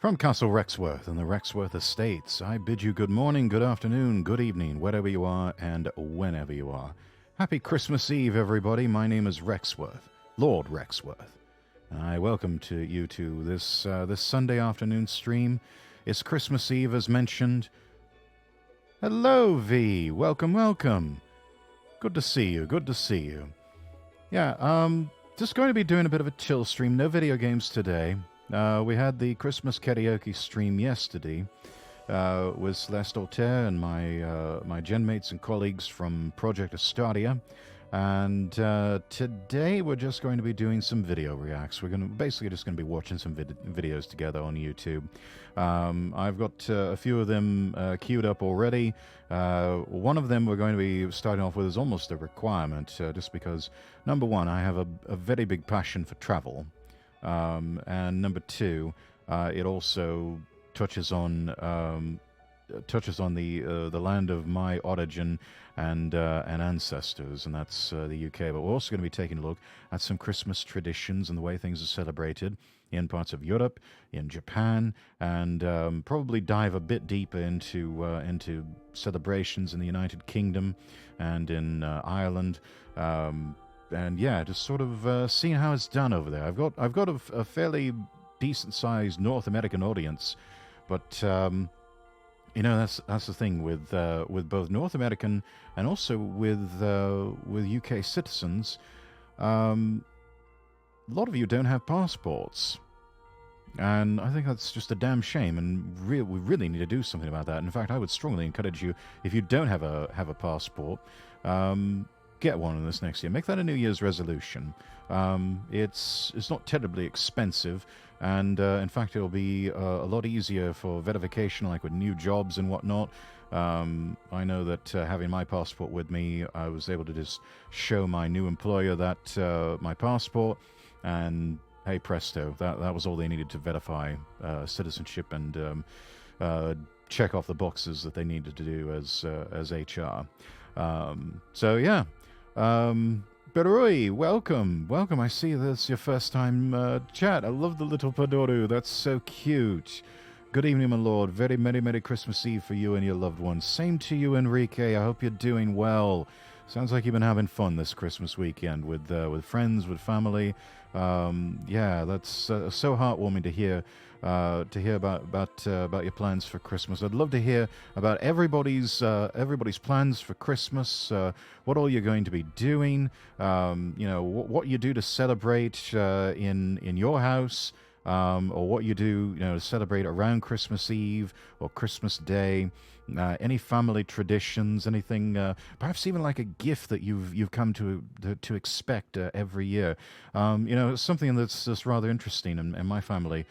From Castle Rexworth and the Rexworth Estates, I bid you good morning, good afternoon, good evening, wherever you are and whenever you are. Happy Christmas Eve, everybody. My name is Rexworth, Lord Rexworth, and I welcome you to this Sunday afternoon stream. It's Christmas Eve, as mentioned. Hello, V. Welcome, welcome. Good to see you. Good to see you. Yeah, just going to be doing a bit of a chill stream. No video games today. We had the Christmas karaoke stream yesterday with Celeste Altair and my genmates and colleagues from Project Astadia. And today we're just going to be doing some video reacts. We're basically just going to be watching some videos together on YouTube. I've got a few of them queued up already. One of them we're going to be starting off with is almost a requirement, just because, number one, I have a very big passion for travel. And number two, it also touches on the land of my origin and ancestors, and that's the UK. But we're also going to be taking a look at some Christmas traditions and the way things are celebrated in parts of Europe, in Japan, and probably dive a bit deeper into celebrations in the United Kingdom and in Ireland. And yeah, just sort of seeing how it's done over there. I've got a fairly decent-sized North American audience, but you know, that's the thing with both North American and also with UK citizens. A lot of you don't have passports, and I think that's just a damn shame. And we really need to do something about that. In fact, I would strongly encourage you, if you don't have a passport, get one in this next year. Make that a New Year's resolution. It's not terribly expensive, and in fact, it'll be a lot easier for verification, like with new jobs and whatnot. I know that having my passport with me, I was able to just show my new employer that my passport, and hey presto, that was all they needed to verify citizenship and check off the boxes that they needed to do as HR. So yeah. Beroi, welcome. I see this your first time chat. I love the little Padoru. That's so cute. Good evening, my lord. Very Merry Christmas Eve for you and your loved ones. Same to you, Enrique. I hope you're doing well. Sounds like you've been having fun this Christmas weekend with friends, with family. Yeah, that's so heartwarming to hear about your plans for Christmas. I'd love to hear about everybody's plans for Christmas. What all you're going to be doing. You know, what you do to celebrate in your house. Or what you do, to celebrate around Christmas Eve or Christmas Day, any family traditions, anything, perhaps even like a gift that you've come to expect every year. Something that's rather interesting in my family.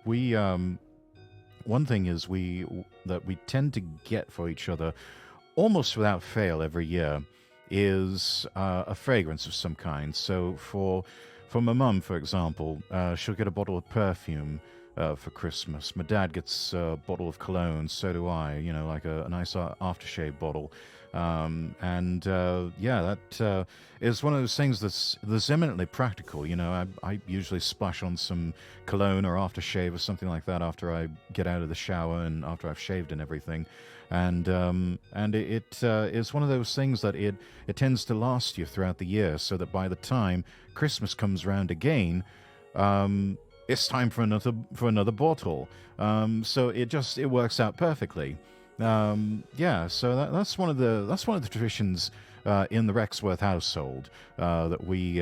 We one thing is that we tend to get for each other almost without fail every year is a fragrance of some kind. So for my mum, for example, she'll get a bottle of perfume for Christmas. My dad gets a bottle of cologne, so do I, like a nice aftershave bottle. Yeah, that is one of those things that's eminently practical. I usually splash on some cologne or aftershave or something like that after I get out of the shower and after I've shaved and everything. And it is one of those things that it tends to last you throughout the year, so that by the time Christmas comes around again, it's time for another bottle. So it works out perfectly. Yeah, so that's one of the traditions in the Rexworth household that we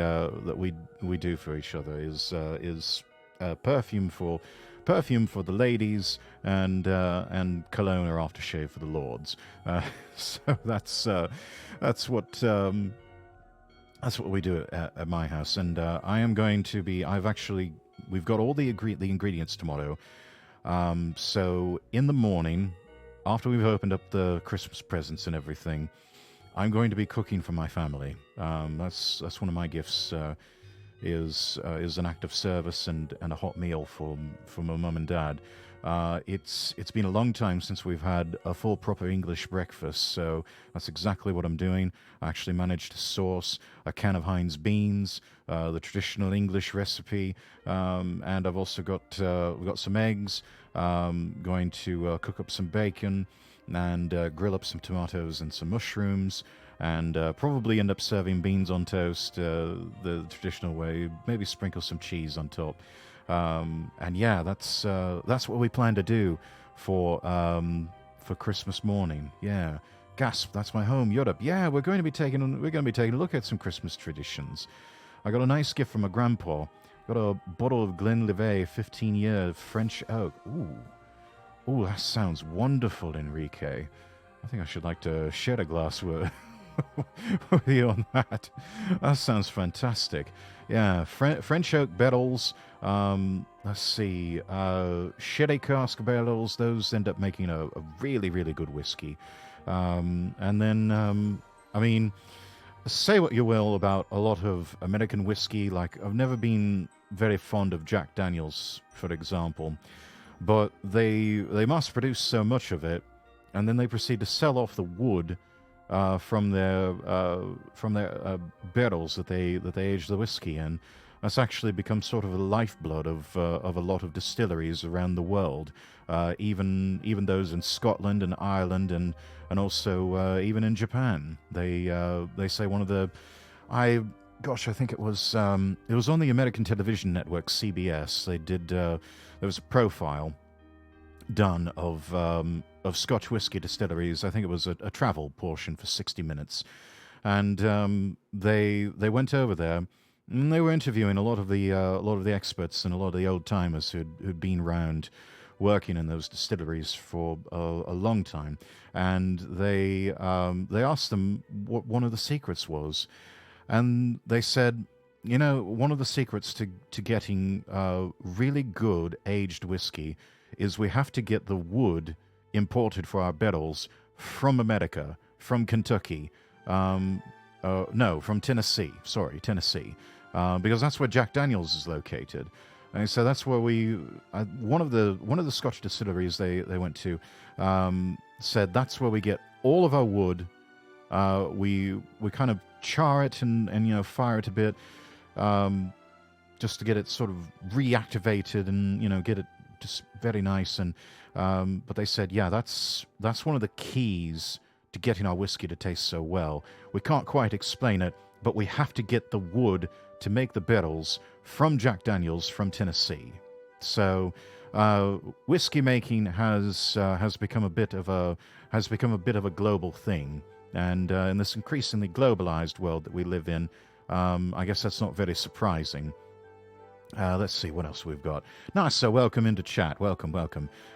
do for each other is perfume for the ladies and cologne or aftershave for the lords. So that's what we do at my house, and I am going to be. We've got all the ingredients tomorrow. So in the morning, after we've opened up the Christmas presents and everything, I'm going to be cooking for my family. That's one of my gifts. Is an act of service and a hot meal for my mum and dad. It's been a long time since we've had a full proper English breakfast, so that's exactly what I'm doing. I actually managed to source a can of Heinz beans, the traditional English recipe, and I've also got we've got some eggs. Going to cook up some bacon and grill up some tomatoes and some mushrooms. And probably end up serving beans on toast the traditional way. Maybe sprinkle some cheese on top. And yeah, that's what we plan to do for Christmas morning. Yeah, gasp! That's my home, Europe. Yeah, we're going to be taking a look at some Christmas traditions. I got a nice gift from my grandpa. Got a bottle of Glenlivet 15-year French oak. Ooh, that sounds wonderful, Enrique. I think I should like to share a glass with you on that. That sounds fantastic. Yeah, French oak barrels. Let's see, sherry cask barrels. Those end up making a really, really good whiskey. And then, I mean, say what you will about a lot of American whiskey. Like, I've never been very fond of Jack Daniels, for example, but they mass produce so much of it, and then they proceed to sell off the wood from their barrels that they age the whiskey in. That's actually become sort of a lifeblood of a lot of distilleries around the world, even those in Scotland and Ireland and also even in Japan. They say one of the I think it was on the American television network CBS. They did there was a profile done of Scotch whisky distilleries. I think it was a travel portion for 60 minutes, and they went over there and they were interviewing a lot of the experts and a lot of the old timers who'd been around working in those distilleries for a long time, and they asked them what one of the secrets was, and they said, you know, one of the secrets to getting really good aged whiskey is we have to get the wood imported for our barrels from America, from Kentucky, no, from Tennessee. Sorry, Tennessee, because that's where Jack Daniels is located. And so that's where one of the Scotch distilleries they went to said that's where we get all of our wood. We kind of char it and fire it a bit, just to get it sort of reactivated and get it just very nice. And but they said, yeah, that's one of the keys to getting our whiskey to taste so well. We can't quite explain it, but we have to get the wood to make the barrels from Jack Daniels from Tennessee. So whiskey making has become a bit of a global thing, and in this increasingly globalized world that we live in, I guess that's not very surprising. Let's see what else we've got. Nasa, welcome into chat. Welcome.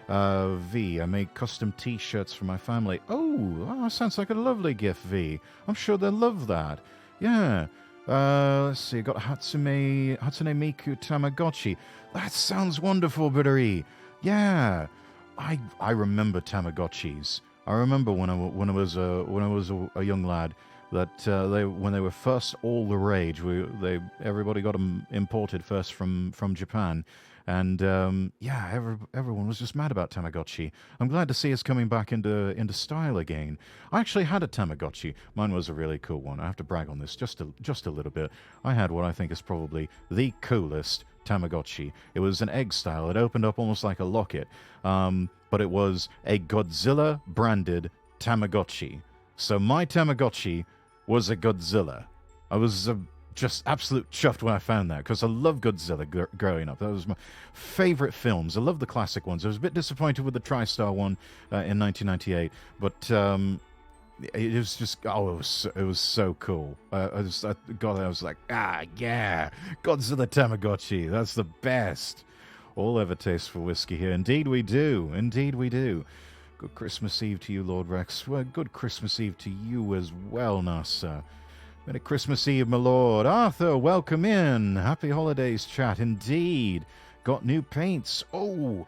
V, I make custom T-shirts for my family. Oh, sounds like a lovely gift, V. I'm sure they'll love that. Yeah. Let's see. Got Hatsune Miku Tamagotchi. That sounds wonderful, Bittery. Yeah. I remember Tamagotchis. I remember when I was a young lad that when they were first all the rage, everybody got them imported first from Japan, and everyone was just mad about Tamagotchi. I'm glad to see it's coming back into style again. I actually had a Tamagotchi. Mine was a really cool one. I have to brag on this just a little bit. I had what I think is probably the coolest Tamagotchi. It was an egg style. It opened up almost like a locket, but it was a Godzilla branded Tamagotchi. So my Tamagotchi was a Godzilla. I was just absolute chuffed when I found that, because I love Godzilla growing up. That was my favorite films. I love the classic ones. I was a bit disappointed with the TriStar one in 1998, but it was just it was so cool. I was like, yeah, Godzilla Tamagotchi. That's the best. All ever taste for whiskey here. Indeed we do. Good Christmas Eve to you, Lord Rex. Well, good Christmas Eve to you as well, Nasa. Merry Christmas Eve, my lord. Arthur, welcome in. Happy holidays, chat. Indeed. Got new paints. Oh,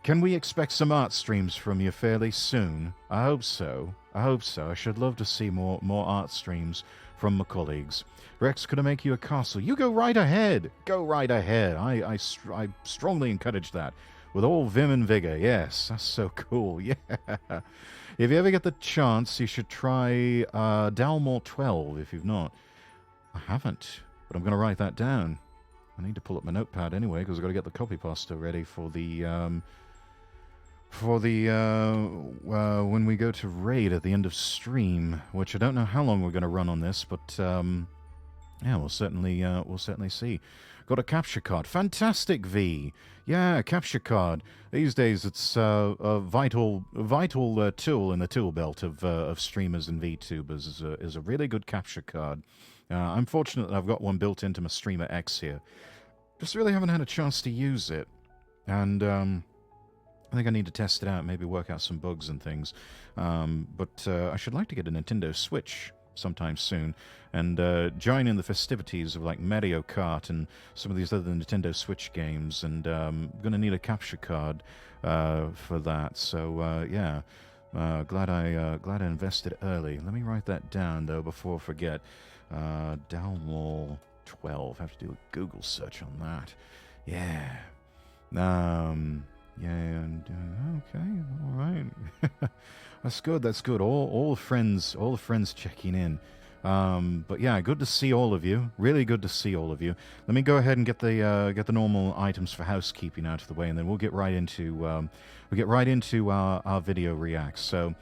can we expect some art streams from you fairly soon? I hope so. I should love to see more art streams from my colleagues. Rex, could I make you a castle? You go right ahead. I strongly encourage that. with all vim and vigor. Yes, that's so cool. Yeah. If you ever get the chance, you should try Dalmore 12 if you've not. I haven't, but I'm going to write that down. I need to pull up my notepad anyway because I've got to get the copy pasta ready for the when we go to raid at the end of stream, which I don't know how long we're going to run on this, but yeah, we'll certainly see. Got a capture card, fantastic V. Yeah, capture card. These days, it's a vital tool in the tool belt of streamers and VTubers. Is a really good capture card. I'm fortunate that I've got one built into my Streamer X here. Just really haven't had a chance to use it, and I think I need to test it out, maybe work out some bugs and things. But I should like to get a Nintendo Switch sometime soon and join in the festivities of like Mario Kart and some of these other Nintendo Switch games. And I'm going to need a capture card for that. So yeah, glad I invested early. Let me write that down though before I forget. Dalmore 12. I have to do a Google search on that. Yeah. Yeah, and okay, all right. That's good. That's good. All the friends checking in. But yeah, good to see all of you. Really good to see all of you. Let me go ahead and get the normal items for housekeeping out of the way, and then we'll get right into our video reacts. So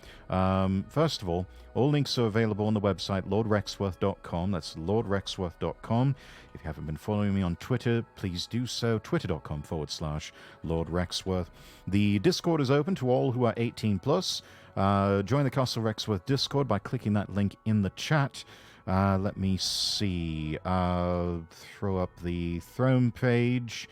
first of all links are available on the website lordrexworth.com. That's lordrexworth.com. If you haven't been following me on Twitter, please do so. Twitter.com/LordRexworth. The Discord is open to all who are 18 plus. Join the Castle Rexworth Discord by clicking that link in the chat. Let me see. Throw up the throne page.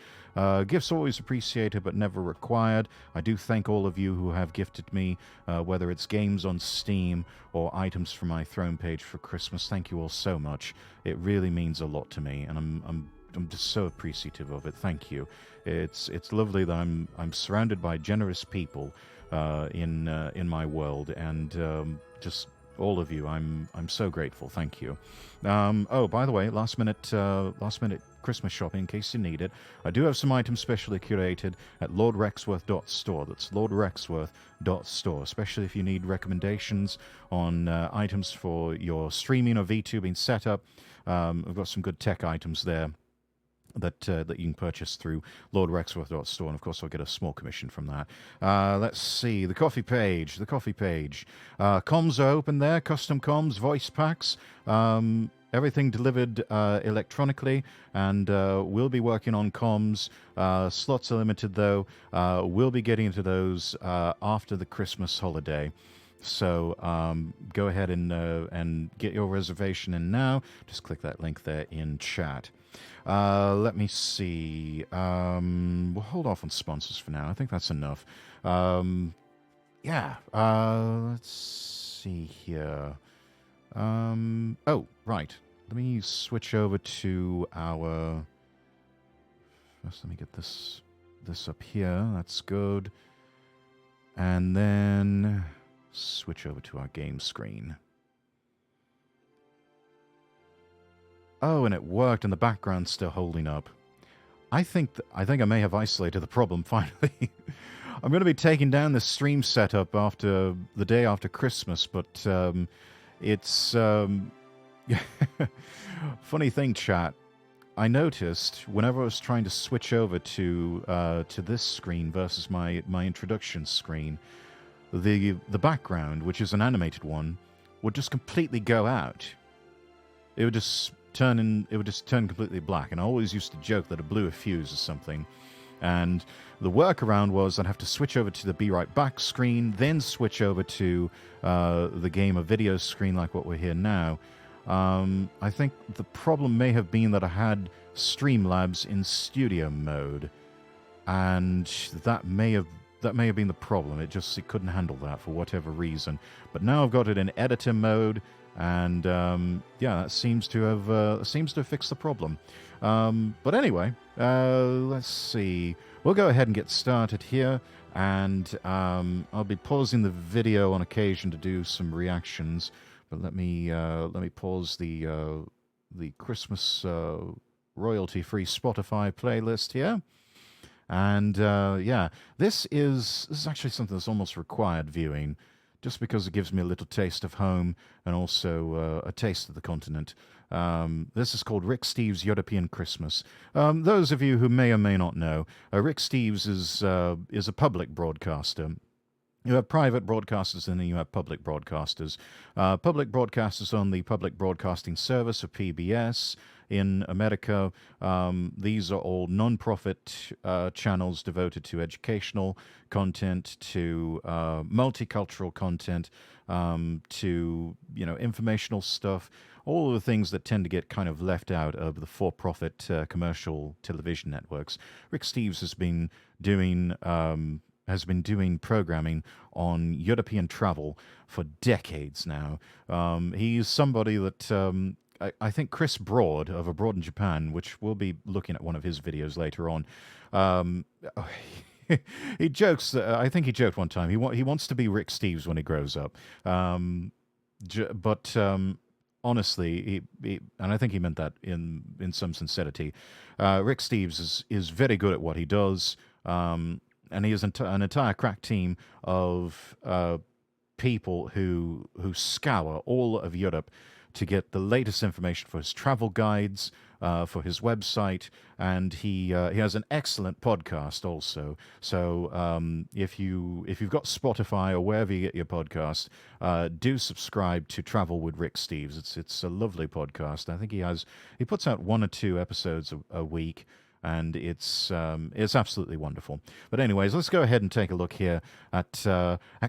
Gifts always appreciated but never required. I do thank all of you who have gifted me, whether it's games on Steam or items from my throne page for Christmas. Thank you all so much. It really means a lot to me, and I'm just so appreciative of it. Thank you. It's lovely that I'm surrounded by generous people in my world, and just all of you. I'm so grateful. Thank you. Oh, by the way, last minute Christmas shopping, in case you need it. I do have some items specially curated at lordrexworth.store. That's lordrexworth.store, especially if you need recommendations on items for your streaming or VTubing setup. I've got some good tech items there that you can purchase through lordrexworth.store, and of course I'll get a small commission from that. Let's see, the coffee page. Comms are open there, custom comms, voice packs, everything delivered electronically, and we'll be working on comms. Slots are limited though. We'll be getting into those after the Christmas holiday. So go ahead and get your reservation in now. Just click that link there in chat. Let me see. We'll hold off on sponsors for now. I think that's enough. Yeah. Let's see here. Oh, right. Let me switch over to our... First, let me get this up here. That's good. And then switch over to our game screen. Oh, and it worked, and the background's still holding up. I think I may have isolated the problem finally. I'm going to be taking down this stream setup after the day after Christmas, but it's funny thing, chat. I noticed whenever I was trying to switch over to this screen versus my introduction screen, the background, which is an animated one, would just completely go out. It would just turn completely black, and I always used to joke that it blew a fuse or something. And the workaround was I'd have to switch over to the Be Right Back screen, then switch over to the game or video screen like what we're here now. I think the problem may have been that I had Streamlabs in studio mode, and that may have been the problem. It couldn't handle that for whatever reason. But now I've got it in editor mode, and yeah, that seems to have fixed the problem. But anyway, let's see. We'll go ahead and get started here, and I'll be pausing the video on occasion to do some reactions. But let me pause the Christmas royalty-free Spotify playlist here, And yeah, this is actually something that's almost required viewing, just because it gives me a little taste of home and also a taste of the continent. This is called Rick Steves' European Christmas. Those of you who may or may not know, Rick Steves is a public broadcaster. You have private broadcasters and then you have public broadcasters. Public broadcasters on the Public Broadcasting Service, or PBS, in America. These are all non-profit channels devoted to educational content, to multicultural content, to informational stuff. All of the things that tend to get kind of left out of the for-profit commercial television networks. Rick Steves has been doing programming on European travel for decades now. He's somebody that I think Chris Broad of Abroad in Japan, which we'll be looking at one of his videos later on. Um, he jokes. I think he joked one time. He wants to be Rick Steves when he grows up. But honestly, and I think he meant that in some sincerity. Rick Steves is very good at what he does. And he has an entire crack team of people who scour all of Europe to get the latest information for his travel guides, for his website, and he has an excellent podcast also. So if you've got Spotify or wherever you get your podcast, do subscribe to Travel with Rick Steves. It's a lovely podcast. I think he puts out 1 or 2 episodes a week. And it's absolutely wonderful. But anyways, let's go ahead and take a look here at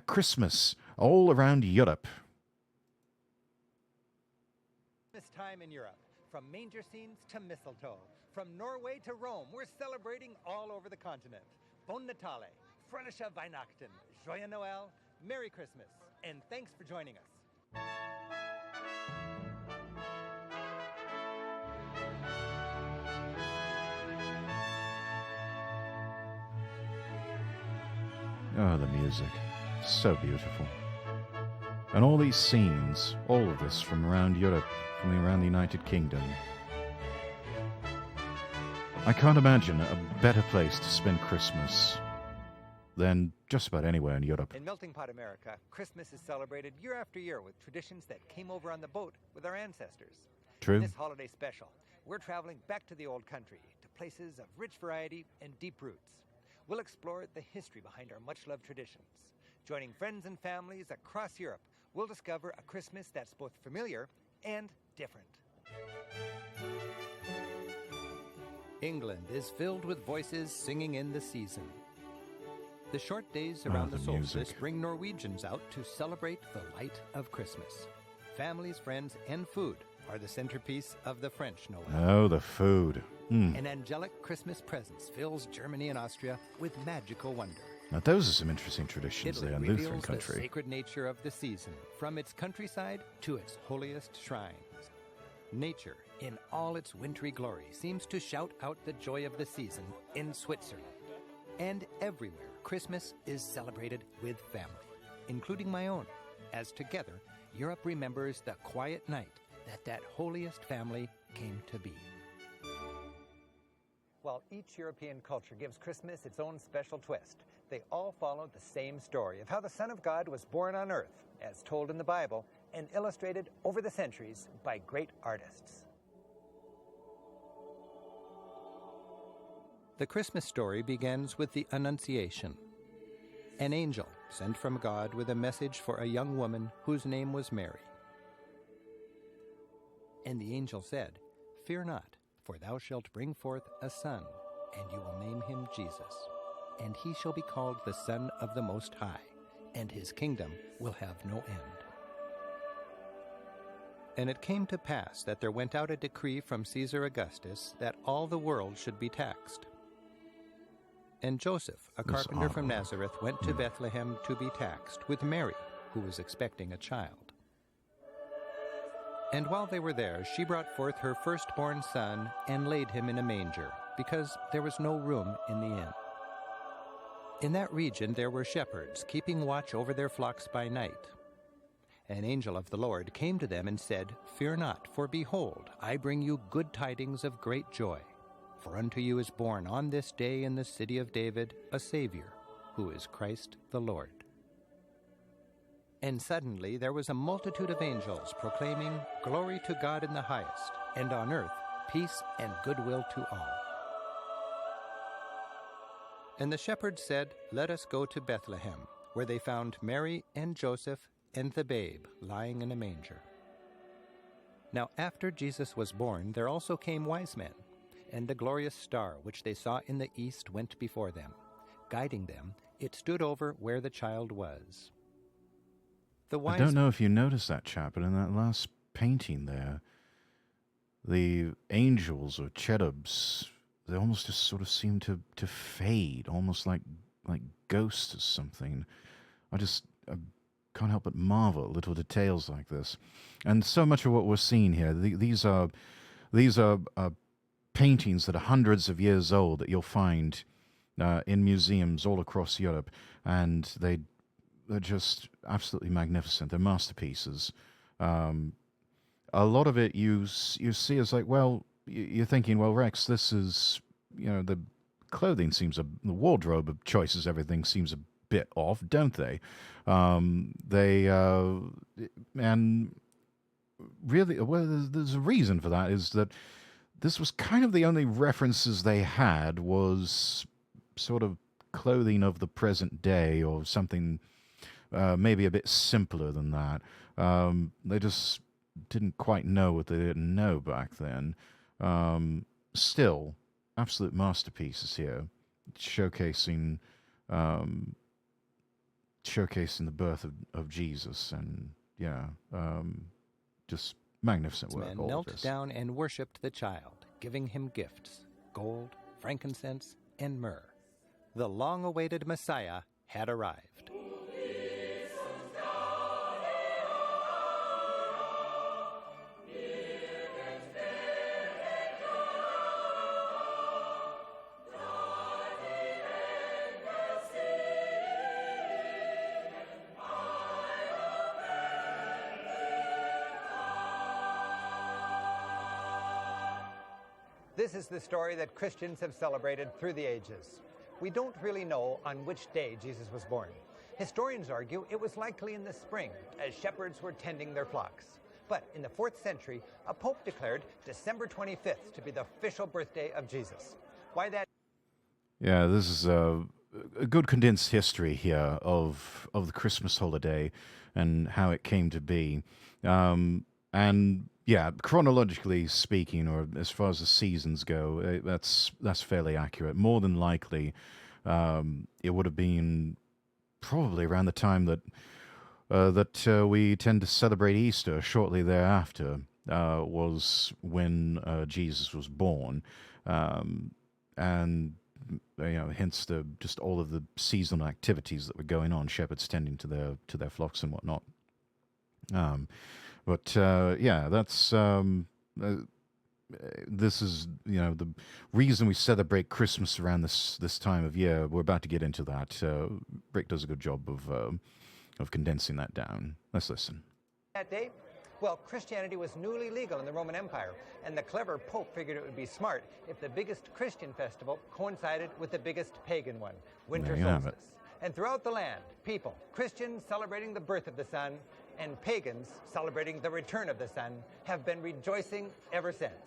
Christmas all around Europe. This time in Europe, from manger scenes to mistletoe, from Norway to Rome, we're celebrating all over the continent. Bon Natale, Fröhliche Weihnachten, Joyeux Noël, Merry Christmas, and thanks for joining us. Oh, the music. So beautiful. And all these scenes, all of this from around Europe, from around the United Kingdom. I can't imagine a better place to spend Christmas than just about anywhere in Europe. In Melting Pot America, Christmas is celebrated year after year with traditions that came over on the boat with our ancestors. True. In this holiday special, we're traveling back to the old country, to places of rich variety and deep roots. We'll explore the history behind our much-loved traditions. Joining friends and families across Europe, we'll discover a Christmas that's both familiar and different. England is filled with voices singing in the season. The short days around the solstice bring Norwegians out to celebrate the light of Christmas. Families, friends, and food are the centerpiece of the French Noel. Oh, the food. An angelic Christmas presence fills Germany and Austria with magical wonder. Now, those are some interesting traditions there in Lutheran the country. Sacred nature of the season, from its countryside to its holiest shrines. Nature, in all its wintry glory, seems to shout out the joy of the season in Switzerland. And everywhere, Christmas is celebrated with family, including my own, as together, Europe remembers the quiet night that holiest family came to be. While each European culture gives Christmas its own special twist, they all follow the same story of how the Son of God was born on earth, as told in the Bible and illustrated over the centuries by great artists. The Christmas story begins with the Annunciation. An angel sent from God with a message for a young woman whose name was Mary. And the angel said, "Fear not, for thou shalt bring forth a son, and you will name him Jesus. And he shall be called the Son of the Most High, and his kingdom will have no end." And it came to pass that there went out a decree from Caesar Augustus that all the world should be taxed. And Joseph, a carpenter from Nazareth, went to Bethlehem to be taxed with Mary, who was expecting a child. And while they were there, she brought forth her firstborn son and laid him in a manger, because there was no room in the inn. In that region there were shepherds keeping watch over their flocks by night. An angel of the Lord came to them and said, "Fear not, for behold, I bring you good tidings of great joy, For unto you is born on this day in the city of David a Savior, who is Christ the Lord. And suddenly there was a multitude of angels proclaiming, Glory to God in the highest, and on earth peace and goodwill to all. And the shepherds said, Let us go to Bethlehem, where they found Mary and Joseph and the babe lying in a manger. Now after Jesus was born, there also came wise men, and a glorious star which they saw in the east went before them. Guiding them, it stood over where the child was. I don't know if you noticed that, chap, but in that last painting there, the angels or cherubs, they almost just sort of seem to fade, almost like ghosts or something. I can't help but marvel at little details like this. And so much of what we're seeing here, these are paintings that are hundreds of years old that you'll find in museums all across Europe, and they're just absolutely magnificent. They're masterpieces. A lot of it you see as like, well, you're thinking, well, Rex, this is, the clothing the wardrobe of choices, everything seems a bit off, don't they? And really, well, there's a reason for that, is that this was kind of the only references they had was sort of clothing of the present day or something maybe a bit simpler than that. They just didn't quite know what they didn't know back then. Still, absolute masterpieces here, showcasing the birth of Jesus, and just magnificent work. Men knelt down and worshipped the child, giving him gifts, gold, frankincense, and myrrh. The long-awaited Messiah had arrived. This is the story that Christians have celebrated through the ages. We don't really know on which day Jesus was born. Historians argue it was likely in the spring, as shepherds were tending their flocks. But in the 4th century, a pope declared December 25th to be the official birthday of Jesus. Why that? Yeah, this is a good condensed history here of the Christmas holiday and how it came to be. And yeah, chronologically speaking, or as far as the seasons go, that's fairly accurate. More than likely, it would have been probably around the time that we tend to celebrate Easter. Shortly thereafter was when Jesus was born, and hence just all of the seasonal activities that were going on, shepherds tending to their flocks and whatnot. But that's this is the reason we celebrate Christmas around this time of year. We're about to get into that. Rick does a good job of condensing that down. Let's listen. That day? Well, Christianity was newly legal in the Roman Empire, and the clever Pope figured it would be smart if the biggest Christian festival coincided with the biggest pagan one, winter solstice. And throughout the land, people, Christians celebrating the birth of the sun, and pagans celebrating the return of the sun, have been rejoicing ever since.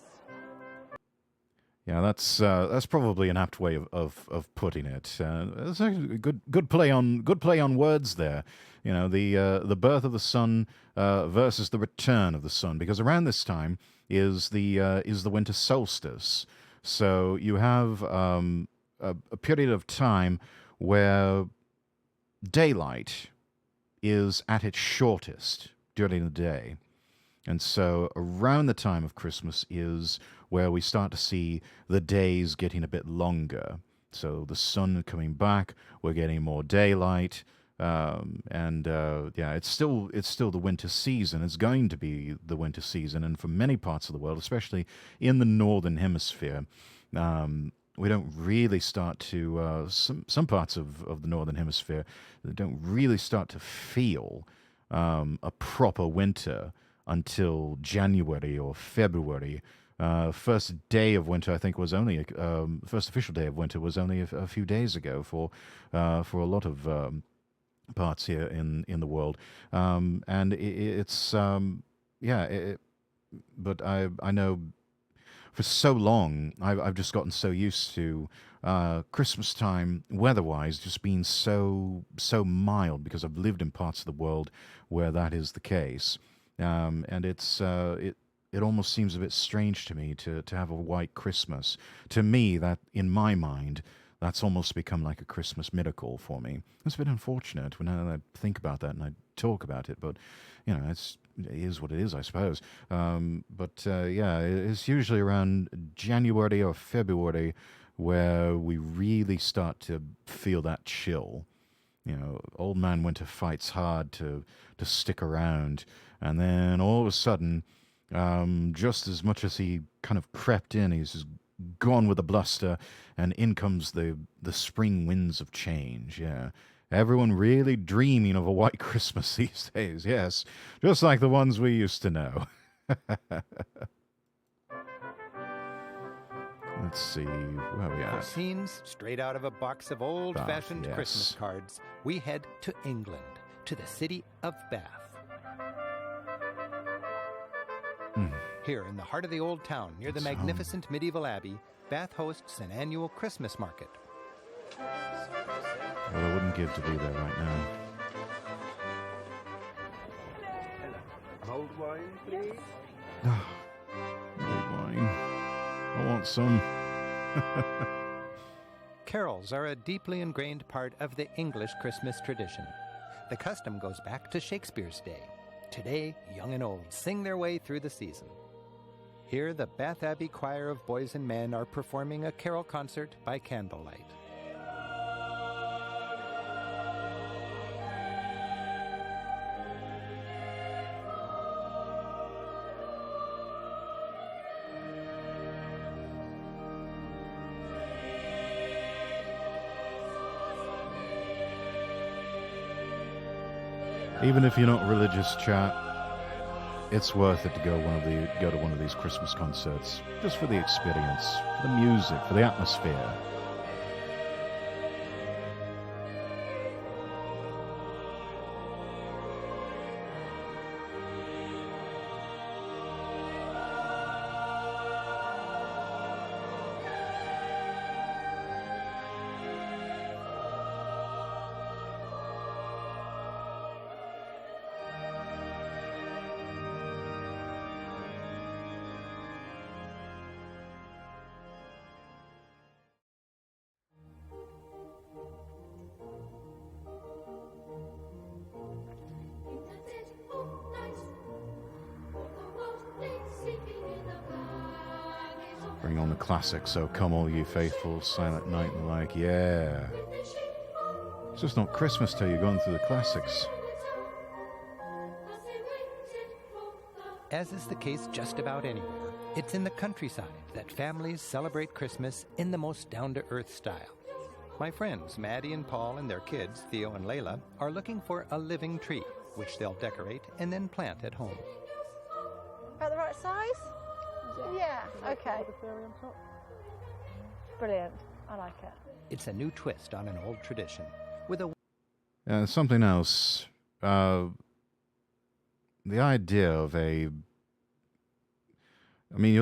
Yeah, that's probably an apt way of putting it. It's actually a good play on words there. The birth of the sun versus the return of the sun, because around this time is the winter solstice. So you have a period of time where daylight is at its shortest during the day. And so around the time of Christmas is where we start to see the days getting a bit longer. So the sun coming back, we're getting more daylight, it's still the winter season. It's going to be the winter season, and for many parts of the world, especially in the northern hemisphere, we don't really start to some parts of the northern hemisphere don't really start to feel a proper winter until January or February, First day of winter, I think, was only first official day of winter was only a few days ago for a lot of parts here in the world, and it's yeah. But I know for so long I've just gotten so used to Christmas time weather-wise just being so mild because I've lived in parts of the world where that is the case, and it almost seems a bit strange to me to have a white Christmas. To me, that in my mind, that's almost become like a Christmas miracle for me. It's a bit unfortunate when I think about that and I talk about it, but it is what it is, I suppose. Yeah, it's usually around January or February where we really start to feel that chill. Old man winter fights hard to stick around, and then all of a sudden, just as much as he kind of crept in, he's just gone with the bluster, and in comes the spring winds of change. Yeah, everyone really dreaming of a white Christmas these days. Yes, just like the ones we used to know. Let's see, where are we For at? scenes straight out of a box of old-fashioned Bath, Christmas yes. cards, we head to England, to the city of Bath. Here in the heart of the old town, near the It's magnificent medieval abbey, Bath hosts an annual Christmas market. Well, I wouldn't give to be there right now. Old wine, please. Old wine. I want some. Carols are a deeply ingrained part of the English Christmas tradition. The custom goes back to Shakespeare's day. Today, young and old sing their way through the season. Here, the Bath Abbey Choir of Boys and Men are performing a carol concert by candlelight. Even if you're not religious, chat, it's worth it to go to one of these Christmas concerts just for the experience, for the music, for the atmosphere. Bring on the classics, so come all you faithful, Silent Night and the like, yeah. It's just not Christmas till you're going through the classics. As is the case just about anywhere, it's in the countryside that families celebrate Christmas in the most down-to-earth style. My friends, Maddie and Paul, and their kids, Theo and Layla, are looking for a living tree, which they'll decorate and then plant at home. About the right size? Yeah, okay. Brilliant. I like it. It's a new twist on an old tradition, with a Something else. The idea of you're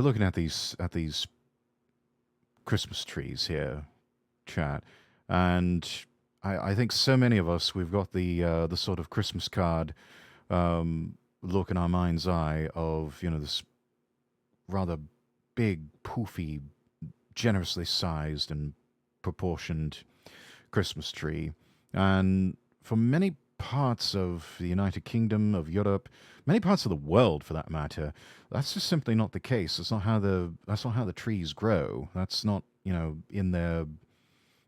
looking at these Christmas trees here, chat, and I think so many of us, we've got the sort of Christmas card look in our mind's eye of this rather big, poofy, generously sized and proportioned Christmas tree. And for many parts of the United Kingdom, of Europe, many parts of the world for that matter, that's just simply not the case. That's not how the trees grow. That's not, in their,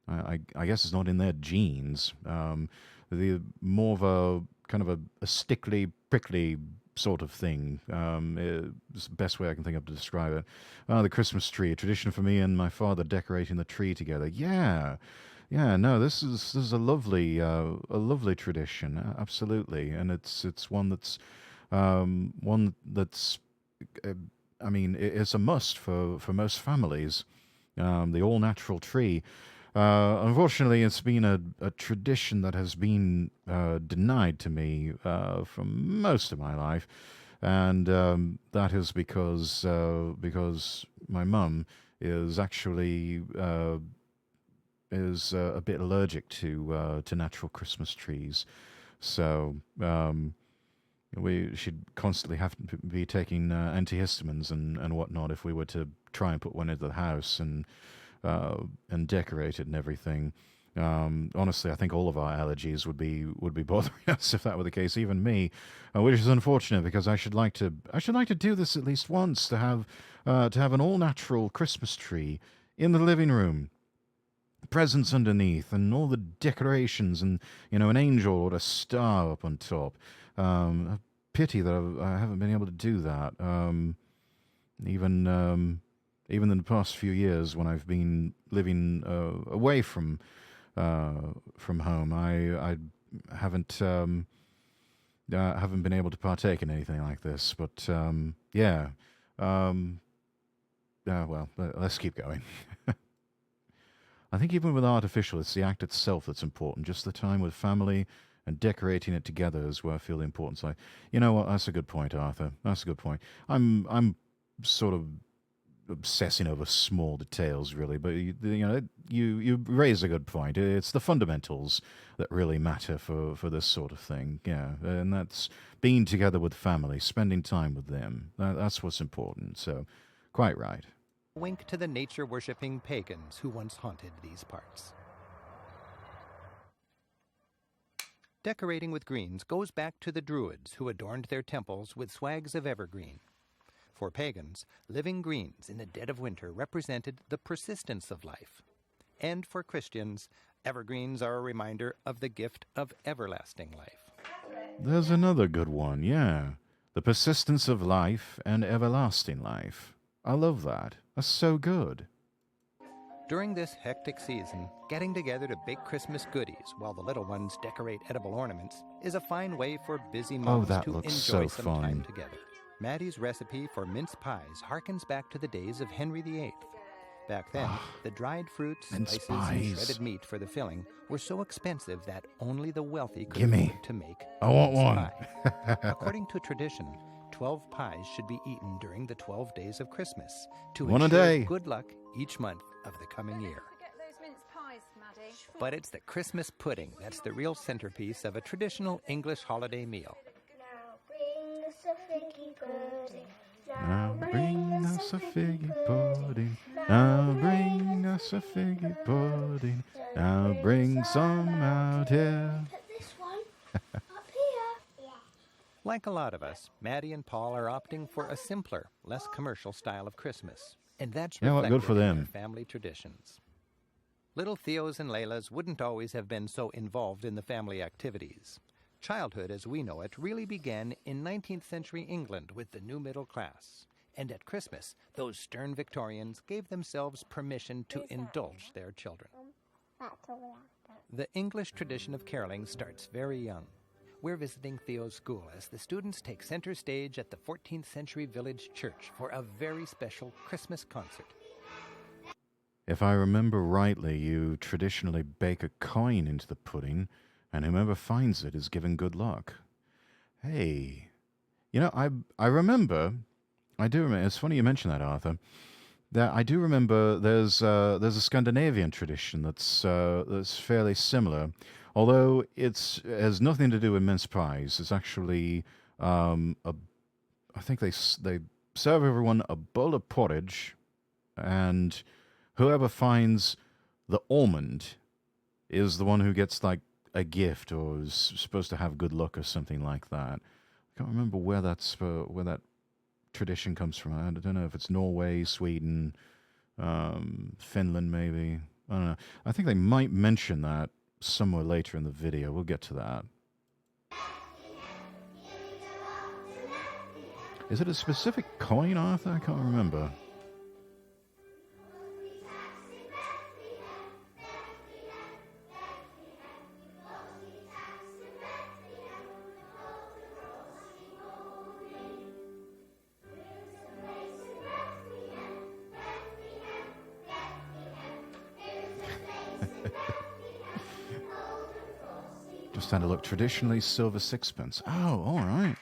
I guess it's not in their genes. The more of a kind of a stickly, prickly sort of thing. It's the best way I can think of to describe it. The Christmas tree, a tradition for me and my father decorating the tree together. Yeah, no, this is a lovely tradition, absolutely, and it's one that's I mean, it's a must for most families. The all natural tree. Unfortunately, it's been a tradition that has been denied to me for most of my life, and that is because my mum is actually a bit allergic to natural Christmas trees, so she'd constantly have to be taking antihistamines and whatnot if we were to try and put one into the house and decorate it and everything. Honestly, I think all of our allergies would be bothering us if that were the case. Even me, which is unfortunate because I should like to do this at least once to have an all natural Christmas tree in the living room, presents underneath, and all the decorations, and an angel or a star up on top. A pity that I haven't been able to do that. Even in the past few years when I've been living away from home, I haven't been able to partake in anything like this. But yeah, well, let's keep going. I think even with artificial, it's the act itself that's important. Just the time with family and decorating it together is where I feel the importance. You know what? That's a good point, Arthur. That's a good point. I'm sort of obsessing over small details, really, but you raise a good point. It's the fundamentals that really matter for this sort of thing. Yeah, and that's being together with family, spending time with them. That's what's important. So, quite right. Wink to the nature-worshipping pagans who once haunted these parts. Decorating with greens goes back to the Druids who adorned their temples with swags of evergreen. For pagans, living greens in the dead of winter represented the persistence of life. And for Christians, evergreens are a reminder of the gift of everlasting life. There's another good one, yeah. The persistence of life and everlasting life. I love that. That's so good. During this hectic season, getting together to bake Christmas goodies while the little ones decorate edible ornaments is a fine way for busy moms that to looks enjoy so some fun. time together. Maddie's recipe for mince pies harkens back to the days of Henry VIII. Back then, the dried fruits, mince spices, and pies. shredded meat for the filling were so expensive that only the wealthy could Gimme. afford to make I want mince one. pie. According to tradition, 12 pies should be eaten during the 12 days of Christmas to One a ensure day. good luck each month of the coming year. Forget those mince pies, Maddie. But it's the Christmas pudding that's the real centerpiece of a traditional English holiday meal. Now bring us a figgy pudding. Now bring us a figgy pudding. Now bring some out here. Put this one up here. Like a lot of us, Maddie and Paul are opting for a simpler, less commercial style of Christmas. And that's Yeah, well, reflected good for in them. their family traditions. Little Theos and Laylas wouldn't always have been so involved in the family activities. Childhood, as we know it, really began in 19th century England with the new middle class. And at Christmas, those stern Victorians gave themselves permission to indulge their children. The English tradition of caroling starts very young. We're visiting Theo's school as the students take center stage at the 14th century village church for a very special Christmas concert. If I remember rightly, you traditionally bake a coin into the pudding, and whoever finds it is given good luck. Hey, I do remember. It's funny you mention that, Arthur. That I do remember. There's a Scandinavian tradition that's fairly similar, although it has nothing to do with mince pies. It's actually I think they serve everyone a bowl of porridge, and whoever finds the almond is the one who gets like a gift or is supposed to have good luck or something like that. I can't remember where that tradition comes from. I don't know if it's Norway, Sweden, Finland, maybe. I don't know. I think they might mention that somewhere later in the video. We'll get to that. Is it a specific coin, Arthur? I can't remember. Just had a look. Traditionally silver sixpence. Oh, all right.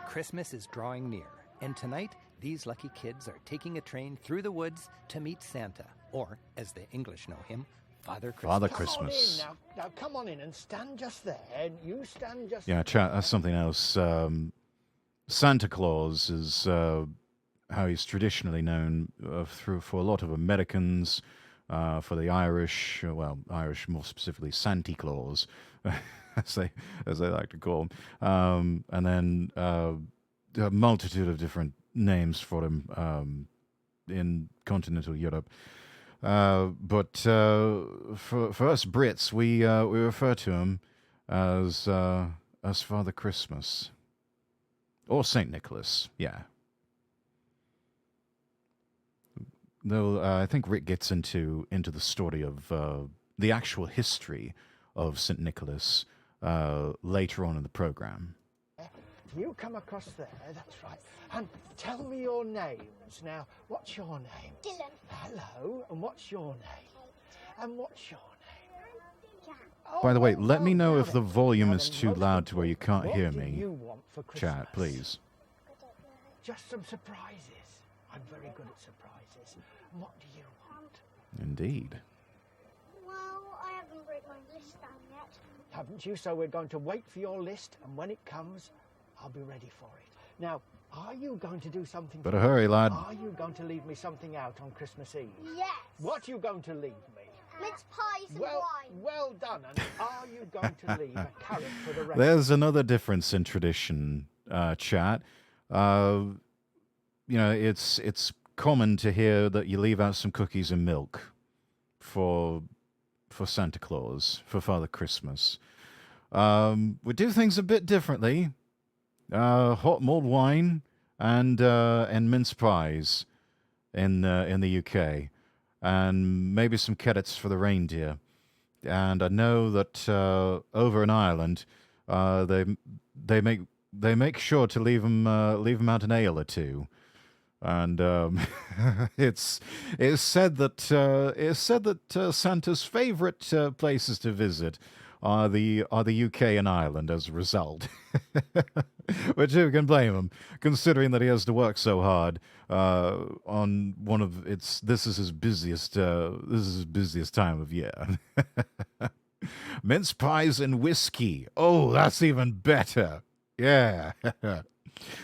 Christmas is drawing near, and tonight, these lucky kids are taking a train through the woods to meet Santa, or, as the English know him, Father Christmas. Father Christmas. Come on in now, come on in and stand just there, and you stand just Yeah, chat, that's something else. Santa Claus is how he's traditionally known for a lot of Americans, for the Irish, Irish more specifically, Santy Claus, as they like to call him, and then a multitude of different names for him in continental Europe. But for us Brits, we refer to him as Father Christmas or Saint Nicholas. Yeah. Though I think Rick gets into the story of the actual history of Saint Nicholas later on in the program. You come across there, that's right. And tell me your names. Now, what's your name? Dylan. Hello, and what's your name? And what's your name? Jack. By the way, Oh, let me know now if the then. volume Now is then, too most loud to where you important, can't hear what do me. you want for Christmas? Chat, please. I don't know. Just some surprises. I'm very good at surprises. And what do you want? Indeed. Well, I haven't written my list down yet. Haven't you? So we're going to wait for your list, and when it comes, I'll be ready for it. Now, are you going to do something Better for me? hurry, lad. Are you going to leave me something out on Christmas Eve? Yes. What are you going to leave me? Mince pies and Well, wine. well done. And are you going to leave a carrot for the rest? There's another difference in tradition, chat. It's common to hear that you leave out some cookies and milk for Santa Claus, for Father Christmas. We do things a bit differently. Hot mulled wine and mince pies in the UK, and maybe some carrots for the reindeer. And I know that over in Ireland, they make sure to leave them out an ale or two. And it's said that Santa's favourite places to visit are the UK and Ireland as a result. Which who can blame him, considering that he has to work so hard on one of its. This is his busiest time of year. Mince pies and whiskey. Oh, that's even better. Yeah.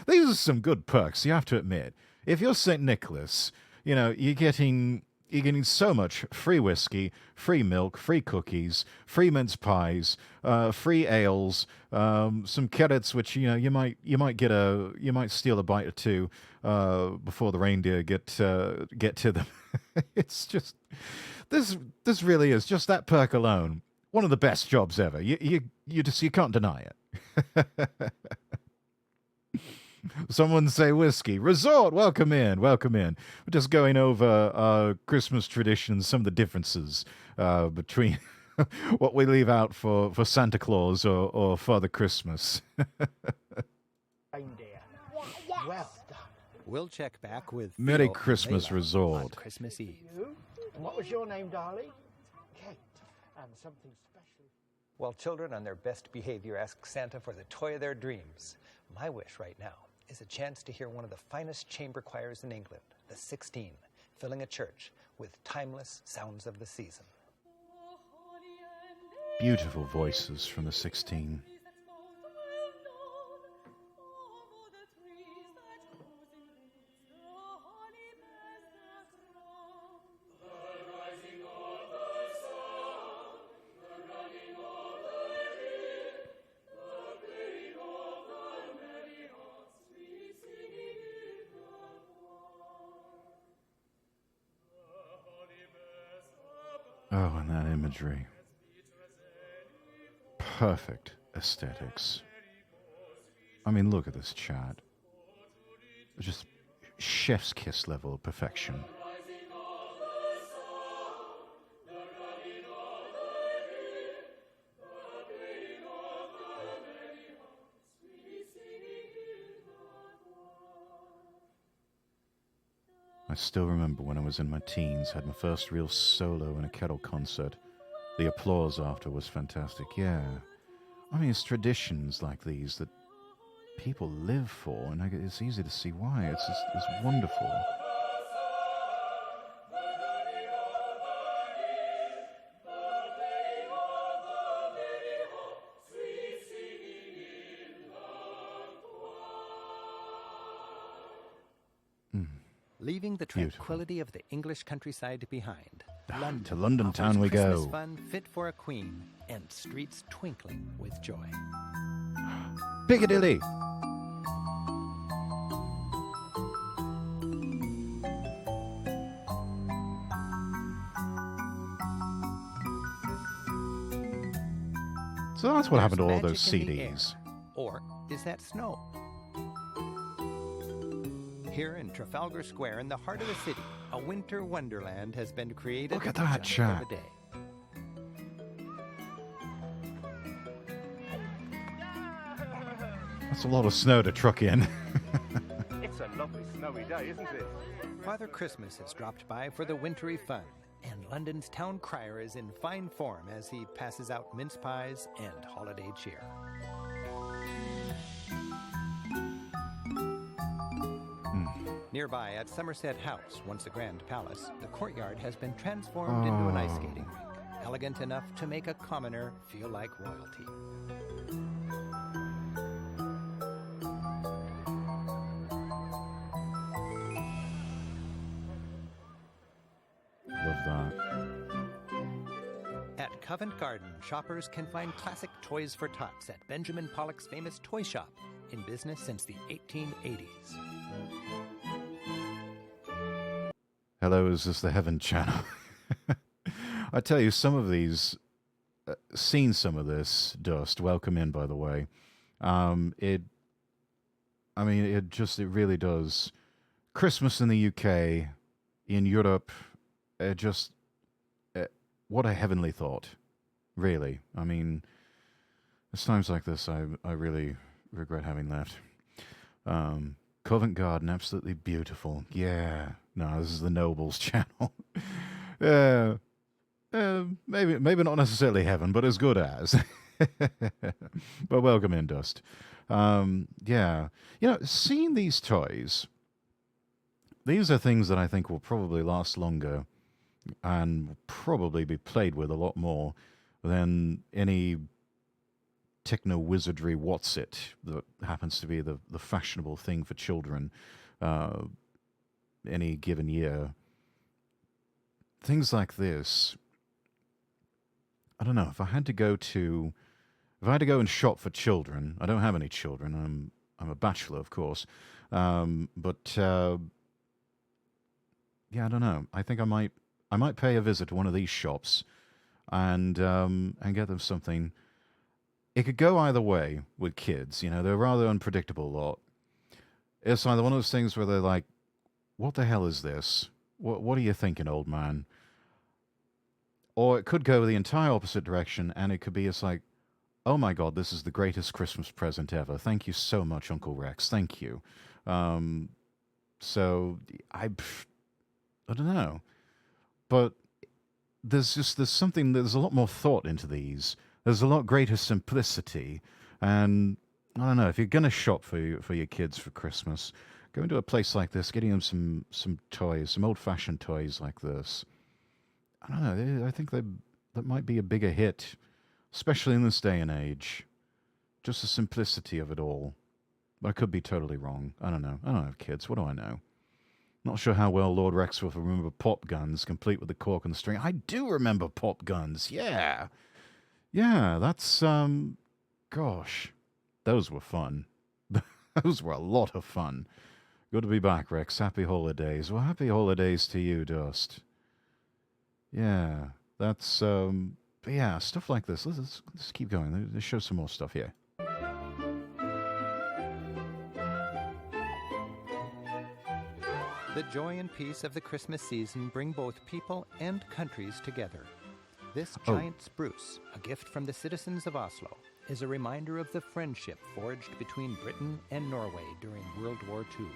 These are some good perks, you have to admit. If you're St. Nicholas, you're getting so much free whiskey, free milk, free cookies, free mince pies, free ales, some carrots, which you might steal a bite or two before the reindeer get to them. It's just this really is just that perk alone one of the best jobs ever. You can't deny it. Someone say whiskey. Resort, welcome in. We're just going over Christmas traditions, some of the differences between what we leave out for Santa Claus or Father Christmas. Reindeer. Yes. Well done. We'll check back with Merry Theo and Christmas, Layla Resort. on Christmas Eve. You? And what was your name, darling? Kate. And something special. While children on their best behavior ask Santa for the toy of their dreams, my wish right now is a chance to hear one of the finest chamber choirs in England, the 16, filling a church with timeless sounds of the season. Beautiful voices from the 16. Oh, and that imagery. Perfect aesthetics. I mean, look at this chat. Just chef's kiss level of perfection. I still remember when I was in my teens, had my first real solo in a kettle concert. The applause after was fantastic. Yeah. I mean, it's traditions like these that people live for, and it's easy to see why. It's wonderful. Leaving the tranquility of the English countryside behind, London to London offers town we Christmas go. fun fit for a queen, and streets twinkling with joy. Piccadilly! So that's what happened to all those Magic in the air. CDs. Or is that snow? Here in Trafalgar Square, in the heart of the city, a winter wonderland has been created. Look at that, just for chap. the day. That's a lot of snow to truck in. It's a lovely snowy day, isn't it? Father Christmas has dropped by for the wintry fun, and London's town crier is in fine form as he passes out mince pies and holiday cheer. Nearby at Somerset House, once a grand palace, the courtyard has been transformed into an ice skating rink, elegant enough to make a commoner feel like royalty. Love that. At Covent Garden, shoppers can find classic toys for tots at Benjamin Pollock's famous toy shop, in business since the 1880s. Hello, is this the Heaven Channel? I tell you, some of these, seen some of this, Dust, welcome in, by the way. It really does. Christmas in the UK, in Europe, what a heavenly thought, really. I mean, it's times like this I really regret having left. Covent Garden, absolutely beautiful. Yeah. No, this is the Nobles channel. Maybe not necessarily heaven, but as good as. But welcome in, Dust. Yeah. You know, seeing these toys, these are things that I think will probably last longer and will probably be played with a lot more than any techno-wizardry what's-it that happens to be the fashionable thing for children any given year. Things like this, I don't know, if I had to go and shop for children, I don't have any children, I'm a bachelor, of course, but yeah, I don't know, I think I might pay a visit to one of these shops and get them something. It could go either way with kids, you know, they're rather unpredictable lot. It's either one of those things where they're like, what the hell is this? What are you thinking, old man? Or it could go the entire opposite direction, and it could be, it's like, oh my God, this is the greatest Christmas present ever. Thank you so much, Uncle Rex. Thank you. So I don't know. But there's a lot more thought into these. There's a lot greater simplicity. And I don't know, if you're going to shop for your kids for Christmas, go into a place like this, getting them some toys, some old-fashioned toys like this. I don't know, I think that might be a bigger hit, especially in this day and age. Just the simplicity of it all. But I could be totally wrong. I don't know. I don't have kids. What do I know? Not sure how well Lord Rex will remember pop guns, complete with the cork and the string. I do remember pop guns, yeah. Yeah, that's, gosh, those were fun. Those were a lot of fun. Good to be back, Rex. Happy holidays. Well, happy holidays to you, Dust. Yeah, that's, but yeah, stuff like this. Let's keep going. Let's show some more stuff here. The joy and peace of the Christmas season bring both people and countries together. This giant spruce, a gift from the citizens of Oslo, is a reminder of the friendship forged between Britain and Norway during World War II.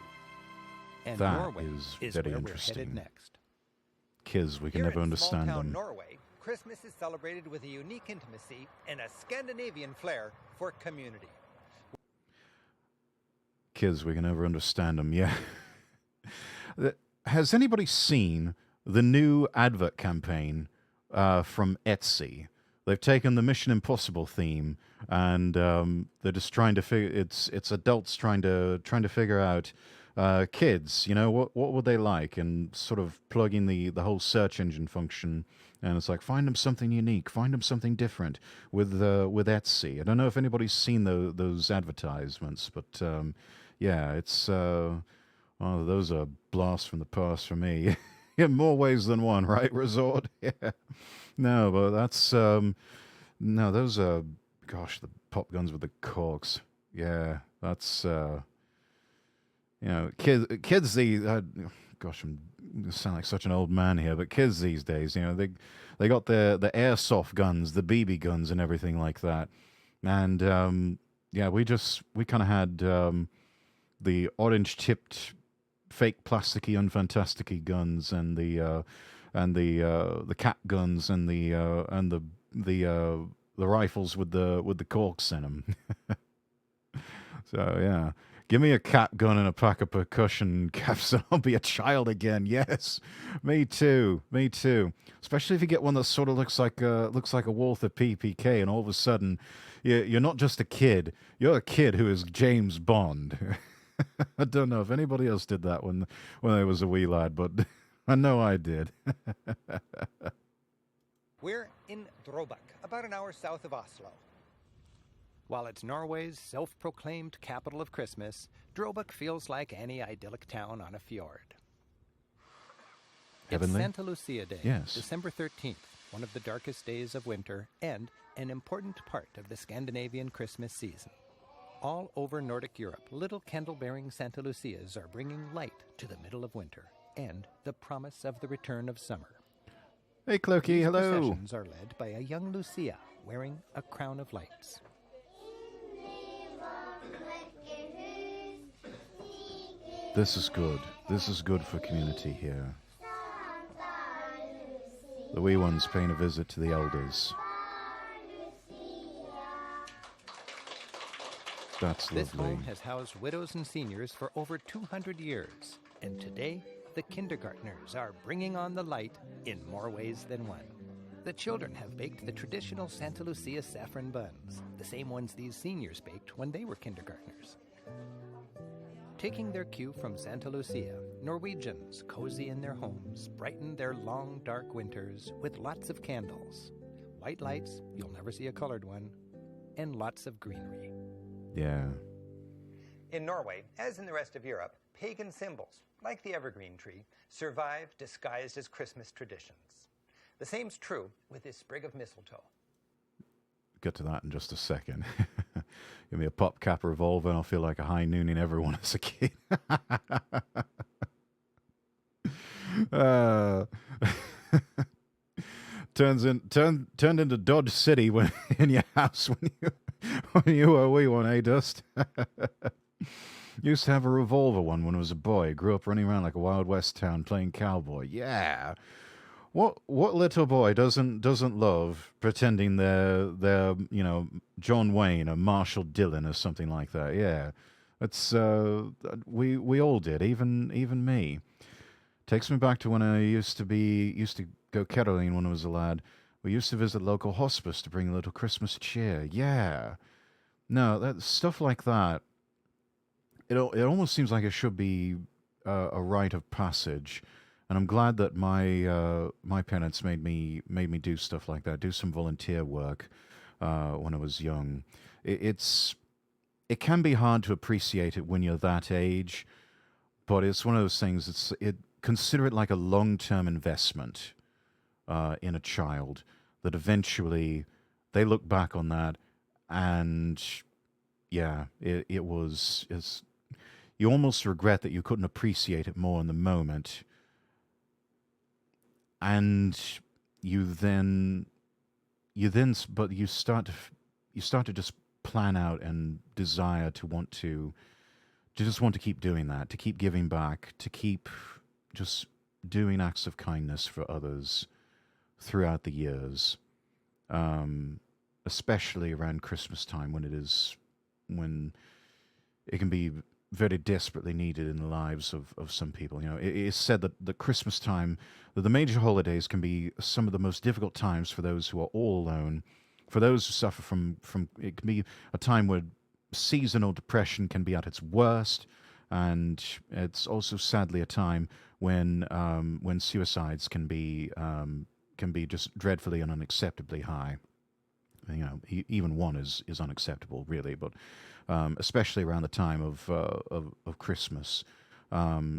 And That Norway is where very we're interesting. headed next. Kids, we can Here never in understand small-town them. Norway, Christmas is celebrated with a unique intimacy and a Scandinavian flair for community. Kids, we can never understand them. Yeah. Has anybody seen the new advert campaign from Etsy? They've taken the Mission Impossible theme and they're just trying to figure. It's adults trying to figure out kids. You know what would they like, and sort of plugging the whole search engine function. And it's like, find them something unique, find them something different with Etsy. I don't know if anybody's seen those advertisements, but yeah, it's those are blasts from the past for me. In more ways than one, right, Resort? Yeah. No, but that's no, those are, gosh, the pop guns with the corks. Yeah, that's kids these. Gosh, I'm gonna sound like such an old man here, but kids these days, they got the airsoft guns, the BB guns, and everything like that. And yeah, we kind of had the orange tipped, fake plasticky, unfantasticky guns, and the cat guns, and the rifles with the corks in them. So yeah, give me a cat gun and a pack of percussion caps, and I'll be a child again. Yes, me too. Me too. Especially if you get one that sort of looks like a Walther PPK, and all of a sudden, you're not just a kid. You're a kid who is James Bond. I don't know if anybody else did that when I was a wee lad, but I know I did. We're in Drobak, about an hour south of Oslo. While it's Norway's self-proclaimed capital of Christmas, Drobak feels like any idyllic town on a fjord. Heavenly? It's Santa Lucia Day, Yes. December 13th, one of the darkest days of winter and an important part of the Scandinavian Christmas season. All over Nordic Europe, little candle-bearing Santa Lucias are bringing light to the middle of winter and the promise of the return of summer. Hey, Clokey, These hello. processions are led by a young Lucia wearing a crown of lights. This is good. This is good for community here. The wee ones paying a visit to the elders. That's This lovely. home has housed widows and seniors for over 200 years, and today the kindergartners are bringing on the light in more ways than one. The children have baked the traditional Santa Lucia saffron buns, the same ones these seniors baked when they were kindergartners. Taking their cue from Santa Lucia, Norwegians, cozy in their homes, brighten their long, dark winters with lots of candles, white lights, you'll never see a colored one, and lots of greenery. Yeah. In Norway, as in the rest of Europe, pagan symbols, like the evergreen tree, survive disguised as Christmas traditions. The same's true with this sprig of mistletoe. Get to that in just a second. Give me a pop cap revolver and I'll feel like a high nooning everyone as a kid. Turned into Dodge City when in your house when you were a wee one, eh, Dust? Used to have a revolver one when I was a boy. Grew up running around like a Wild West town playing cowboy. Yeah. What little boy doesn't love pretending they're John Wayne or Marshall Dillon or something like that? Yeah, it's we all did, even me. Takes me back to when I used to go caroling when I was a lad. We used to visit local hospice to bring a little Christmas cheer. Yeah, no, that stuff like that. It almost seems like it should be a rite of passage. And I'm glad that my parents made me do stuff like that, do some volunteer work when I was young. It can be hard to appreciate it when you're that age, but it's one of those things. Consider it like a long-term investment in a child that eventually they look back on that, and yeah, it's you almost regret that you couldn't appreciate it more in the moment. And you start to just plan out and desire to want to just want to keep doing that, to keep giving back, to keep just doing acts of kindness for others throughout the years, especially around Christmas time when it can be very desperately needed in the lives of some people. You know, it is said that the Christmas time, that the major holidays can be some of the most difficult times for those who are all alone, for those who suffer from it can be a time where seasonal depression can be at its worst, and it's also sadly a time when suicides can be just dreadfully and unacceptably high. You know, even one is unacceptable, really, but especially around the time of Christmas.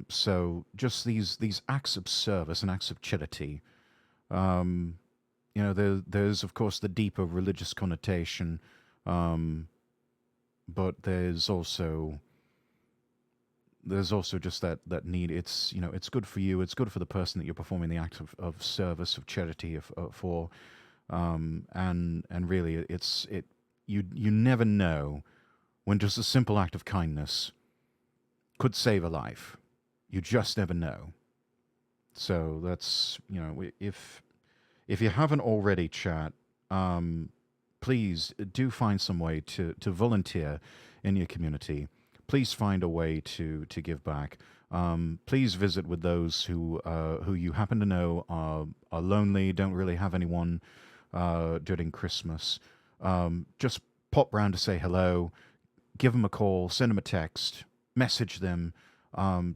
So just these acts of service and acts of charity. You know, there's of course the deeper religious connotation, but there's also just that need. It's, you know, it's good for you. It's good for the person that you're performing the act of service, of charity for. And really, you never know when just a simple act of kindness could save a life. You just never know. So that's, you know, if you haven't already, chat, please do find some way to volunteer in your community. Please find a way to give back. Please visit with those who you happen to know are lonely, don't really have anyone during Christmas. Just pop round to say hello, give them a call, send them a text, message them,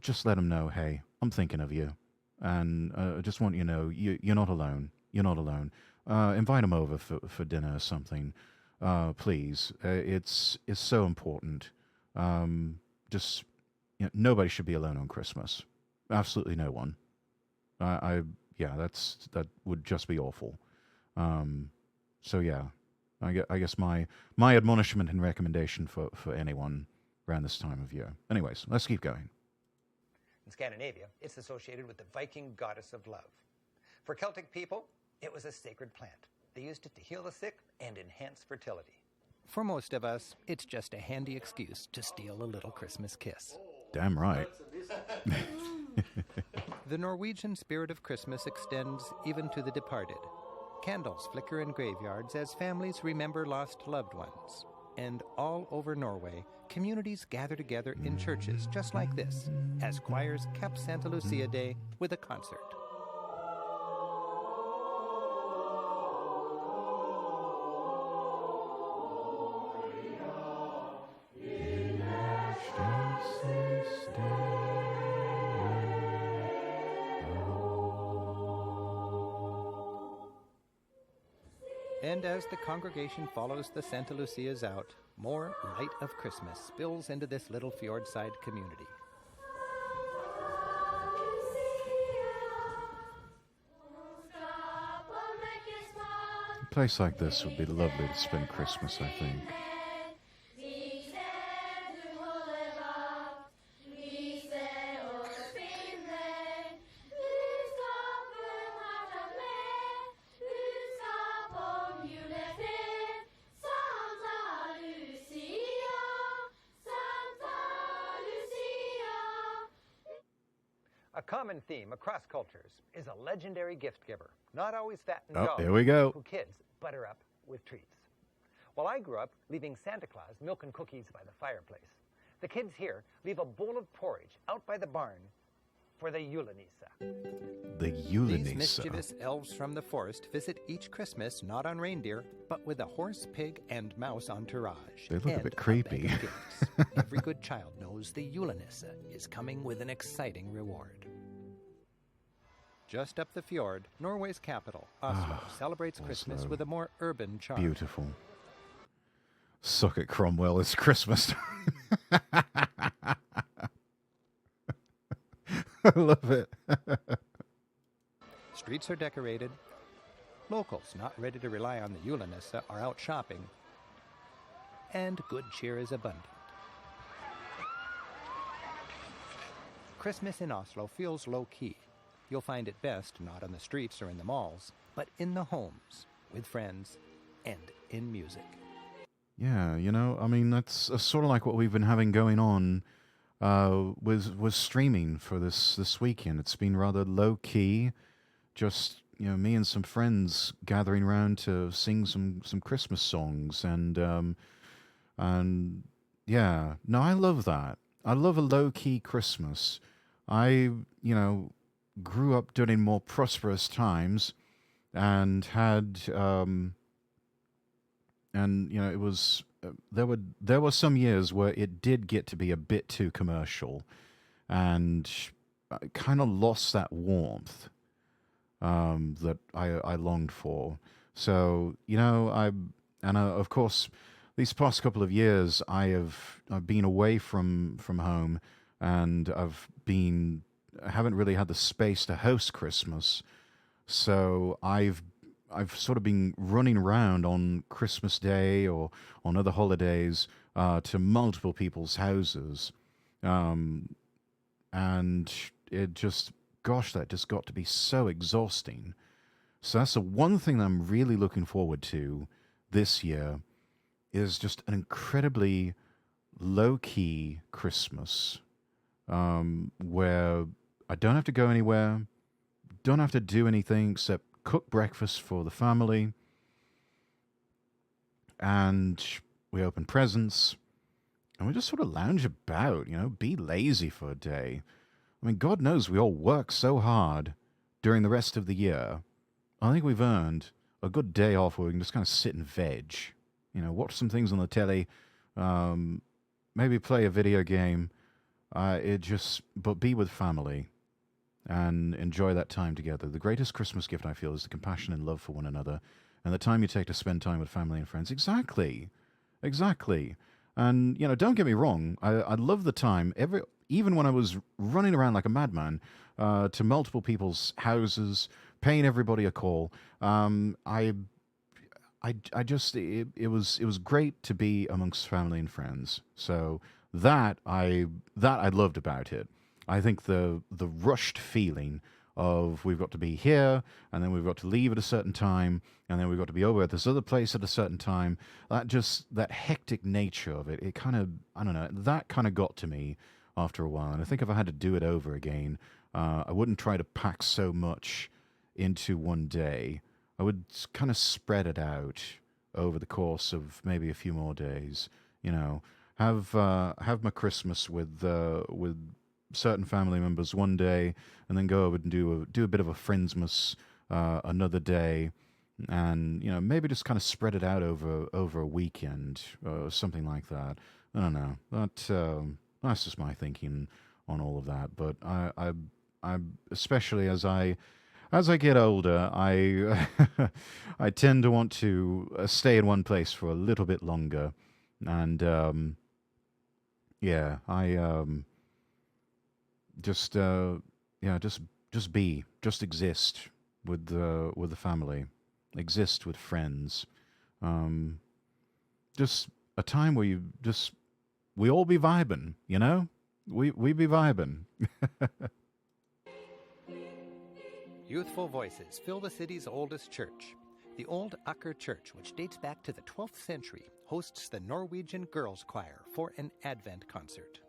just let them know, hey, I'm thinking of you, and I just want you to know you're not alone. You're not alone. Invite them over for dinner or something, please. It's so important. Just, you know, nobody should be alone on Christmas. Absolutely no one. Yeah, that would just be awful. So yeah, I guess my admonishment and recommendation for anyone around this time of year. Anyways, let's keep going. In Scandinavia, it's associated with the Viking goddess of love. For Celtic people, it was a sacred plant. They used it to heal the sick and enhance fertility. For most of us, it's just a handy excuse to steal a little Christmas kiss. Damn right. The Norwegian spirit of Christmas extends even to the departed. Candles flicker in graveyards as families remember lost loved ones. And all over Norway, communities gather together in churches just like this, as choirs cap Santa Lucia Day with a concert. And as the congregation follows the Santa Lucias out, more light of Christmas spills into this little fjordside community. A place like this would be lovely to spend Christmas, I think. A common theme across cultures is a legendary gift giver, not always fat and Oh, jolly, there we go. who kids butter up with treats. While I grew up leaving Santa Claus milk and cookies by the fireplace, the kids here leave a bowl of porridge out by the barn for the Julenisse. The These Julenisse. mischievous elves from the forest visit each Christmas not on reindeer, but with a horse, pig, and mouse entourage. They look a and bit creepy. bag of gifts. Every good child knows the Julenisse is coming with an exciting reward. Just up the fjord, Norway's capital, Oslo, celebrates Christmas Oslo. with a more urban charm. Beautiful. Suck it, Cromwell, it's Christmas time. I love it. Streets are decorated. Locals not ready to rely on the Julenisse are out shopping. And good cheer is abundant. Christmas in Oslo feels low-key. You'll find it best not on the streets or in the malls, but in the homes, with friends, and in music. Yeah, you know, I mean, that's sort of like what we've been having going on was streaming for this weekend. It's been rather low key, just me and some friends gathering around to sing some Christmas songs, and yeah, no, I love that. I love a low key Christmas. I grew up during more prosperous times and had and it was there were some years where it did get to be a bit too commercial, and I kind of lost that warmth that I longed for. So of course these past couple of years I've been away from home, and I haven't really had the space to host Christmas. So I've sort of been running around on Christmas Day or on other holidays to multiple people's houses, um, and it just, gosh, that just got to be so exhausting. So that's the one thing that I'm really looking forward to this year, is just an incredibly low key Christmas, where I don't have to go anywhere, don't have to do anything except cook breakfast for the family, and we open presents, and we just sort of lounge about, be lazy for a day. I mean, God knows we all work so hard during the rest of the year. I think we've earned a good day off where we can just kind of sit and veg, watch some things on the telly, maybe play a video game, but be with family and enjoy that time together. The greatest Christmas gift, I feel, is the compassion and love for one another, and the time you take to spend time with family and friends. Exactly. Exactly. And, don't get me wrong, I love the time, even when I was running around like a madman to multiple people's houses, paying everybody a call. I just, it was great to be amongst family and friends. So that I loved about it. I think the rushed feeling of we've got to be here, and then we've got to leave at a certain time, and then we've got to be over at this other place at a certain time. That hectic nature of it, it kind of, I don't know, that kind of got to me after a while. And I think if I had to do it over again, I wouldn't try to pack so much into one day. I would kind of spread it out over the course of maybe a few more days. Have my Christmas with certain family members one day, and then go over and do a bit of a friendsmas another day, and maybe just kind of spread it out over a weekend or something like that. I don't know. That's just my thinking on all of that. But I especially as I get older, I I tend to want to stay in one place for a little bit longer, and yeah, I just just exist with the family, exist with friends, just a time where we all be vibing, we be vibing. Youthful voices fill the city's oldest church. The old Akker Church, which dates back to the 12th century, hosts the Norwegian Girls Choir for an Advent concert.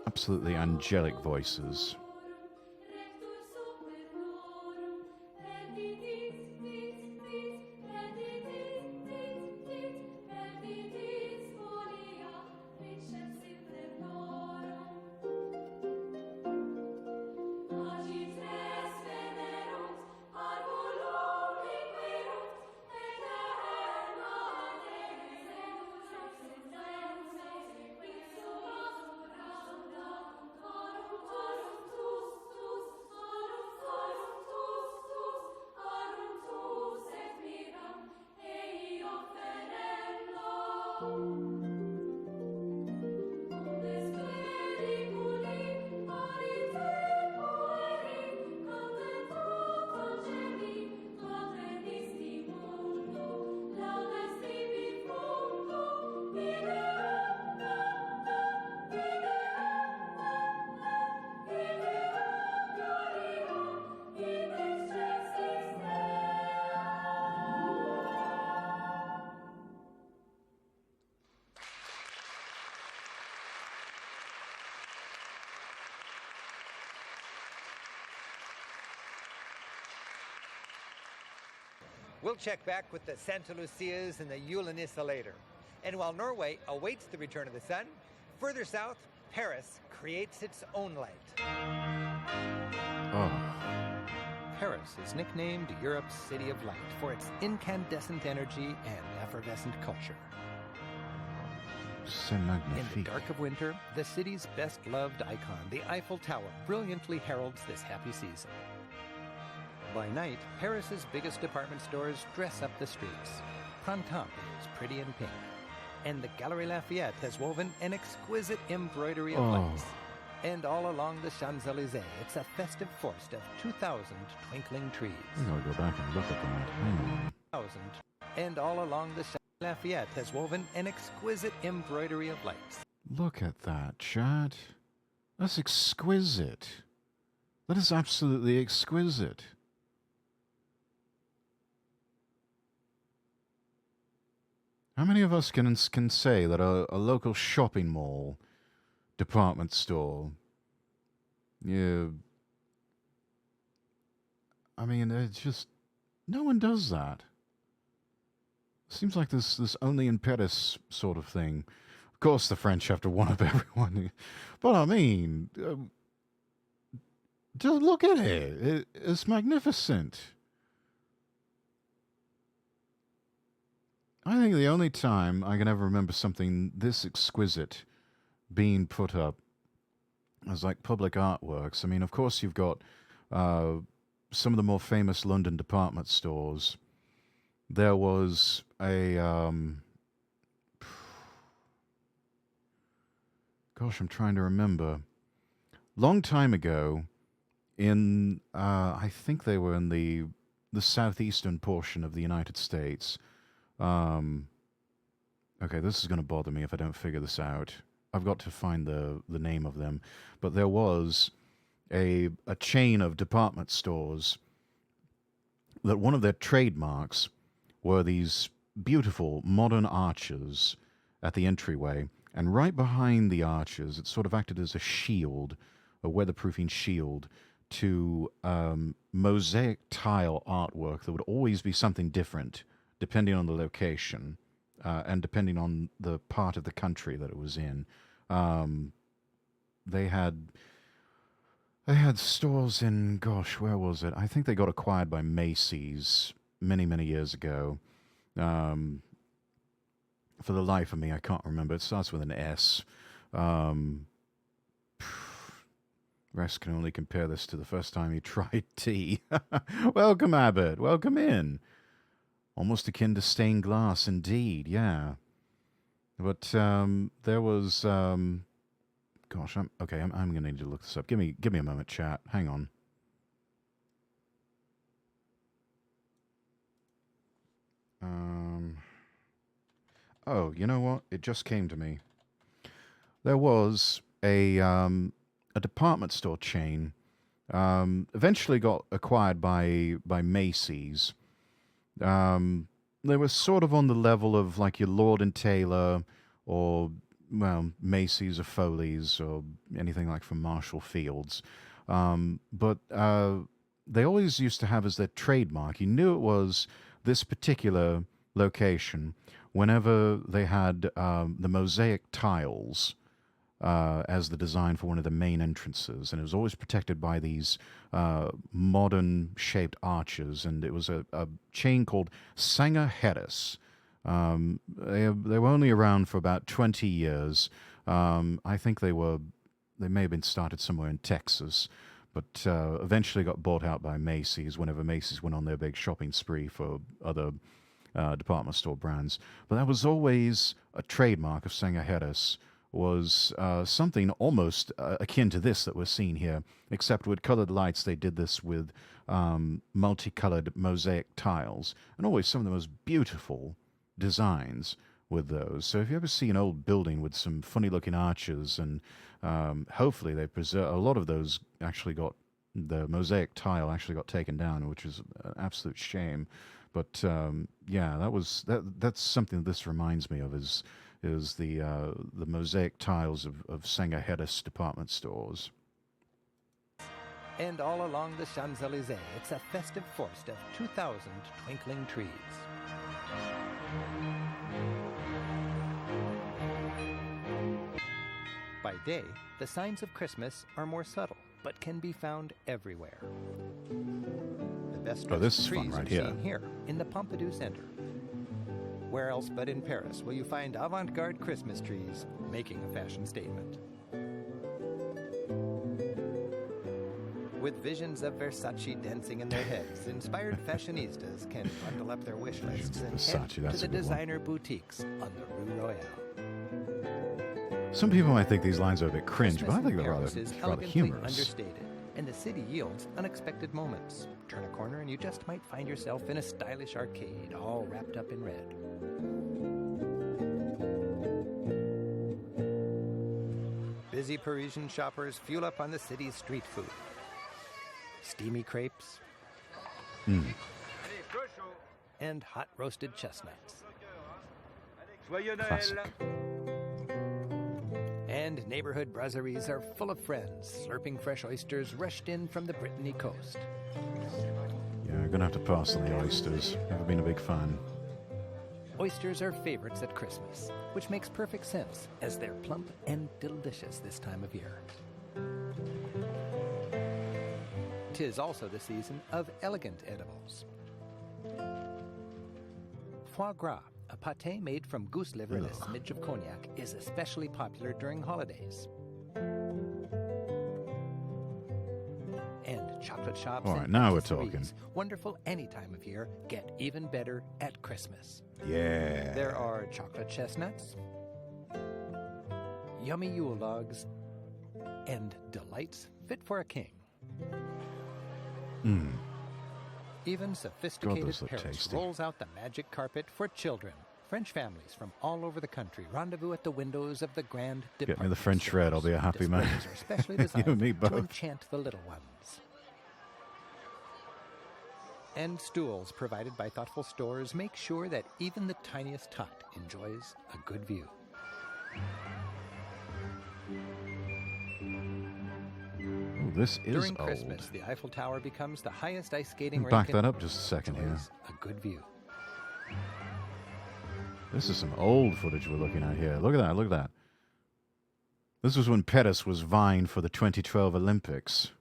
Absolutely angelic voices. We'll check back with the Santa Lucias and the Ulanissa later. And while Norway awaits the return of the sun, further south, Paris creates its own light. Oh. Paris is nicknamed Europe's City of Light for its incandescent energy and effervescent culture. C'est In the magnifique. dark of winter, the city's best-loved icon, the Eiffel Tower, brilliantly heralds this happy season. By night, Paris's biggest department stores dress up the streets. Printemps is pretty in pink, and the Galerie Lafayette has woven an exquisite embroidery of lights. And all along the Champs-Élysées, it's a festive forest of 2,000 twinkling trees. I'm going to go back and look at that. Hang on. And all along the Lafayette has woven an exquisite embroidery of lights. Look at that, Chad. That's exquisite. That is absolutely exquisite. How many of us can say that a local shopping mall, department store, I mean, it's just, no one does that. Seems like this only in Paris sort of thing. Of course, the French have to one-up everyone. But I mean, just look at it. It's magnificent. I think the only time I can ever remember something this exquisite being put up as like public artworks. I mean, of course, you've got some of the more famous London department stores. There was a gosh, I'm trying to remember. Long time ago, in I think they were in the southeastern portion of the United States. Okay, this is going to bother me if I don't figure this out. I've got to find the name of them. But there was a chain of department stores that one of their trademarks were these beautiful modern arches at the entryway. And right behind the arches, it sort of acted as a shield, a weatherproofing shield, to mosaic tile artwork that would always be something different, depending on the location and depending on the part of the country that it was in. They had stores in, gosh, where was it? I think they got acquired by Macy's many, many years ago. For the life of me, I can't remember. It starts with an S. Rest can only compare this to the first time he tried tea. Welcome, Abbott. Welcome in. Almost akin to stained glass, indeed. Yeah. But there was. Gosh, I'm going to need to look this up. Give me a moment, chat. Hang on. Oh, you know what? It just came to me. There was a department store chain. Eventually got acquired by Macy's. They were sort of on the level of like your Lord and Taylor, or well, Macy's or Foley's or anything like from Marshall Fields. But they always used to have as their trademark. You knew it was this particular location whenever they had the mosaic tiles as the design for one of the main entrances, and it was always protected by these modern shaped arches, and it was a chain called Sanger Harris. They were only around for about 20 years. I think they may have been started somewhere in Texas, but eventually got bought out by Macy's whenever Macy's went on their big shopping spree for other department store brands. But that was always a trademark of Sanger Harris, was something almost akin to this that we're seeing here, except with colored lights. They did this with multicolored mosaic tiles, and always some of the most beautiful designs with those. So if you ever see an old building with some funny looking arches, and hopefully they preserve, a lot of those actually got, the mosaic tile actually got taken down, which is an absolute shame. But yeah, that's something this reminds me of, is the mosaic tiles of Sanger Harris department stores. And all along the Champs-Élysées, it's a festive forest of 2,000 twinkling trees. By day, the signs of Christmas are more subtle, but can be found everywhere. The best this is trees fun right are here. seen here in the Pompidou Center. Where else but in Paris will you find avant-garde Christmas trees making a fashion statement? With visions of Versace dancing in their heads, inspired fashionistas can bundle up their wish lists and Versace, head to that's the a good one. designer boutiques on the Rue Royale. Some people might think these lines are a bit cringe, but I Christmas think in they're rather, Paris is rather elegantly humorous. understated, and the city yields unexpected moments. Turn a corner and you just might find yourself in a stylish arcade, all wrapped up in red. Busy Parisian shoppers fuel up on the city's street food. Steamy crepes and hot roasted chestnuts. Classic. And neighborhood brasseries are full of friends, slurping fresh oysters rushed in from the Brittany coast. Yeah, I'm going to have to pass on the oysters. Never been a big fan. Oysters are favorites at Christmas, which makes perfect sense as they're plump and delicious this time of year. 'Tis also the season of elegant edibles. Foie gras, a pâté made from goose liver and a smidge of cognac, is especially popular during holidays. And chocolate shops All right, and now we're patisseries, talking. wonderful any time of year, get even better at Christmas. Yeah. There are chocolate chestnuts, yummy Yule logs, and delights fit for a king. Even sophisticated those look Paris tasty. rolls out the magic carpet for children. French families from all over the country rendezvous at the windows of the grand Get me the department French stores. red, I'll be a happy man. Displays are specially You designed and me to both. enchant the little ones. And stools provided by thoughtful stores make sure that even the tiniest tot enjoys a good view. Ooh, this is During old. Christmas, the Eiffel Tower becomes the highest ice skating rink. Back in that up just a second here. enjoys a good view. This is some old footage we're looking at here. Look at that, look at that. This was when Pettis was vying for the 2012 Olympics.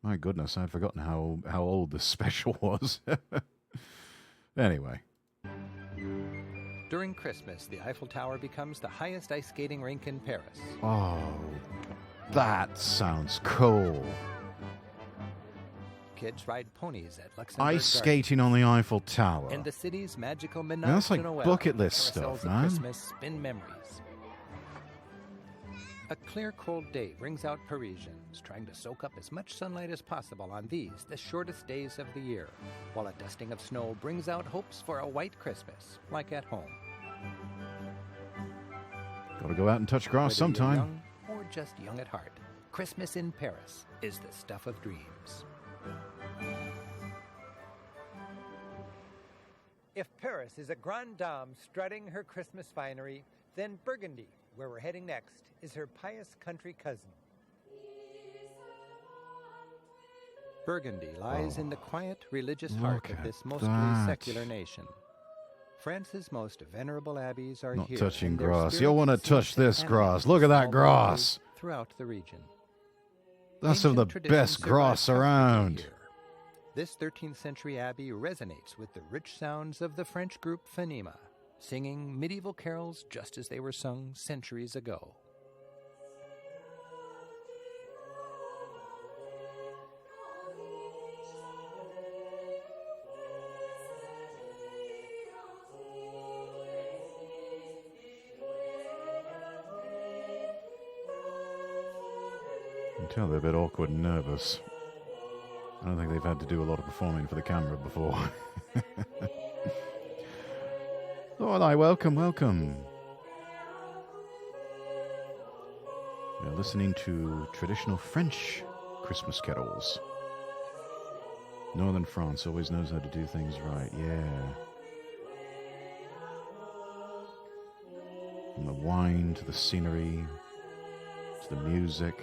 My goodness, I'd forgotten how old this special was. Anyway. During Christmas, the Eiffel Tower becomes the highest ice skating rink in Paris. Oh, that sounds cool. Kids ride ponies at Luxembourg Ice Gardens. skating on the Eiffel Tower. And the city's magical Menage Now, that's like de Noël. bucket list Carousels stuff, of man. Christmas spin memories. A clear, cold day brings out Parisians trying to soak up as much sunlight as possible on these, the shortest days of the year, while a dusting of snow brings out hopes for a white Christmas, like at home. Gotta go out and touch grass Whether you're sometime. young or just young at heart, Christmas in Paris is the stuff of dreams. If Paris is a grande dame strutting her Christmas finery, then Burgundy, where we're heading next, is her pious country cousin. Burgundy lies in the quiet, religious look heart of at this mostly that. secular nation. France's most venerable abbeys are Not here. touching and their grass. spirit You'll want to seems touch this animate grass. Look at that small grass. villages throughout the region. That's some of the Ancient traditions best survive grass comfortably around. here. This 13th century abbey resonates with the rich sounds of the French group Fanima, singing medieval carols just as they were sung centuries ago. You can tell they're a bit awkward and nervous. I don't think they've had to do a lot of performing for the camera before. Oh, hi, welcome, welcome. You're listening to traditional French Christmas carols. Northern France always knows how to do things right, yeah. From the wine to the scenery to the music.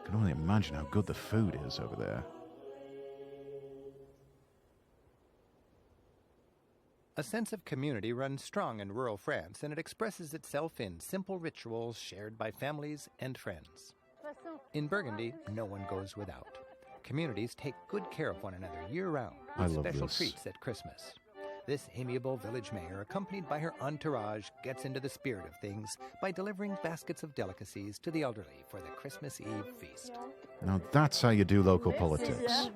can only imagine how good the food is over there. A sense of community runs strong in rural France, and it expresses itself in simple rituals shared by families and friends. In Burgundy, no one goes without. Communities take good care of one another year-round with special treats at Christmas. This amiable village mayor, accompanied by her entourage, gets into the spirit of things by delivering baskets of delicacies to the elderly for the Christmas Eve feast. Now that's how you do local politics.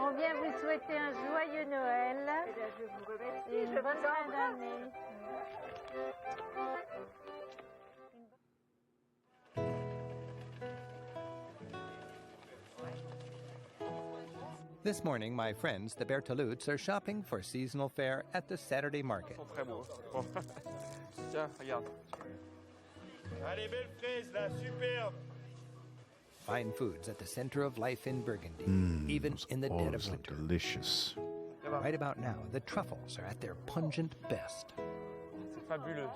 On vient vous souhaiter un joyeux Noël et une bonne fin d'année. This morning, my friends, the Bertolutes, are shopping for seasonal fare at the Saturday market. Très beau. Tiens, regarde. Allez, belle fraise là, superbe. Fine foods at the center of life in Burgundy, even in the dead of winter. Delicious. Right about now, the truffles are at their pungent best. C'est fabuleux.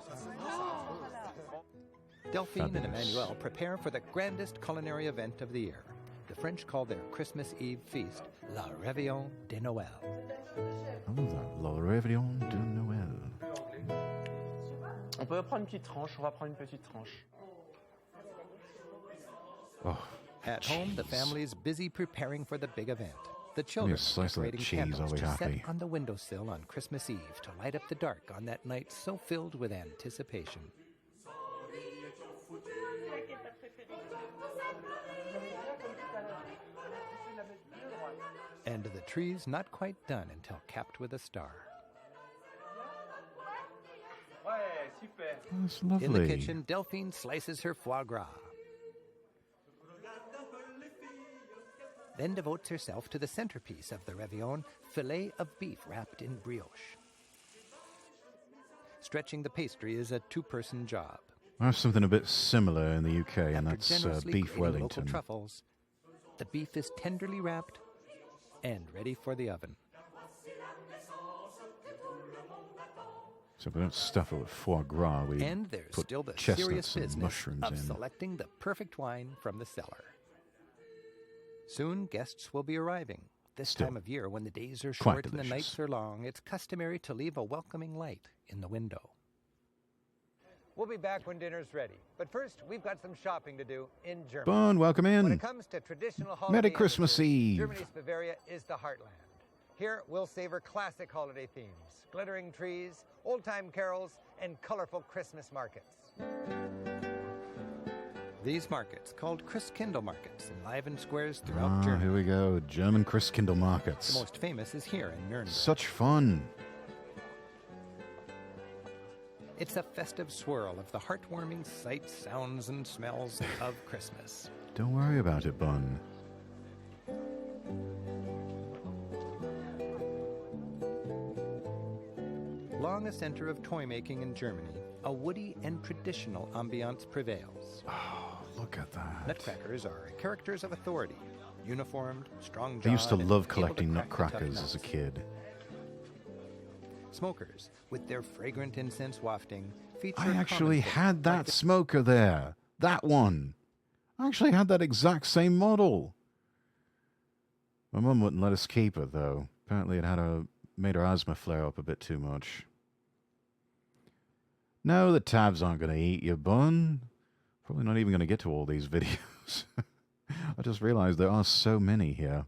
Delphine and Emmanuel prepare for the grandest culinary event of the year. The French call their Christmas Eve feast La Réveillon de Noël. Oh, La Réveillon de Noël. On peut prendre une petite tranche, on va prendre une petite tranche. Oh, At home, the family is busy preparing for the big event. The children slice of that decorating cheese, candles I'll be to set happy. on the windowsill on Christmas Eve to light up the dark on that night so filled with anticipation. And the tree's not quite done until capped with a star. Ouais, super. that's lovely. In the kitchen, Delphine slices her foie gras. Then devotes herself to the centerpiece of the Réveillon, filet of beef wrapped in brioche. Stretching the pastry is a two-person job. I have something a bit similar in the UK, and After that's generously beef grating local Wellington. truffles, the beef is tenderly wrapped and ready for the oven. So we don't stuff it with foie gras. We And there's put still the chestnuts serious and business mushrooms of in. selecting the perfect wine from the cellar. Soon guests will be arriving. This Still time of year, when the days are quite short and the delicious. nights are long, it's customary to leave a welcoming light in the window. We'll be back when dinner's ready. But first, we've got some shopping to do in Germany. Bun, welcome When in. it comes to traditional holiday Merry Christmas images, Eve. Germany's Bavaria is the heartland. Here, we'll savor classic holiday themes, glittering trees, old-time carols, and colorful Christmas markets. These markets, called Christkindl markets, enliven squares throughout Germany. Here we go. German Christkindl markets. The most famous is here in Nuremberg. Such fun. It's a festive swirl of the heartwarming sights, sounds, and smells of Christmas. Don't worry about it, Bun. Long a center of toy making in Germany, a woody and traditional ambiance prevails. Oh, look at that. Nutcrackers are characters of authority, uniformed, strong-jawed, I used to and love able to collecting crack the tough nutcrackers as nuts. a kid. Smokers, with their fragrant incense wafting, feature I actually common had folk that like the smoker there. That one. I actually had that exact same model. My mum wouldn't let us keep it, though. Apparently it had made her asthma flare up a bit too much. No, the tabs aren't going to eat you, Bun. Probably not even going to get to all these videos. I just realized there are so many here.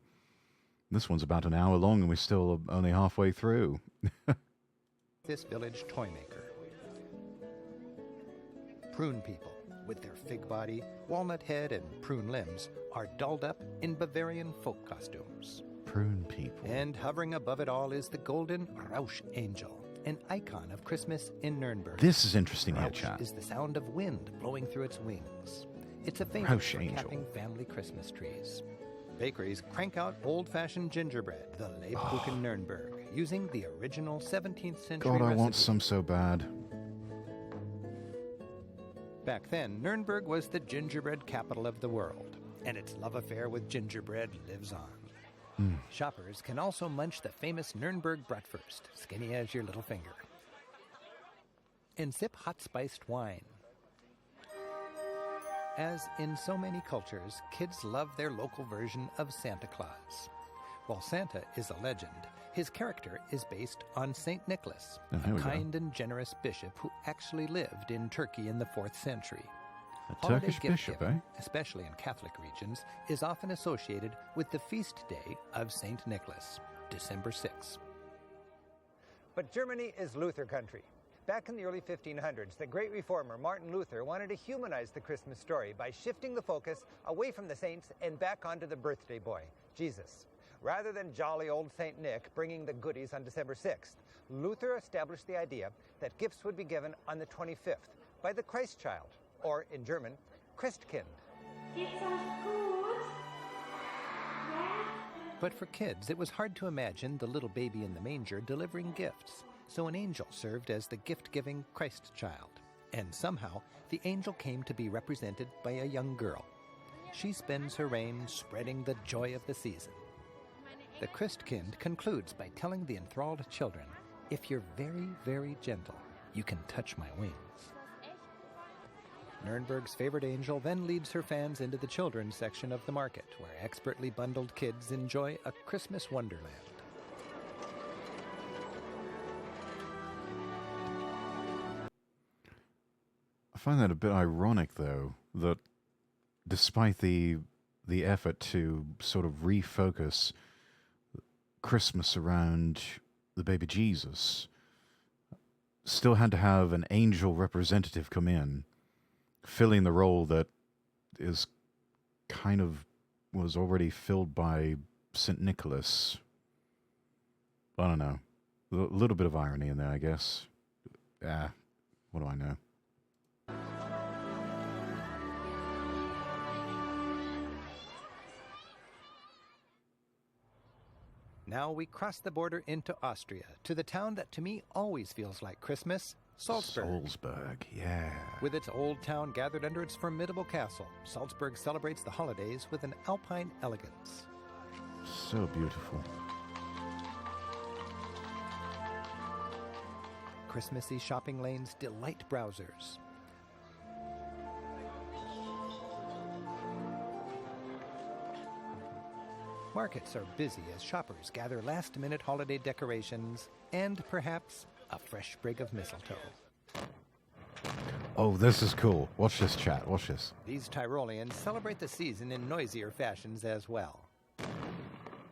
This one's about an hour long and we're still only halfway through. this village toy maker. Prune people, with their fig body, walnut head, and prune limbs, are dolled up in Bavarian folk costumes. Prune people. And hovering above it all is the golden Rausch angel, an icon of Christmas in Nuremberg. This is interesting here, Rausch chat. is the sound of wind blowing through its wings. It's a favorite Rausch for angel. capping family Christmas trees. Bakeries crank out old-fashioned gingerbread, the Lebkuchen Nuremberg, using the original 17th century God, I want recipe. some so bad. Back then, Nuremberg was the gingerbread capital of the world, and its love affair with gingerbread lives on. Shoppers can also munch the famous Nuremberg bratwurst, skinny as your little finger, and sip hot spiced wine. As in so many cultures, kids love their local version of Santa Claus. While Santa is a legend, his character is based on St. Nicholas, a kind and generous bishop who actually lived in Turkey in the 4th century. A Turkish bishop, giving, especially in Catholic regions, is often associated with the feast day of St. Nicholas, December 6. But Germany is Luther country. Back in the early 1500s, the great reformer Martin Luther wanted to humanize the Christmas story by shifting the focus away from the saints and back onto the birthday boy, Jesus. Rather than jolly old St. Nick bringing the goodies on December 6th, Luther established the idea that gifts would be given on the 25th by the Christ child, or in German, Christkind. But for kids, it was hard to imagine the little baby in the manger delivering gifts. So an angel served as the gift-giving Christ child. And somehow, the angel came to be represented by a young girl. She spends her reign spreading the joy of the season. The Christkind concludes by telling the enthralled children, "If you're very, very gentle, you can touch my wings." Nuremberg's favorite angel then leads her fans into the children's section of the market, where expertly bundled kids enjoy a Christmas wonderland. I find that a bit ironic, though, that despite the effort to sort of refocus Christmas around the baby Jesus, still had to have an angel representative come in, filling the role that is kind of was already filled by St. Nicholas. I don't know. A little bit of irony in there, I guess. What do I know? Now we cross the border into Austria, to the town that to me always feels like Christmas, Salzburg. Salzburg, yeah. With its old town gathered under its formidable castle, Salzburg celebrates the holidays with an alpine elegance. So beautiful. Christmassy shopping lanes delight browsers. Markets are busy as shoppers gather last-minute holiday decorations and, perhaps, a fresh sprig of mistletoe. Oh, this is cool. Watch this, chat. Watch this. These Tyroleans celebrate the season in noisier fashions as well.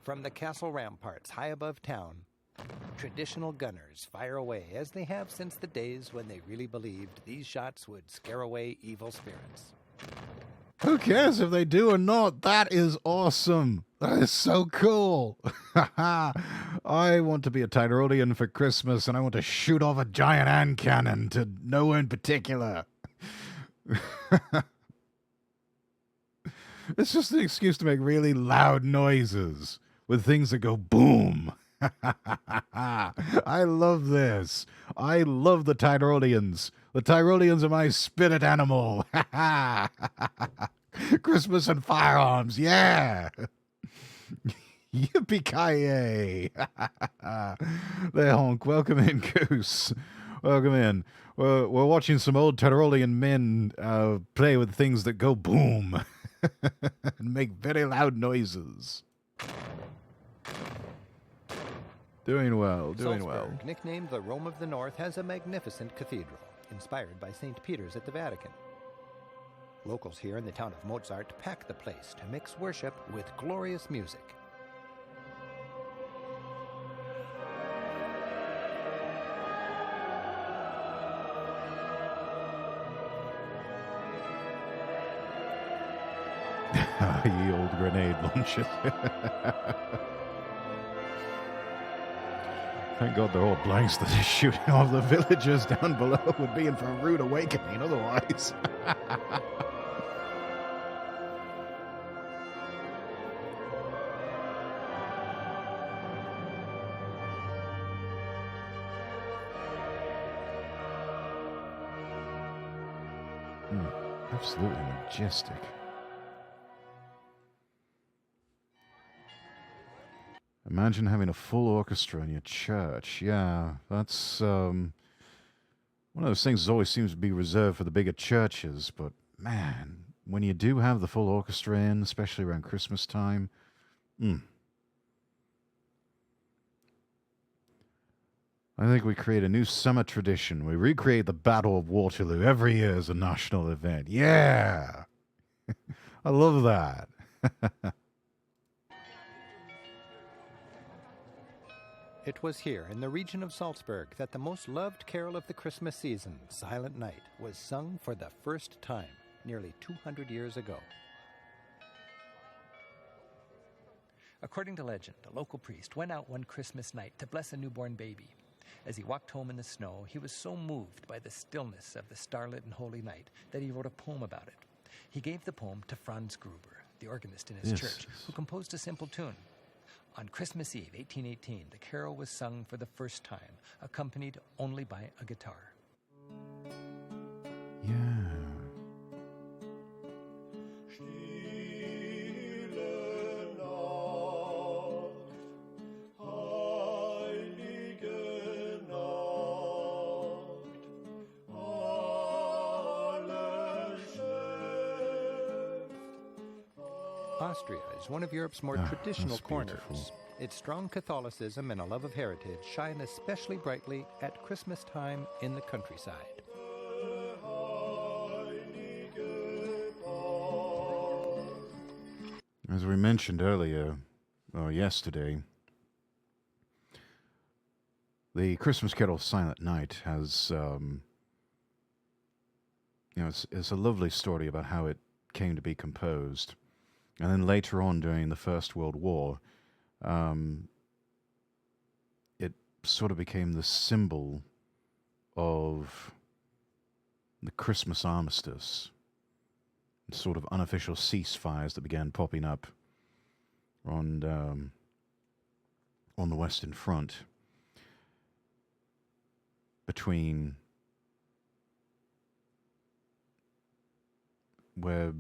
From the castle ramparts high above town, traditional gunners fire away as they have since the days when they really believed these shots would scare away evil spirits. Who cares if they do or not? That is awesome. That is so cool. I want to be a Tyrolean for Christmas, and I want to shoot off a giant hand cannon to no one in particular. It's just an excuse to make really loud noises with things that go boom. I love this. I love the Tyroleans. The Tyroleans are my spirit animal. Christmas and firearms, yeah. Yippee-ki-yay. There, Honk. Welcome in, Goose. Welcome in. We're watching some old Tyrolean men play with things that go boom and make very loud noises. Doing well, doing well. Salzburg, nicknamed the Rome of the North, has a magnificent cathedral, inspired by St. Peter's at the Vatican. Locals here in the town of Mozart pack the place to mix worship with glorious music. Ye old grenade launchers. Thank God they're all blanks that are shooting off the villagers down below. Would be in for a rude awakening otherwise. Absolutely majestic. Imagine having a full orchestra in your church. Yeah, that's one of those things that always seems to be reserved for the bigger churches. But man, when you do have the full orchestra in, especially around Christmas time, I think we create a new summer tradition. We recreate the Battle of Waterloo every year as a national event. Yeah! I love that. It was here in the region of Salzburg that the most loved carol of the Christmas season, Silent Night, was sung for the first time nearly 200 years ago. According to legend, a local priest went out one Christmas night to bless a newborn baby. As he walked home in the snow, he was so moved by the stillness of the starlit and holy night that he wrote a poem about it. He gave the poem to Franz Gruber, the organist in his church, who composed a simple tune. On Christmas Eve, 1818, the carol was sung for the first time, accompanied only by a guitar. Yeah. Austria is one of Europe's more traditional corners. Its strong Catholicism and a love of heritage shine especially brightly at Christmas time in the countryside. As we mentioned earlier, or yesterday, the Christmas carol Silent Night has, it's a lovely story about how it came to be composed. And then later on, during the First World War, it sort of became the symbol of the Christmas armistice, sort of unofficial ceasefires that began popping up on the Western Front between where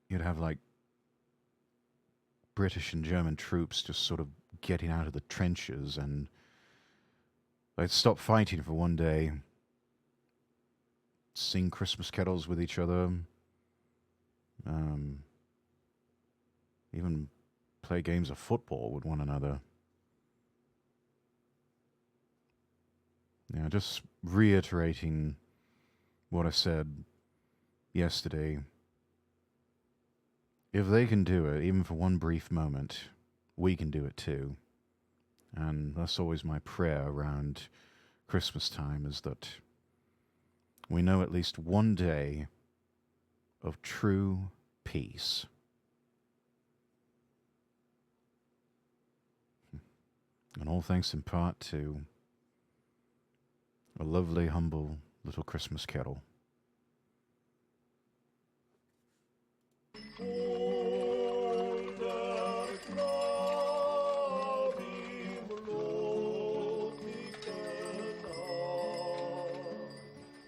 you'd have like British and German troops just sort of getting out of the trenches, and they'd stop fighting for one day, sing Christmas carols with each other, even play games of football with one another. Yeah, just reiterating what I said yesterday. If they can do it, even for one brief moment, we can do it too. And that's always my prayer around Christmas time, is that we know at least one day of true peace. And all thanks in part to a lovely, humble little Christmas carol.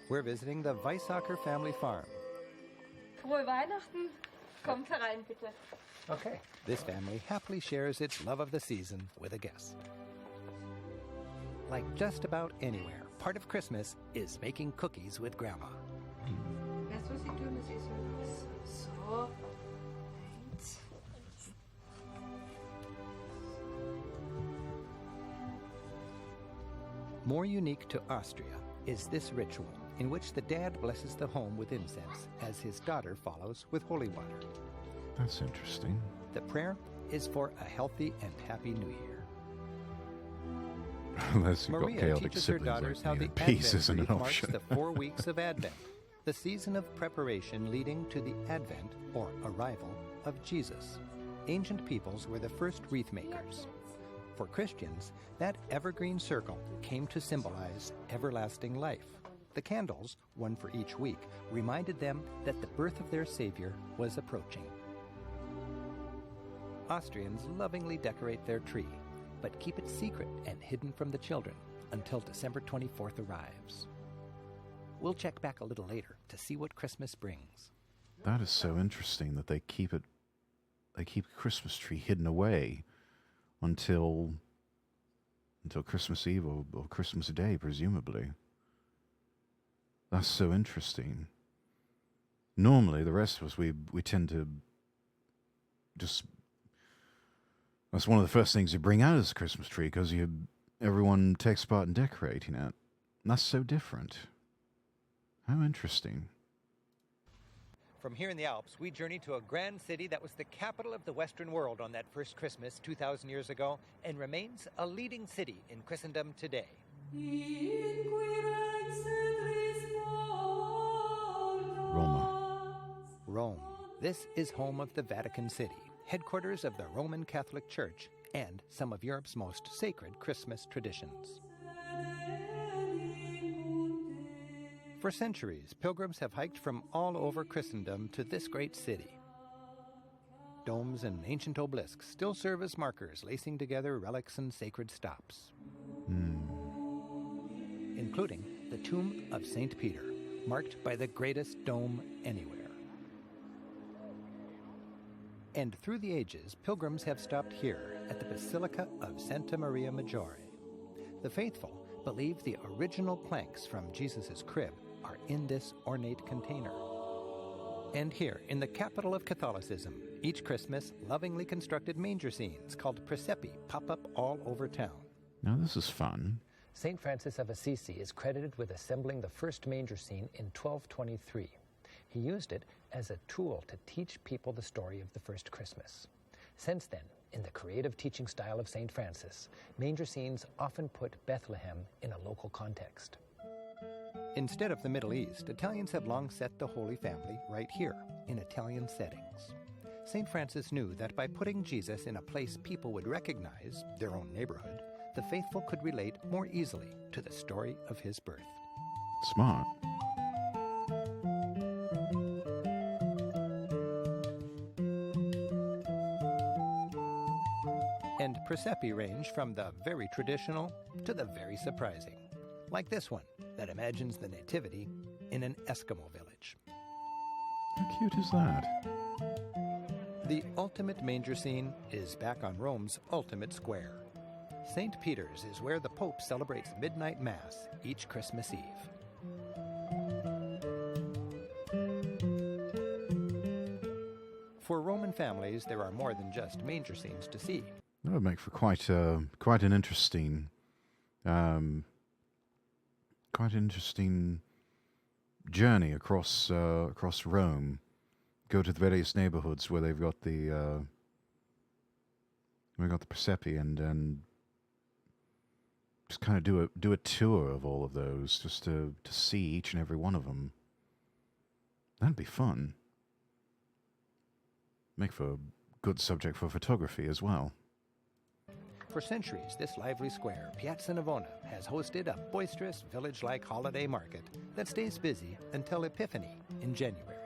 We're visiting the Weissacker family farm. Frohe Weihnachten. Kommt herein, bitte. Okay. This family happily shares its love of the season with a guest. Like just about anywhere, part of Christmas is making cookies with Grandma. Weißt du, was sie tun? Das ist so. More unique to Austria is this ritual in which the dad blesses the home with incense as his daughter follows with holy water. That's interesting. The prayer is for a healthy and happy new year. Unless you've got Maria chaotic teaches her siblings daughters like how me, the then peace Advent isn't an wreath marks option. the 4 weeks of Advent, the season of preparation leading to the advent or arrival of Jesus. Ancient peoples were the first wreath makers. For Christians, that evergreen circle came to symbolize everlasting life. The candles, one for each week, reminded them that the birth of their Savior was approaching. Austrians lovingly decorate their tree, but keep it secret and hidden from the children until December 24th arrives. We'll check back a little later to see what Christmas brings. That is so interesting that they keep a Christmas tree hidden away until Christmas Eve or Christmas Day, presumably. That's so interesting. normally the rest of us, we tend to just, that's one of the first things you bring out as a Christmas tree because everyone takes part in decorating it. And that's so different. How interesting. From here in the Alps, we journey to a grand city that was the capital of the Western world on that first Christmas 2,000 years ago and remains a leading city in Christendom today. Roma. Rome. This is home of the Vatican City, headquarters of the Roman Catholic Church, and some of Europe's most sacred Christmas traditions. For centuries, pilgrims have hiked from all over Christendom to this great city. Domes and ancient obelisks still serve as markers, lacing together relics and sacred stops. Including the tomb of St. Peter, marked by the greatest dome anywhere. And through the ages, pilgrims have stopped here at the Basilica of Santa Maria Maggiore. The faithful believe the original planks from Jesus' crib are in this ornate container. And here, in the capital of Catholicism, each Christmas, lovingly constructed manger scenes called presepi pop up all over town. Now this is fun. St. Francis of Assisi is credited with assembling the first manger scene in 1223. He used it as a tool to teach people the story of the first Christmas. Since then, in the creative teaching style of St. Francis, manger scenes often put Bethlehem in a local context. Instead of the Middle East, Italians have long set the Holy Family right here, in Italian settings. St. Francis knew that by putting Jesus in a place people would recognize, their own neighborhood, the faithful could relate more easily to the story of his birth. Smart. And presepi range from the very traditional to the very surprising. Like this one that imagines the Nativity in an Eskimo village. How cute is that? The ultimate manger scene is back on Rome's ultimate square. St. Peter's is where the Pope celebrates midnight Mass each Christmas Eve. For Roman families, there are more than just manger scenes to see. That would make for quite an interesting, journey across Rome. Go to the various neighborhoods where they've got the presepi and just kind of do a tour of all of those, just to see each and every one of them. That'd be fun. Make for a good subject for photography as well. For centuries, this lively square, Piazza Navona, has hosted a boisterous village-like holiday market that stays busy until Epiphany in January.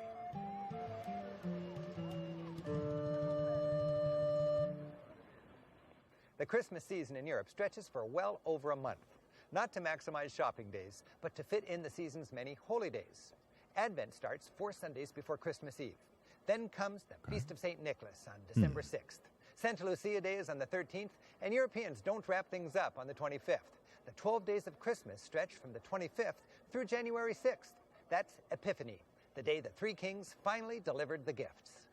The Christmas season in Europe stretches for well over a month, not to maximize shopping days, but to fit in the season's many holy days. Advent starts 4 Sundays before Christmas Eve. Then comes the Feast of St. Nicholas on December 6th. Santa Lucia Day is on the 13th, and Europeans don't wrap things up on the 25th. The 12 days of Christmas stretch from the 25th through January 6th. That's Epiphany, the day the three kings finally delivered the gifts.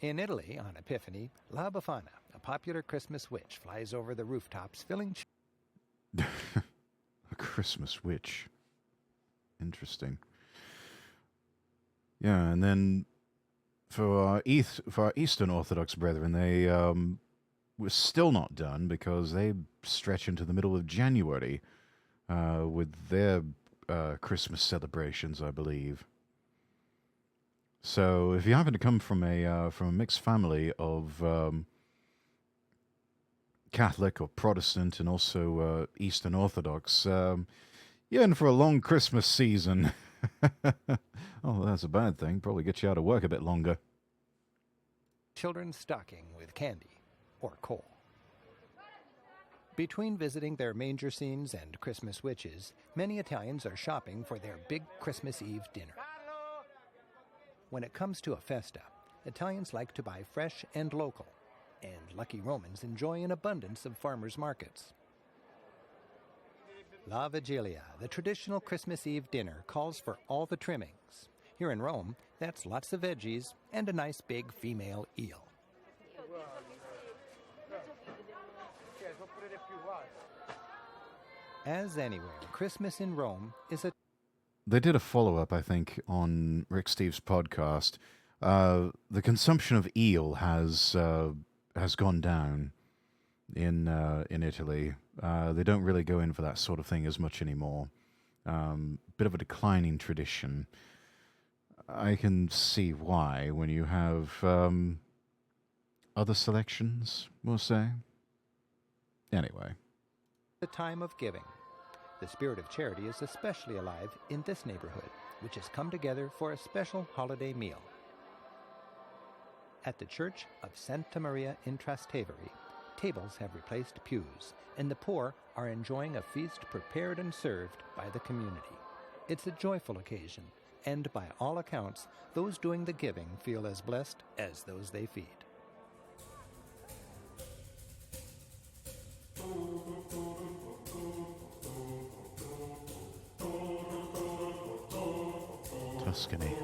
In Italy, on Epiphany, La Befana, a popular Christmas witch, flies over the rooftops, filling... A Christmas witch. Interesting. Yeah, and then for our Eastern Orthodox brethren, they were still not done because they stretch into the middle of January with their Christmas celebrations, I believe. So if you happen to come from a mixed family of Catholic or Protestant and also Eastern Orthodox, you're in for a long Christmas season. Oh, that's a bad thing. Probably get you out of work a bit longer. Children's stocking with candy or coal. Between visiting their manger scenes and Christmas witches, many Italians are shopping for their big Christmas Eve dinner. When it comes to a festa, Italians like to buy fresh and local, and lucky Romans enjoy an abundance of farmers' markets. La Vigilia, the traditional Christmas Eve dinner, calls for all the trimmings. Here in Rome, that's lots of veggies and a nice big female eel. As anywhere, Christmas in Rome is a... They did a follow-up, I think, on Rick Steves' podcast. The consumption of eel has gone down in Italy. They don't really go in for that sort of thing as much anymore. Bit of a declining tradition. I can see why when you have other selections, we'll say. Anyway. The time of giving. The spirit of charity is especially alive in this neighborhood, which has come together for a special holiday meal. At the Church of Santa Maria in Trastevere, tables have replaced pews, and the poor are enjoying a feast prepared and served by the community. It's a joyful occasion, and by all accounts, those doing the giving feel as blessed as those they feed. Tuscany.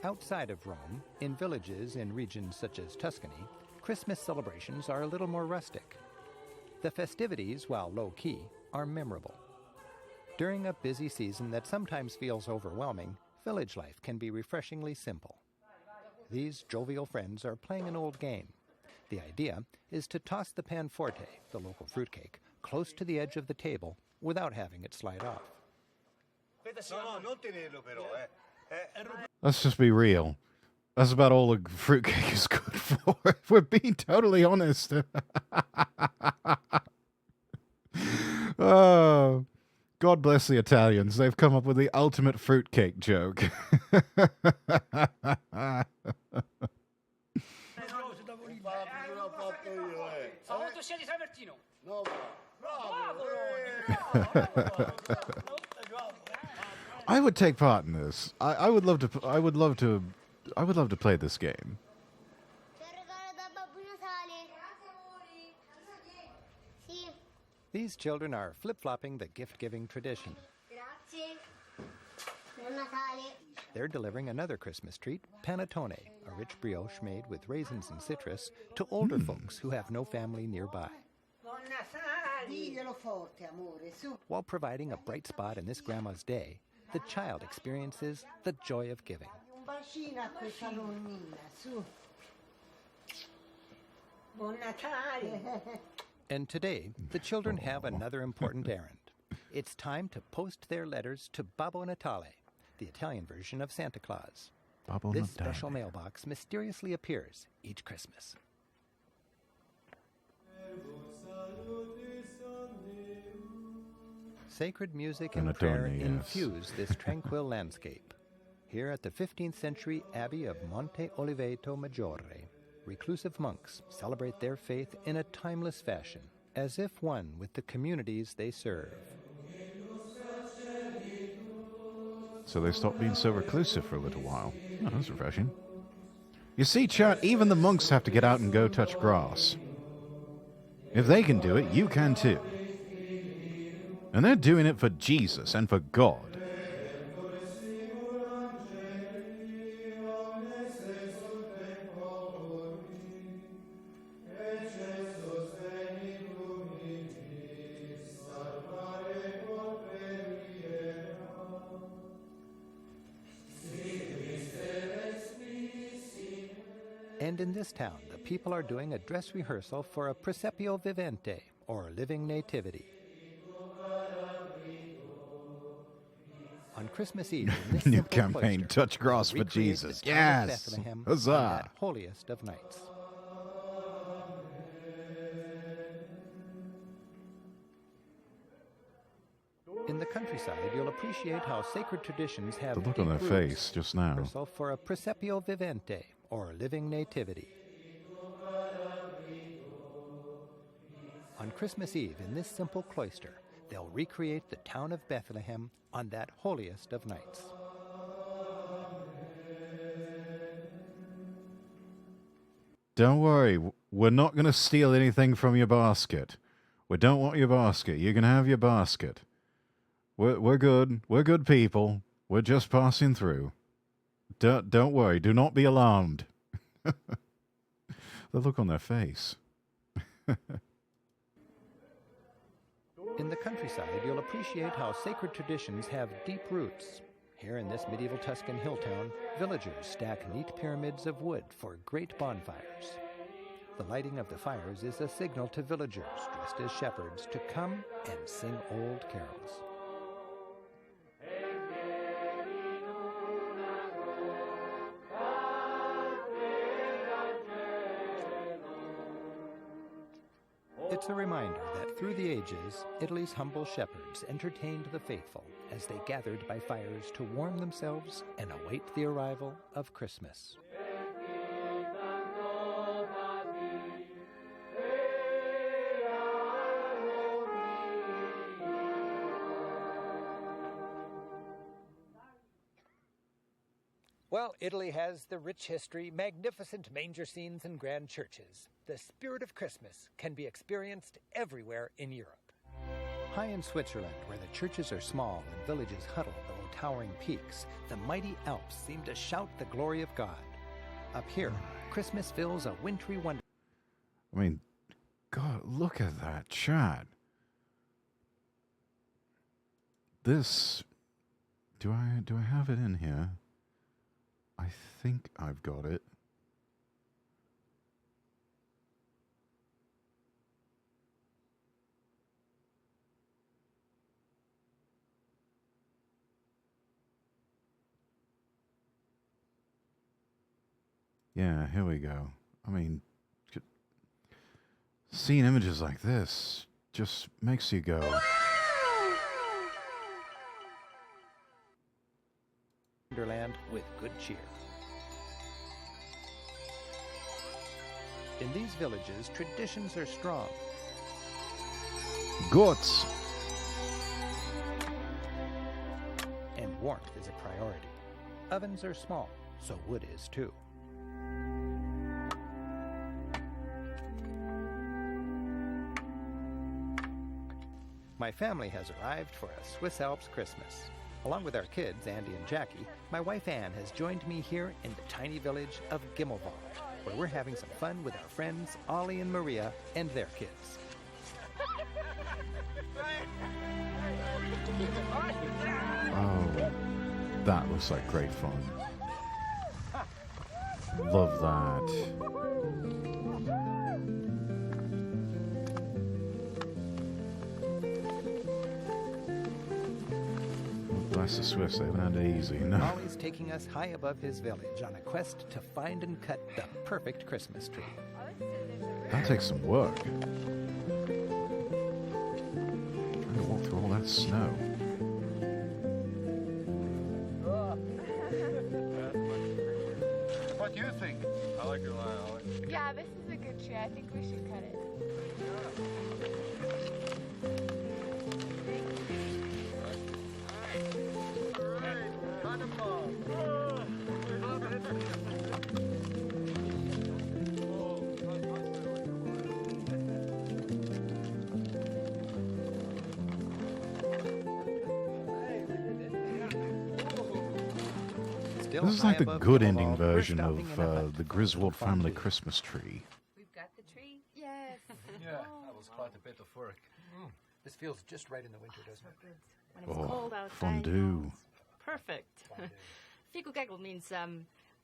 Outside of Rome, in villages in regions such as Tuscany, Christmas celebrations are a little more rustic. The festivities, while low-key, are memorable. During a busy season that sometimes feels overwhelming, village life can be refreshingly simple. These jovial friends are playing an old game. The idea is to toss the panforte, the local fruitcake, close to the edge of the table without having it slide off. Let's just be real. That's about all the fruitcake is good for, if we're being totally honest. Oh, God bless the Italians. They've come up with the ultimate fruitcake joke. I would take part in this. I would love to. I would love to play this game. These children are flip-flopping the gift-giving tradition. They're delivering another Christmas treat, panettone, a rich brioche made with raisins and citrus, to older folks who have no family nearby. While providing a bright spot in this grandma's day, the child experiences the joy of giving. And today, the children have another important errand. It's time to post their letters to Babbo Natale, the Italian version of Santa Claus. Babbo This Natale. special mailbox mysteriously appears each Christmas. Sacred music and prayer Panettone, yes. infuse this tranquil landscape. Here at the 15th century Abbey of Monte Oliveto Maggiore, reclusive monks celebrate their faith in a timeless fashion, as if one with the communities they serve. So they stopped being so reclusive for a little while. Oh, that's refreshing. You see, chat, even the monks have to get out and go touch grass. If they can do it, you can too. And they're doing it for Jesus and for God. And in this town, the people are doing a dress rehearsal for a Presepio Vivente, or living nativity. On Christmas Eve, in this New simple campaign, cloister, touch grass they'll for recreate Jesus. the town of Yes. Bethlehem Huzzah. on that holiest of nights. In the countryside, you'll appreciate how sacred traditions have The look on their deep roots. face just now. Rehearsal for a Presepio Vivente, or living nativity. On Christmas Eve, in this simple cloister, they'll recreate the town of Bethlehem on that holiest of nights. Don't worry. We're not going to steal anything from your basket. We don't want your basket. You can have your basket. We're good. We're good people. We're just passing through. Don't worry. Do not be alarmed. The look on their face. In the countryside, you'll appreciate how sacred traditions have deep roots. Here in this medieval Tuscan hill town, villagers stack neat pyramids of wood for great bonfires. The lighting of the fires is a signal to villagers dressed as shepherds to come and sing old carols. It's a reminder that through the ages, Italy's humble shepherds entertained the faithful as they gathered by fires to warm themselves and await the arrival of Christmas. Well, Italy has the rich history, magnificent manger scenes, and grand churches. The spirit of Christmas can be experienced everywhere in Europe. High in Switzerland, where the churches are small and villages huddle below towering peaks, the mighty Alps seem to shout the glory of God. Up here, Christmas fills a wintry wonder. I mean, God, look at that, Chad. This, do I have it in here? I think I've got it. Yeah, here we go. I mean, seeing images like this just makes you go. Wonderland with good cheer. In these villages, traditions are strong. Goats. And warmth is a priority. Ovens are small, so wood is too. My family has arrived for a Swiss Alps Christmas. Along with our kids, Andy and Jackie, my wife Anne has joined me here in the tiny village of Gimmelwald, where we're having some fun with our friends Ollie and Maria and their kids. Oh, that looks like great fun. Love that. Bless the Swiss, they haven't had it easy. No. Ollie's taking us high above his village on a quest to find and cut the perfect Christmas tree. That takes some work. Trying to walk through all that snow. What do you think? I like your line, Ollie. Yeah, this is a good tree. I think we should cut it. This is like the good ending version of the Griswold family Christmas tree. We've got the tree. Yes. Yeah, that was quite a bit of work. This feels just right in the winter, doesn't it? When it's cold outside. Fondue. Perfect. Fico means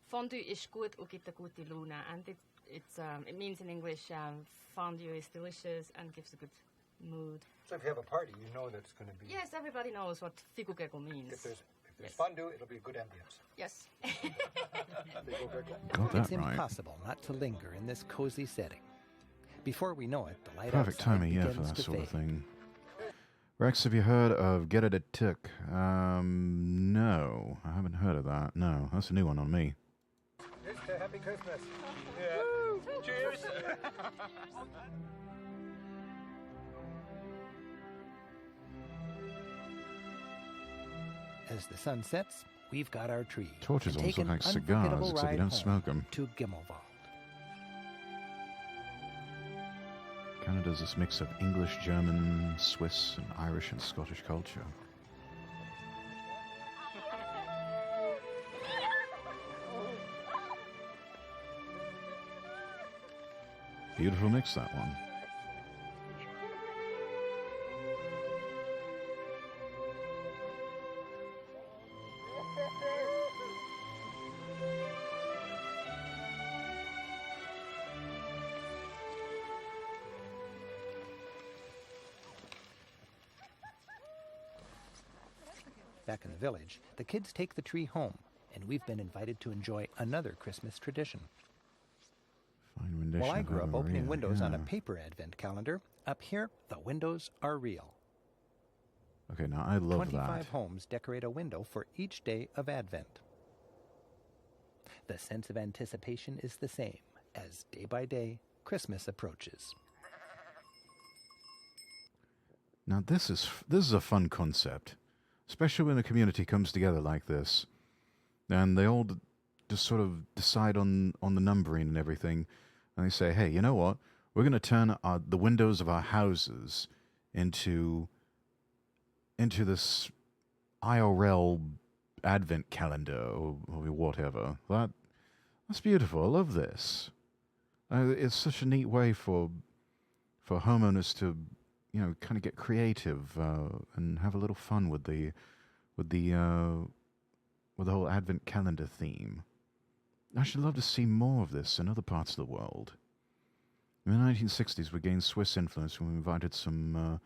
fondue is gut och gibt a gute Luna, and it means in English fondue is delicious and gives a good mood. So if you have a party, you know that it's going to be... Yes, everybody knows what fico means. If there's fondue, it'll be a good ambience. Yes. Got that It's right. impossible not to linger in this cozy setting. Before we know it, the light Perfect outside time of year for begins that to sort of fade. thing. Rex, have you heard of Get It a Tick? No, I haven't heard of that. No, that's a new one on me. Here's to Happy Christmas. Yeah. Cheers. As the sun sets, we've got our tree. Torches and almost take look like an cigars, unforgettable except you ride don't home smoke them. To Gimmelwald. Canada's this mix of English, German, Swiss, and Irish and Scottish culture. Beautiful mix, that one. Back in the village, the kids take the tree home, and we've been invited to enjoy another Christmas tradition. Fine rendition. While I of grew up Ave opening Maria, windows on a yeah. paper advent calendar, up here, the windows are real. Okay, now I love 25 that. homes decorate a window for each day of Advent. The sense of anticipation is the same as day by day Christmas approaches. Now this is a fun concept, especially when a community comes together like this, and they all just sort of decide on the numbering and everything, and they say, hey, you know what? We're going to turn the windows of our houses into this IRL advent calendar or whatever. That's beautiful. I love this. It's such a neat way for homeowners to, kind of get creative and have a little fun with the whole advent calendar theme. I should love to see more of this in other parts of the world. In the 1960s, we gained Swiss influence when we invited some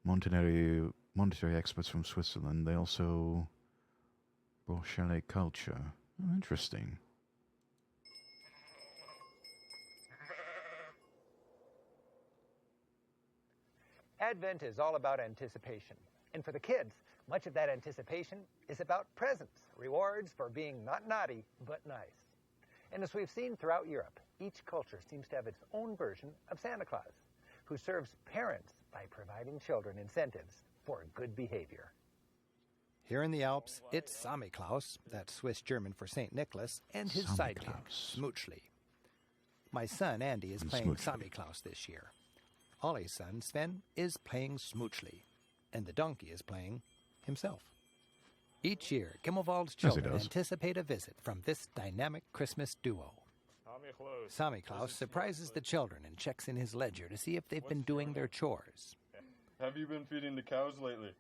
Monterey experts from Switzerland. They also brought chalet culture. Oh, interesting. Advent is all about anticipation. And for the kids, much of that anticipation is about presents, rewards for being not naughty, but nice. And as we've seen throughout Europe, each culture seems to have its own version of Santa Claus, who serves parents by providing children incentives for good behavior. Here in the Alps, it's Samichlaus, that's Swiss German for St. Nicholas, and his sidekick, Smoochly. My son, Andy, is playing Samichlaus this year. Ollie's son, Sven, is playing Smoochly, and the donkey is playing himself. Each year, Gimmelwald's children anticipate a visit from this dynamic Christmas duo. Samichlaus surprises the children and checks in his ledger to see if they've been doing their chores. Have you been feeding the cows lately?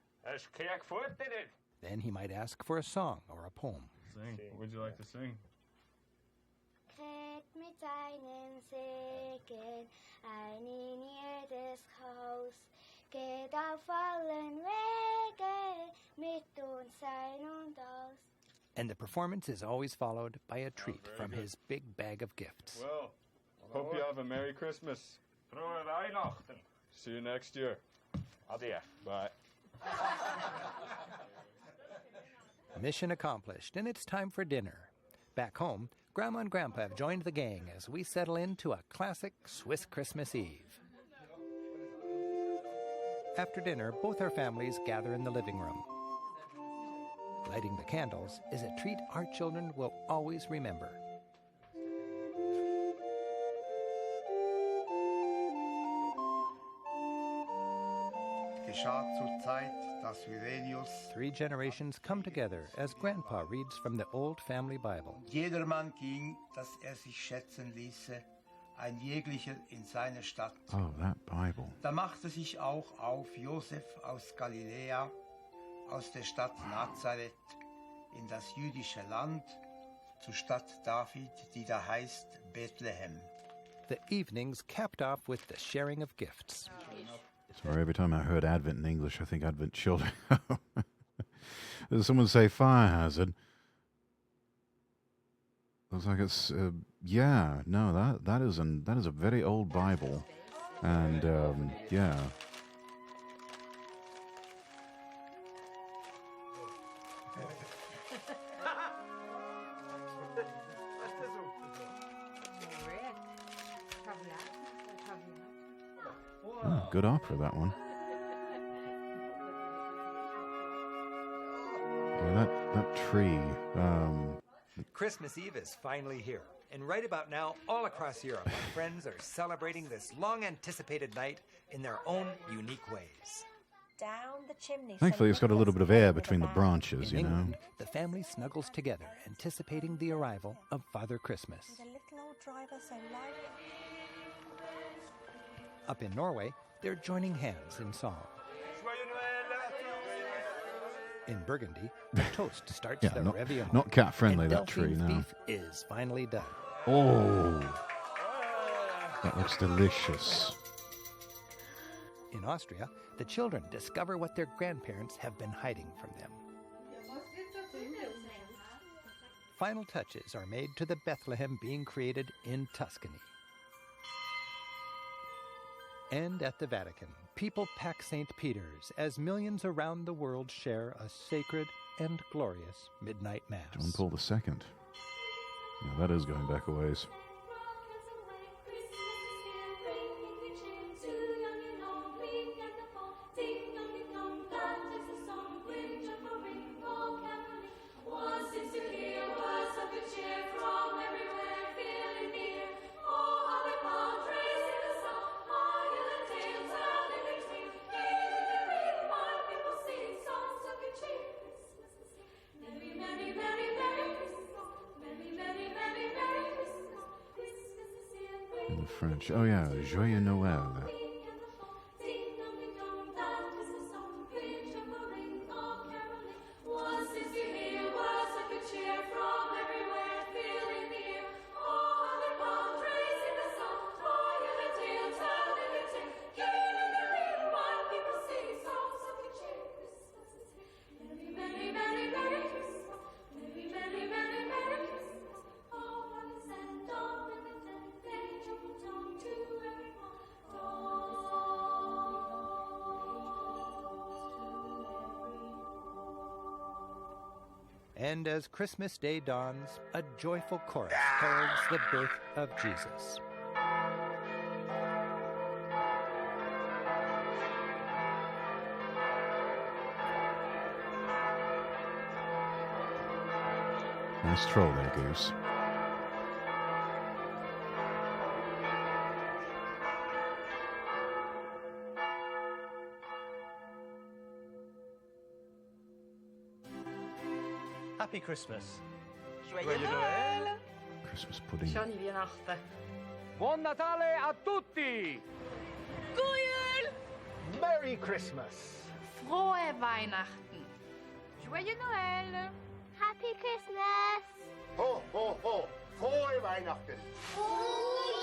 Then he might ask for a song or a poem. Sing. What would you like to sing? Trägt mit seinem Segen ein in jedes Haus, geht auf allen Wegen mit uns ein und aus. And the performance is always followed by a treat from his big bag of gifts. Well, hope you have a Merry Christmas. Frohe Weihnachten. See you next year. Adieu. Bye. Mission accomplished, and it's time for dinner. Back home, Grandma and Grandpa have joined the gang as we settle into a classic Swiss Christmas Eve. After dinner, both our families gather in the living room. Lighting the candles is a treat our children will always remember. Three generations come together as Grandpa reads from the old family Bible. Jedermann ging, dass sich schätzen ließe, ein jeglicher in seine Stadt. Oh, that Bible. Da machte sich auch auf Josef aus Galiläa, aus der Stadt Nazareth, in das jüdische Land, zur Stadt David, die da heißt Bethlehem. The evenings capped off with the sharing of gifts. Sorry, every time I heard Advent in English, I think Advent children. Does someone say fire hazard? Looks like it's yeah. No, that is a very old Bible, and yeah. Oh, good opera, that one. Yeah, that tree. Christmas Eve is finally here, And right about now, all across Europe, friends are celebrating this long-anticipated night in their own unique ways. Down the chimney. Thankfully, it's got a little bit of air between the branches, In you know. England, the family snuggles together, anticipating the arrival of Father Christmas. The little old driver so lively. Up in Norway, they're joining hands in song. In Burgundy, the toast starts Yeah, the not, Réveillon. not cat-friendly, and that tree, Delphine's no. beef is finally done. Oh, that looks delicious. In Austria, the children discover what their grandparents have been hiding from them. Final touches are made to the Bethlehem being created in Tuscany. And at the Vatican, people pack St. Peter's as millions around the world share a sacred and glorious midnight mass. John Paul II. Yeah, that is going back a ways. In French. Oh yeah, Joyeux Noël. And as Christmas Day dawns, a joyful chorus heralds the birth of Jesus. Nice troll there, Goose. Happy Christmas. Joyeux Noël. Christmas pudding. Schöne Weihnachten. Buon Natale a tutti! Goeie. Merry Christmas! Frohe Weihnachten. Joyeux Noël. Happy Christmas! Ho, ho, ho! Frohe Weihnachten! Oh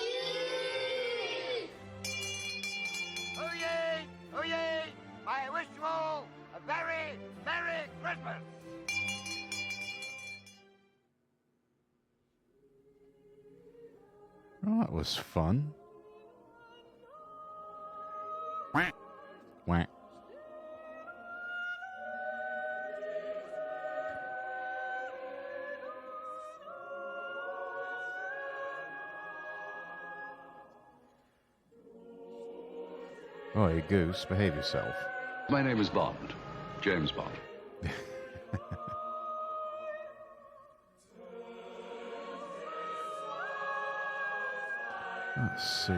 yay! Oh yay! I wish you all a very Merry Christmas! Oh, that was fun. Wah. Wah. Oh, hey, Goose, behave yourself. My name is Bond, James Bond. Let's see.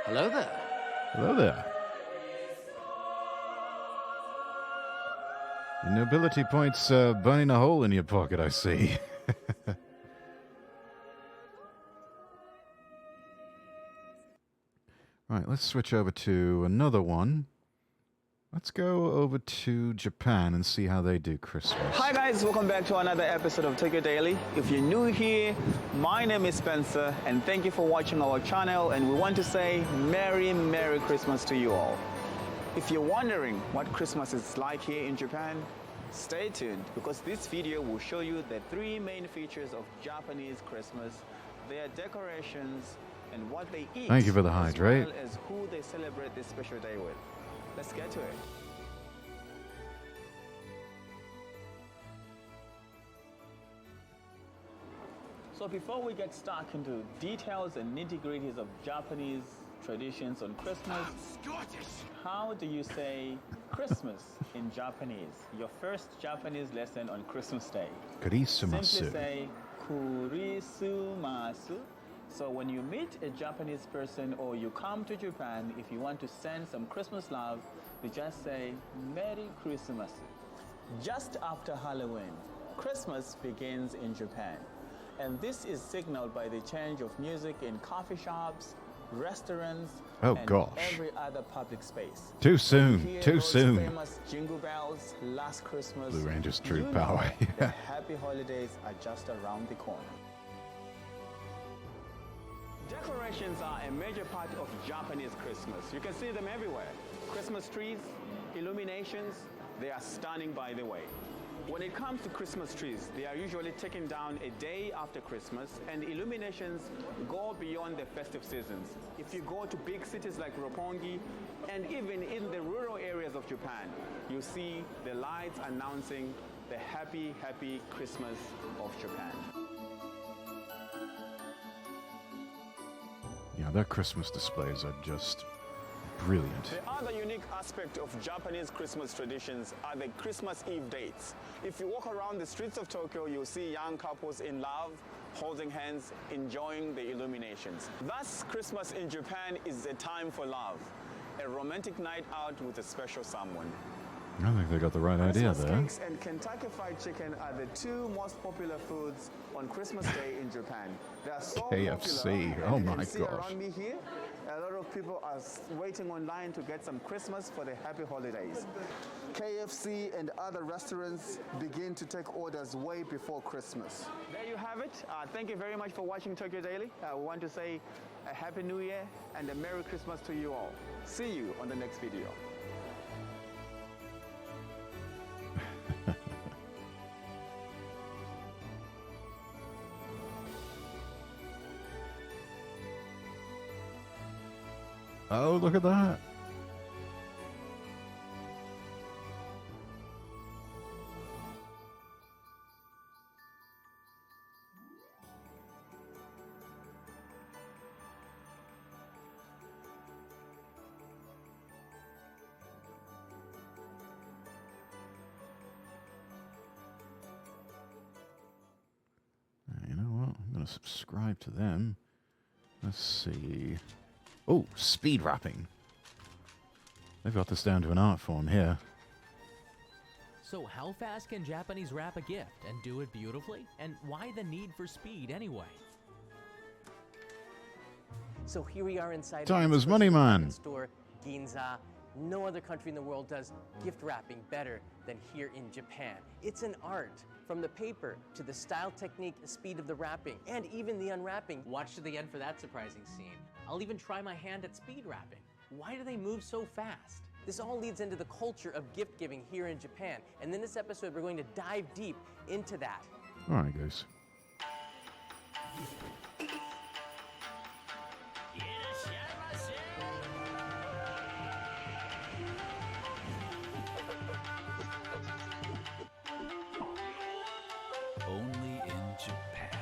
Hello there. Hello there. Your nobility points burning a hole in your pocket, I see. Right, let's switch over to another one. Let's go over to Japan and see how they do Christmas. Hi guys, welcome back to another episode of Tokyo Daily. If you're new here, my name is Spencer and thank you for watching our channel, and we want to say Merry Christmas to you all. If you're wondering what Christmas is like here in Japan, stay tuned because this video will show you the three main features of Japanese Christmas, their decorations, and what they eat. Thank you for the hydrate. As well as who they celebrate this special day with. Let's get to it. So before we get stuck into details and nitty-gritties of Japanese traditions on Christmas. How do you say Christmas in Japanese? Your first Japanese lesson on Christmas Day. Kurisumasu. Simply say Kurisumasu. So when you meet a Japanese person or you come to Japan, if you want to send some Christmas love, you just say Merry Christmas. Just after Halloween, Christmas begins in Japan. And this is signaled by the change of music in coffee shops, restaurants, and every other public space. Too soon. Hear Too those soon. Famous jingle bells, last Christmas. Blue Rangers True you know Power. the happy holidays are just around the corner. Decorations are a major part of Japanese Christmas. You can see them everywhere. Christmas trees, illuminations, they are stunning by the way. When it comes to Christmas trees, they are usually taken down a day after Christmas, and illuminations go beyond the festive seasons. If you go to big cities like Roppongi, and even in the rural areas of Japan, you see the lights announcing the happy, happy Christmas of Japan. Yeah, their Christmas displays are just brilliant. The other unique aspect of Japanese Christmas traditions are the Christmas Eve dates. If you walk around the streets of Tokyo, you'll see young couples in love, holding hands, enjoying the illuminations. Thus, Christmas in Japan is a time for love, a romantic night out with a special someone. I think they got the right idea Christmas there. cakes and Kentucky Fried Chicken are the two most popular foods on Christmas Day in Japan. They are so KFC, popular. oh my See gosh. around me here, a lot of people are waiting online to get some Christmas for the happy holidays. KFC and other restaurants begin to take orders way before Christmas. There you have it. Thank you very much for watching Tokyo Daily. We want to say a Happy New Year and a Merry Christmas to you all. See you on the next video. Oh, look at that. You know what? I'm going to subscribe to them. Let's see. Oh, speed wrapping. They've got this down to an art form here. So how fast can Japanese wrap a gift and do it beautifully? And why the need for speed anyway? So here we are inside Time is money, man. Store Ginza. No other country in the world does gift wrapping better than here in Japan. It's an art, from the paper to the style, technique, speed of the wrapping, and even the unwrapping. Watch to the end for that surprising scene. I'll even try my hand at speed wrapping. Why do they move so fast? This all leads into the culture of gift giving here in Japan. And in this episode, we're going to dive deep into that. All right, guys. Only in Japan.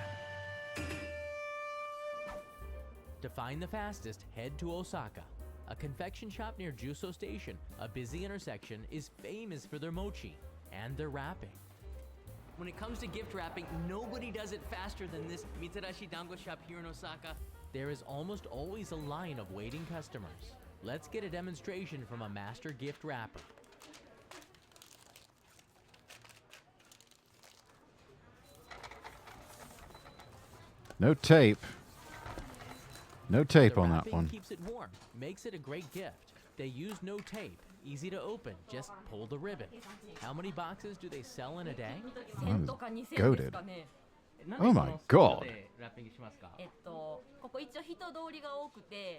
To find the fastest, head to Osaka. A confection shop near Juso Station, a busy intersection, is famous for their mochi and their wrapping. When it comes to gift wrapping, nobody does it faster than this Mitsudashi Dango shop here in Osaka. There is almost always a line of waiting customers. Let's get a demonstration from a master gift wrapper. No tape. No tape on that The one. wrapping keeps it warm, makes it a great gift. They use no tape, easy to open, just pull the ribbon. How many boxes do they sell in a day? I was goated. Oh my god.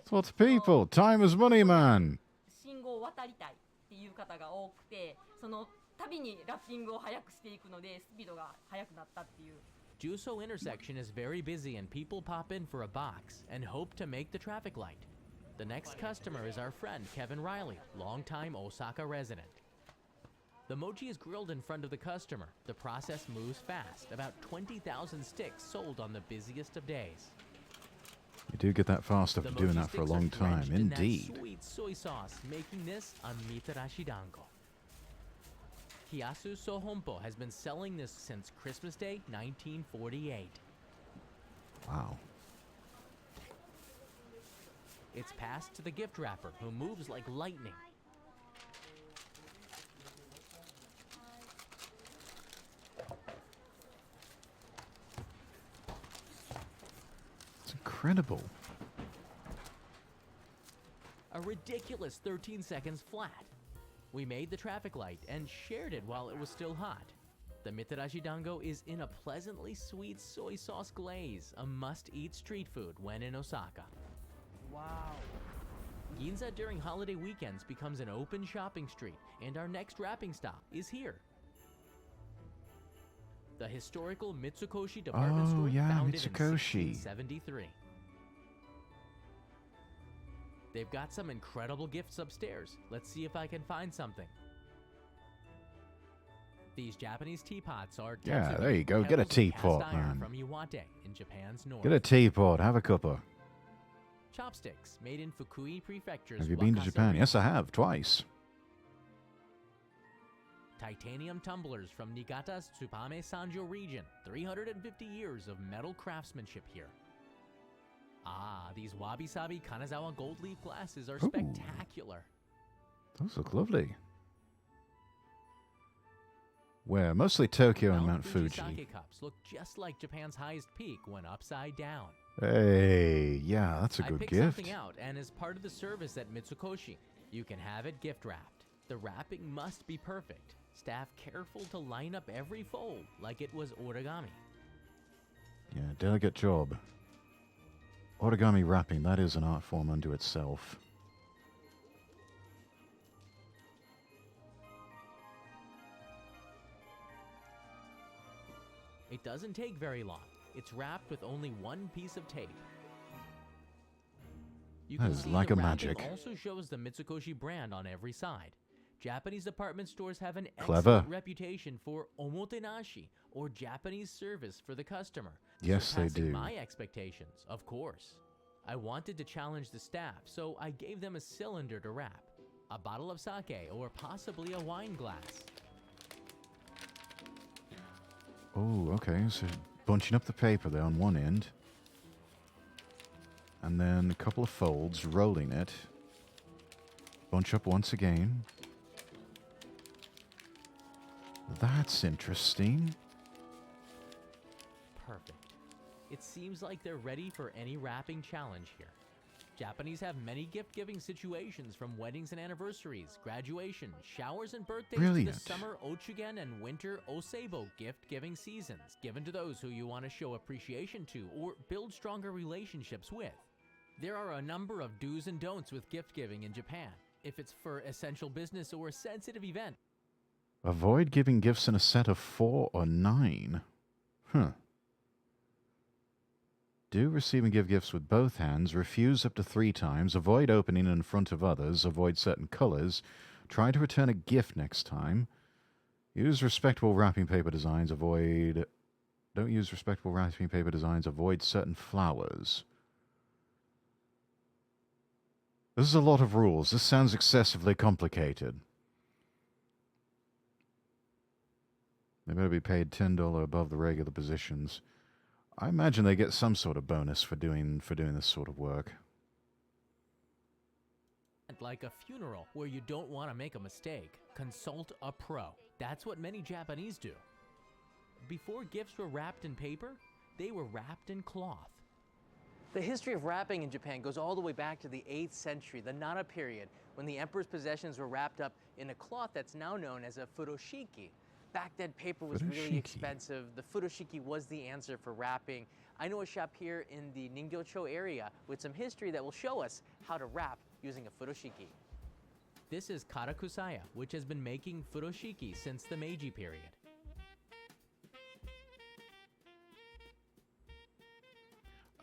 It's lots of people. Time is money, man. 信号を渡りたいっていう方が多くて、その度にラッピングを早くしていくのでスピードが速くなったっていう。Juso intersection is very busy and people pop in for a box and hope to make the traffic light. The next customer is our friend Kevin Riley, longtime Osaka resident. The mochi is grilled in front of the customer. The process moves fast, about 20,000 sticks sold on the busiest of days. You do get that fast The after doing mochi that for a sticks are long time. drenched in that Indeed. sweet soy sauce, making this a mitarashi dango. Kiyasu Sohompo has been selling this since Christmas Day 1948. Wow. It's passed to the gift wrapper, who moves like lightning. It's incredible. A ridiculous 13 seconds flat. We made the traffic light and shared it while it was still hot. The mitarashi dango is in a pleasantly sweet soy sauce glaze, a must-eat street food when in Osaka. Wow. Ginza during holiday weekends becomes an open shopping street, and our next wrapping stop is here. The historical Mitsukoshi department store, yeah, founded Mitsukoshi. in 1673. They've got some incredible gifts upstairs. Let's see if I can find something. These Japanese teapots are Yeah, tetsubi, there you go. Get a pebbles of teapot, cast iron man. from Iwate in Japan's north. Get a teapot. Have a cuppa. Chopsticks made in Fukui Prefecture's Have you been to Wakase Japan? region. Yes, I have. Twice. Titanium tumblers from Niigata's Tsupame Sanjo region. 350 years of metal craftsmanship here. Ah, these wabi-sabi Kanazawa gold leaf glasses are Ooh. spectacular. Those look lovely. Where? Mostly Tokyo and Mount Fuji. Sake cups look just like Japan's highest peak when upside down. Hey, yeah, that's a I good picked gift. something out, and as part of the service at Mitsukoshi, you can have it gift wrapped. The wrapping must be perfect. Staff careful to line up every fold like it was origami. Yeah, delicate job. Origami wrapping, that is an art form unto itself. It doesn't take very long. It's wrapped with only one piece of tape. You That can is see like the a wrapping magic. also shows the Mitsukoshi brand on every side. Japanese department stores have an Clever. excellent reputation for omotenashi, or Japanese service for the customer. Yes, they surpassing do. my expectations, of course. I wanted to challenge the staff, so I gave them a cylinder to wrap, a bottle of sake, or possibly a wine glass. Oh, okay. So bunching up the paper there on one end. And then a couple of folds, rolling it. Bunch up once again. That's interesting. Perfect. It seems like they're ready for any wrapping challenge here. Japanese have many gift-giving situations, from weddings and anniversaries, graduation, showers and birthdays, to Brilliant. the summer Ochugen and winter Oseibo gift-giving seasons, given to those who you want to show appreciation to or build stronger relationships with. There are a number of do's and don'ts with gift-giving in Japan, if it's for essential business or a sensitive event. Avoid giving gifts in a set of 4 or 9. Huh. Do receive and give gifts with both hands. Refuse up to 3 times. Avoid opening in front of others. Avoid certain colors. Try to return a gift next time. Use respectable wrapping paper designs. Don't use respectable wrapping paper designs. Avoid certain flowers. This is a lot of rules. This sounds excessively complicated. They better be paid $10 above the regular positions. I imagine they get some sort of bonus for doing this sort of work. Like a funeral where you don't want to make a mistake, consult a pro. That's what many Japanese do. Before gifts were wrapped in paper, they were wrapped in cloth. The history of wrapping in Japan goes all the way back to the 8th century, the Nara period, when the emperor's possessions were wrapped up in a cloth that's now known as a furoshiki. Back then, paper was really Furoshiki. expensive. The furoshiki was the answer for wrapping. I know a shop here in the Ningyocho area with some history that will show us how to wrap using a furoshiki. This is Karakusaya, which has been making furoshiki since the Meiji period.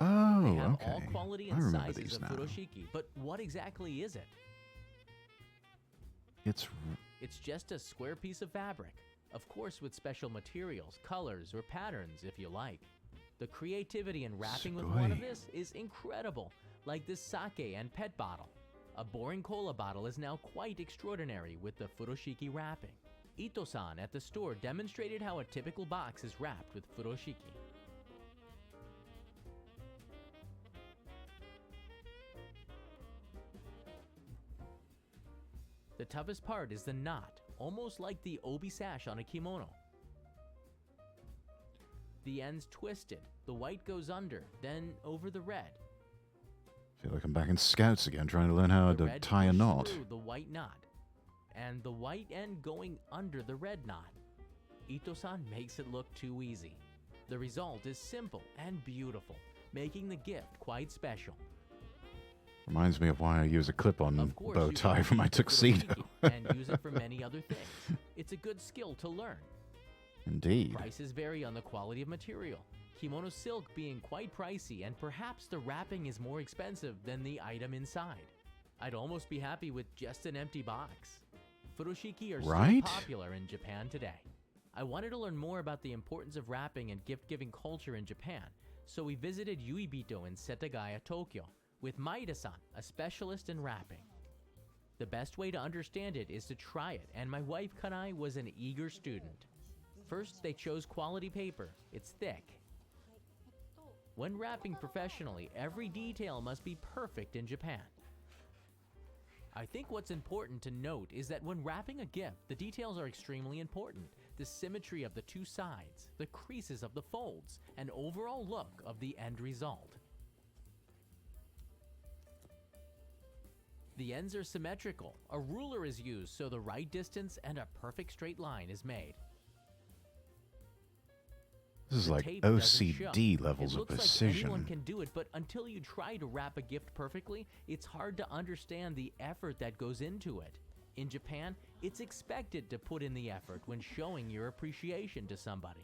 Oh, They have okay. all quality I and remember sizes these of now. furoshiki, but what exactly is it? It's It's just a square piece of fabric, of course with special materials, colors, or patterns if you like. The creativity in wrapping with one of this is incredible, like this sake and pet bottle. A boring cola bottle is now quite extraordinary with the furoshiki wrapping. Ito-san at the store demonstrated how a typical box is wrapped with furoshiki. The toughest part is the knot, almost like the obi sash on a kimono. The end's twisted, the white goes under, then over the red. I feel like I'm back in Scouts again, trying to learn how The to red tie a pushed knot. through the white knot, and the white end going under the red knot. Ito-san makes it look too easy. The result is simple and beautiful, making the gift quite special. Reminds me of why I use a clip-on bow tie for my tuxedo. And use it for many other things. It's a good skill to learn. Indeed. Prices vary on the quality of material. Kimono silk being quite pricey, and perhaps the wrapping is more expensive than the item inside. I'd almost be happy with just an empty box. Furoshiki are Right? still popular in Japan today. I wanted to learn more about the importance of wrapping and gift-giving culture in Japan, so we visited Uibito in Setagaya, Tokyo, with Maeda-san, a specialist in wrapping. The best way to understand it is to try it, and my wife Kanai was an eager student. First, they chose quality paper. It's thick. When wrapping professionally, every detail must be perfect in Japan. I think what's important to note is that when wrapping a gift, the details are extremely important. The symmetry of the two sides, the creases of the folds, and overall look of the end result. The ends are symmetrical. A ruler is used so the right distance and a perfect straight line is made. This is The like tape doesn't OCD show. levels It of looks like precision. anyone can do it, but until you try to wrap a gift perfectly, it's hard to understand the effort that goes into it. In Japan, it's expected to put in the effort when showing your appreciation to somebody.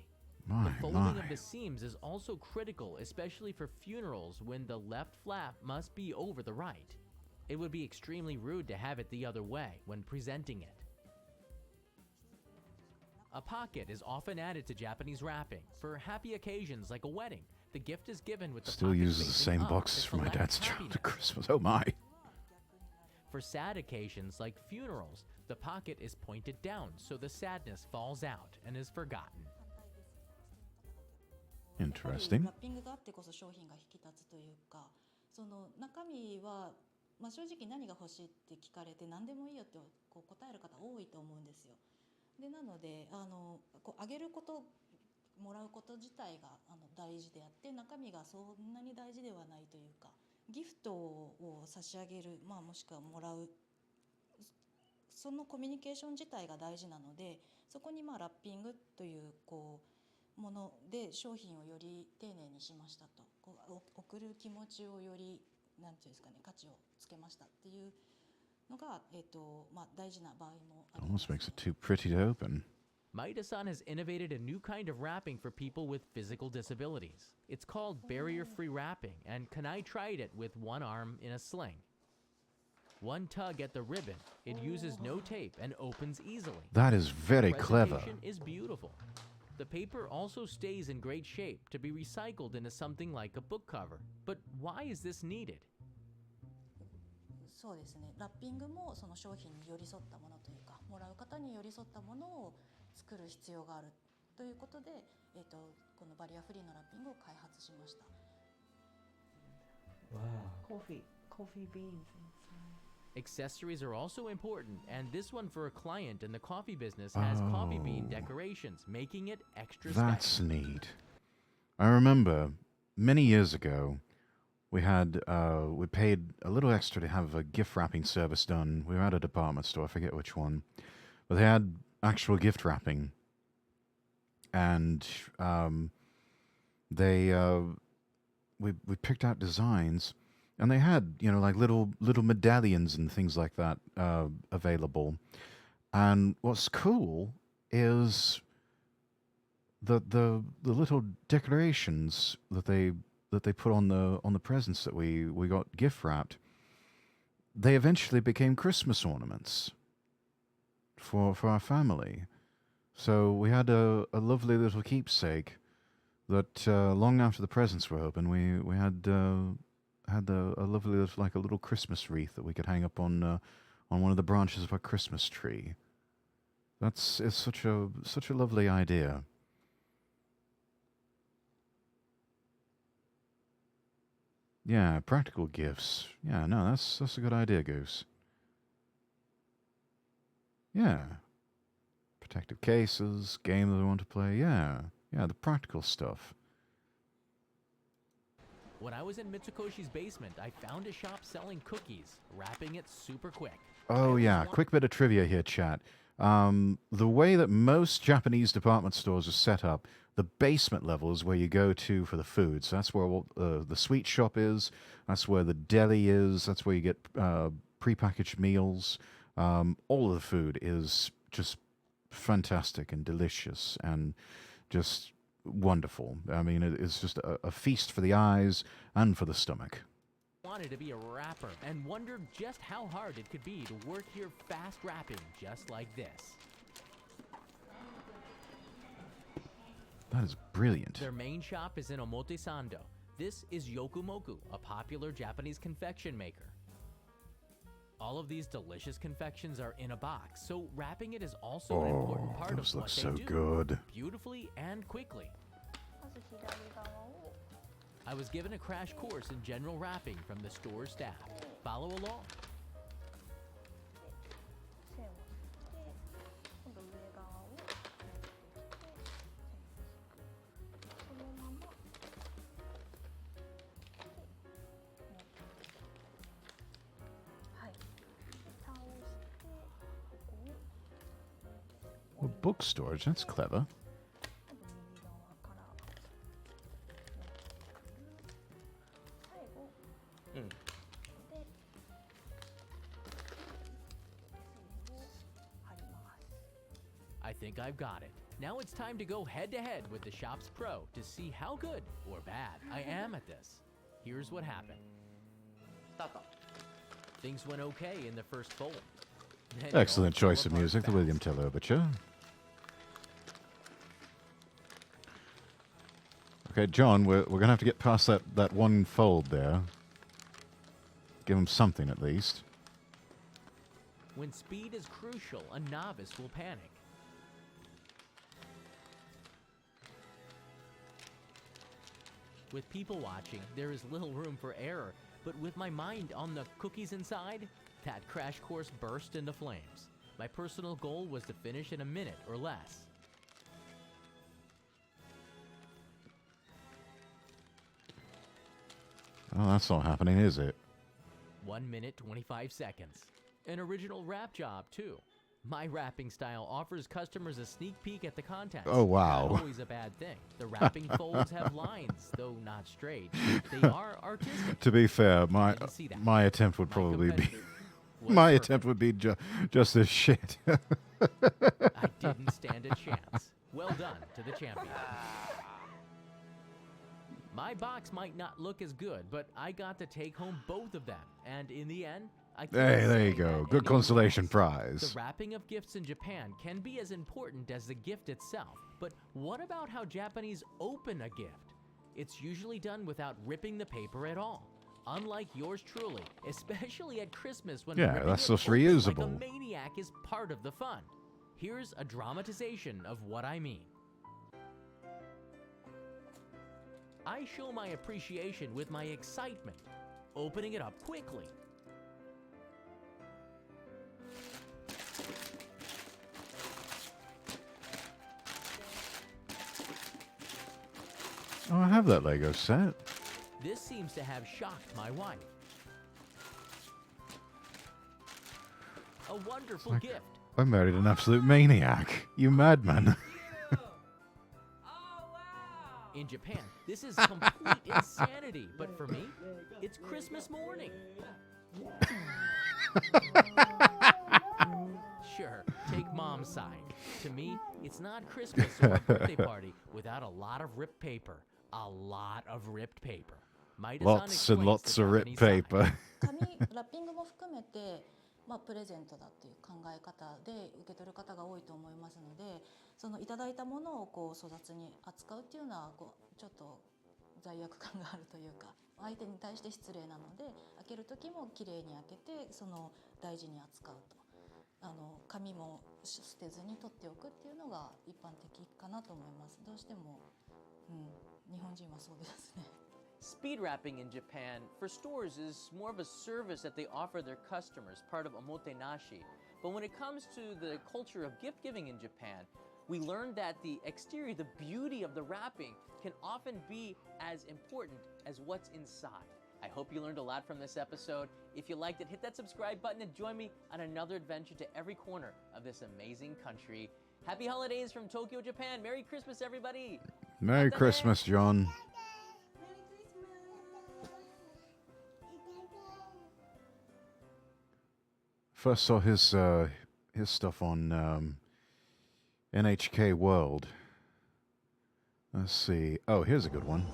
My, The folding my. of the seams is also critical, especially for funerals when the left flap must be over the right. It would be extremely rude to have it the other way when presenting it. A pocket is often added to Japanese wrapping. For happy occasions like a wedding, the gift is given with the Still pocket uses the facing same up boxes to for my collect dad's happiness. childhood Christmas. Oh my. For sad occasions like funerals, the pocket is pointed down so the sadness falls out and is forgotten. Interesting. ラッピングがあってこそ商品が引き立つというか、その中身は、正直何が欲しいって聞かれて何でもいいよってこう答える方多いと思うんですよ。でなのでこうあげることもらうこと自体が大事であって中身がそんなに大事ではないというかギフトを差し上げる、もしくはもらうそのコミュニケーション自体が大事なのでそこにラッピングというもので商品をより丁寧にしましたと送る気持ちをよりなんていうんですかね価値をつけましたっていうのが大事な場合もあります。 Almost makes it too pretty to open. Maeda-san has innovated a new kind of wrapping for people with physical disabilities. It's called barrier-free wrapping, and Kanai tried it with one arm in a sling. One tug at the ribbon, it uses no tape and opens easily. That is very The clever. presentation is beautiful. The paper also stays in great shape to be recycled into something like a book cover. But why is this needed? そうですね。ラッピングもその商品に寄り添ったものというか、もらう方に寄り添ったものを作る必要があるということで、このバリアフリーのラッピングを開発しました。Wow. Coffee beans inside. Accessories are also important, and this one for a client in the coffee business has coffee bean decorations, making it extra That's special. neat. I remember many years ago, we paid a little extra to have a gift wrapping service done. We were at a department store, I forget which one, but they had actual gift wrapping, and we picked out designs, and they had like little medallions and things like that available. And what's cool is the little decorations that they put on the presents that we got gift wrapped. They eventually became Christmas ornaments for our family. So we had a lovely little keepsake that long after the presents were open, we had a lovely, like a little Christmas wreath that we could hang up on one of the branches of our Christmas tree. It's such a lovely idea. Yeah, practical gifts. Yeah, no, that's a good idea, Goose. Yeah. Protective cases, games I want to play. Yeah, the practical stuff. When I was in Mitsukoshi's basement, I found a shop selling cookies, wrapping it super quick. Oh yeah, quick bit of trivia here, chat. The way that most Japanese department stores are set up, the basement level is where you go to for the food. So that's where the sweet shop is. That's where the deli is. That's where you get prepackaged meals. All of the food is just fantastic and delicious and just wonderful. I mean, it's just a feast for the eyes and for the stomach. Wanted to be a rapper and wondered just how hard it could be to work here fast rapping just like this. That is brilliant. Their main shop is in Omotesando. This is Yokumoku, a popular Japanese confection maker. All of these delicious confections are in a box, so wrapping it is also an important part of those look what so they do, good. beautifully and quickly. I was given a crash course in general wrapping from the store staff. Follow along. Well, book storage, that's clever. I think I've got it. Now it's time to go head-to-head with the shop's pro to see how good or bad I am at this. Here's what happened. Things went okay in the first fold. Then Excellent choice of music, the William Tell Overture. Okay, John, we're going to have to get past that one fold there. Give him something at least. When speed is crucial, a novice will panic. With people watching, there is little room for error, but with my mind on the cookies inside, that crash course burst into flames. My personal goal was to finish in a minute or less. Oh, that's not happening, is it? 1 minute, 25 seconds. An original wrap job, too. My wrapping style offers customers a sneak peek at the contents. Oh, wow. Not always a bad thing. The wrapping folds have lines, though not straight. They are artistic. To be fair, my attempt would probably be my attempt would be just this shit. I didn't stand a chance. Well done to the champion. My box might not look as good, but I got to take home both of them, and in the end, I can't Hey, there you say go. that Good it consolation was. prize. The wrapping of gifts in Japan can be as important as the gift itself, but what about how Japanese open a gift? It's usually done without ripping the paper at all. Unlike yours truly, especially at Christmas when Yeah, ripping that's it just open reusable. like a maniac is part of the fun. Here's a dramatization of what I mean. I show my appreciation with my excitement, opening it up quickly. Oh, I have that Lego set. This seems to have shocked my wife. A wonderful gift. I married an absolute maniac. You madman. In Japan, this is complete insanity, but for me, it's Christmas morning. Sure, take mom's side. To me, it's not Christmas or a birthday party without a lot of ripped paper. A lot of ripped paper. Lots and lots of ripped paper. 紙ラッピングも含めてプレゼントだっていう考え方で受け取る方が多いと思いますので、そのいただいたものをこう粗雑に扱うっていうのはちょっと罪悪感があるというか、相手に対して失礼なので、開ける時もきれいに開けて大事に扱うと、紙も捨てずに取っておくっていうのが一般的かなと思います。どうしても、日本人はそうですね。Speed wrapping in Japan for stores is more of a service that they offer their customers, part of omotenashi. But when it comes to the culture of gift giving in Japan, we learned that the exterior, the beauty of the wrapping, can often be as important as what's inside. I hope you learned a lot from this episode. If you liked it, hit that subscribe button and join me on another adventure to every corner of this amazing country. Happy holidays from Tokyo, Japan. Merry Christmas, everybody. Merry Christmas, John. First saw his stuff on NHK World. Let's see. Oh, here's a good one.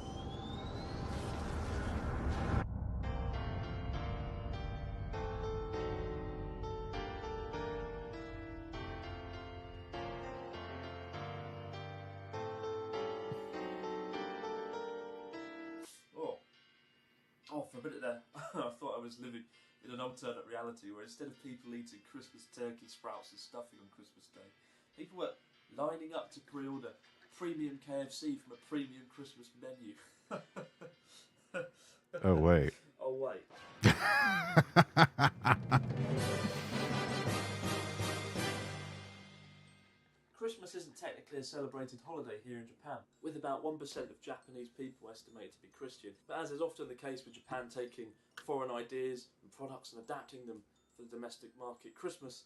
Oh, for a minute there, I thought I was living in an alternate reality where instead of people eating Christmas turkey, sprouts and stuffing on Christmas Day, people were lining up to pre-order premium KFC from a premium Christmas menu. Oh, wait. Oh, wait. Christmas isn't technically a celebrated holiday here in Japan, with about 1% of Japanese people estimated to be Christian. But as is often the case with Japan taking foreign ideas and products and adapting them for the domestic market, Christmas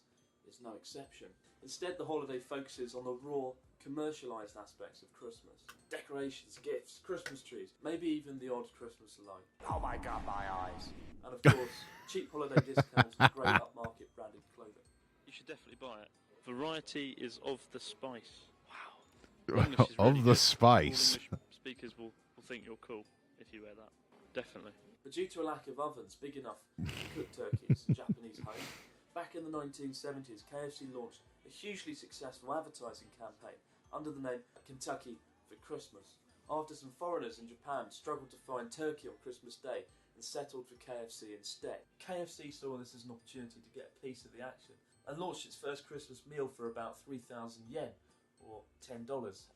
is no exception. Instead, the holiday focuses on the raw, commercialised aspects of Christmas. Decorations, gifts, Christmas trees, maybe even the odd Christmas light. Oh my God, my eyes. And of course, cheap holiday discounts and great upmarket branded clothing. You should definitely buy it. Variety is of the spice. Wow. Of the spice. Speakers will think you're cool if you wear that. Definitely. But due to a lack of ovens big enough to cook turkeys in Japanese homes, back in the 1970s, KFC launched a hugely successful advertising campaign under the name Kentucky for Christmas. After some foreigners in Japan struggled to find turkey on Christmas Day and settled for KFC instead, KFC saw this as an opportunity to get a piece of the action and launched its first Christmas meal for about 3,000 yen, or $10,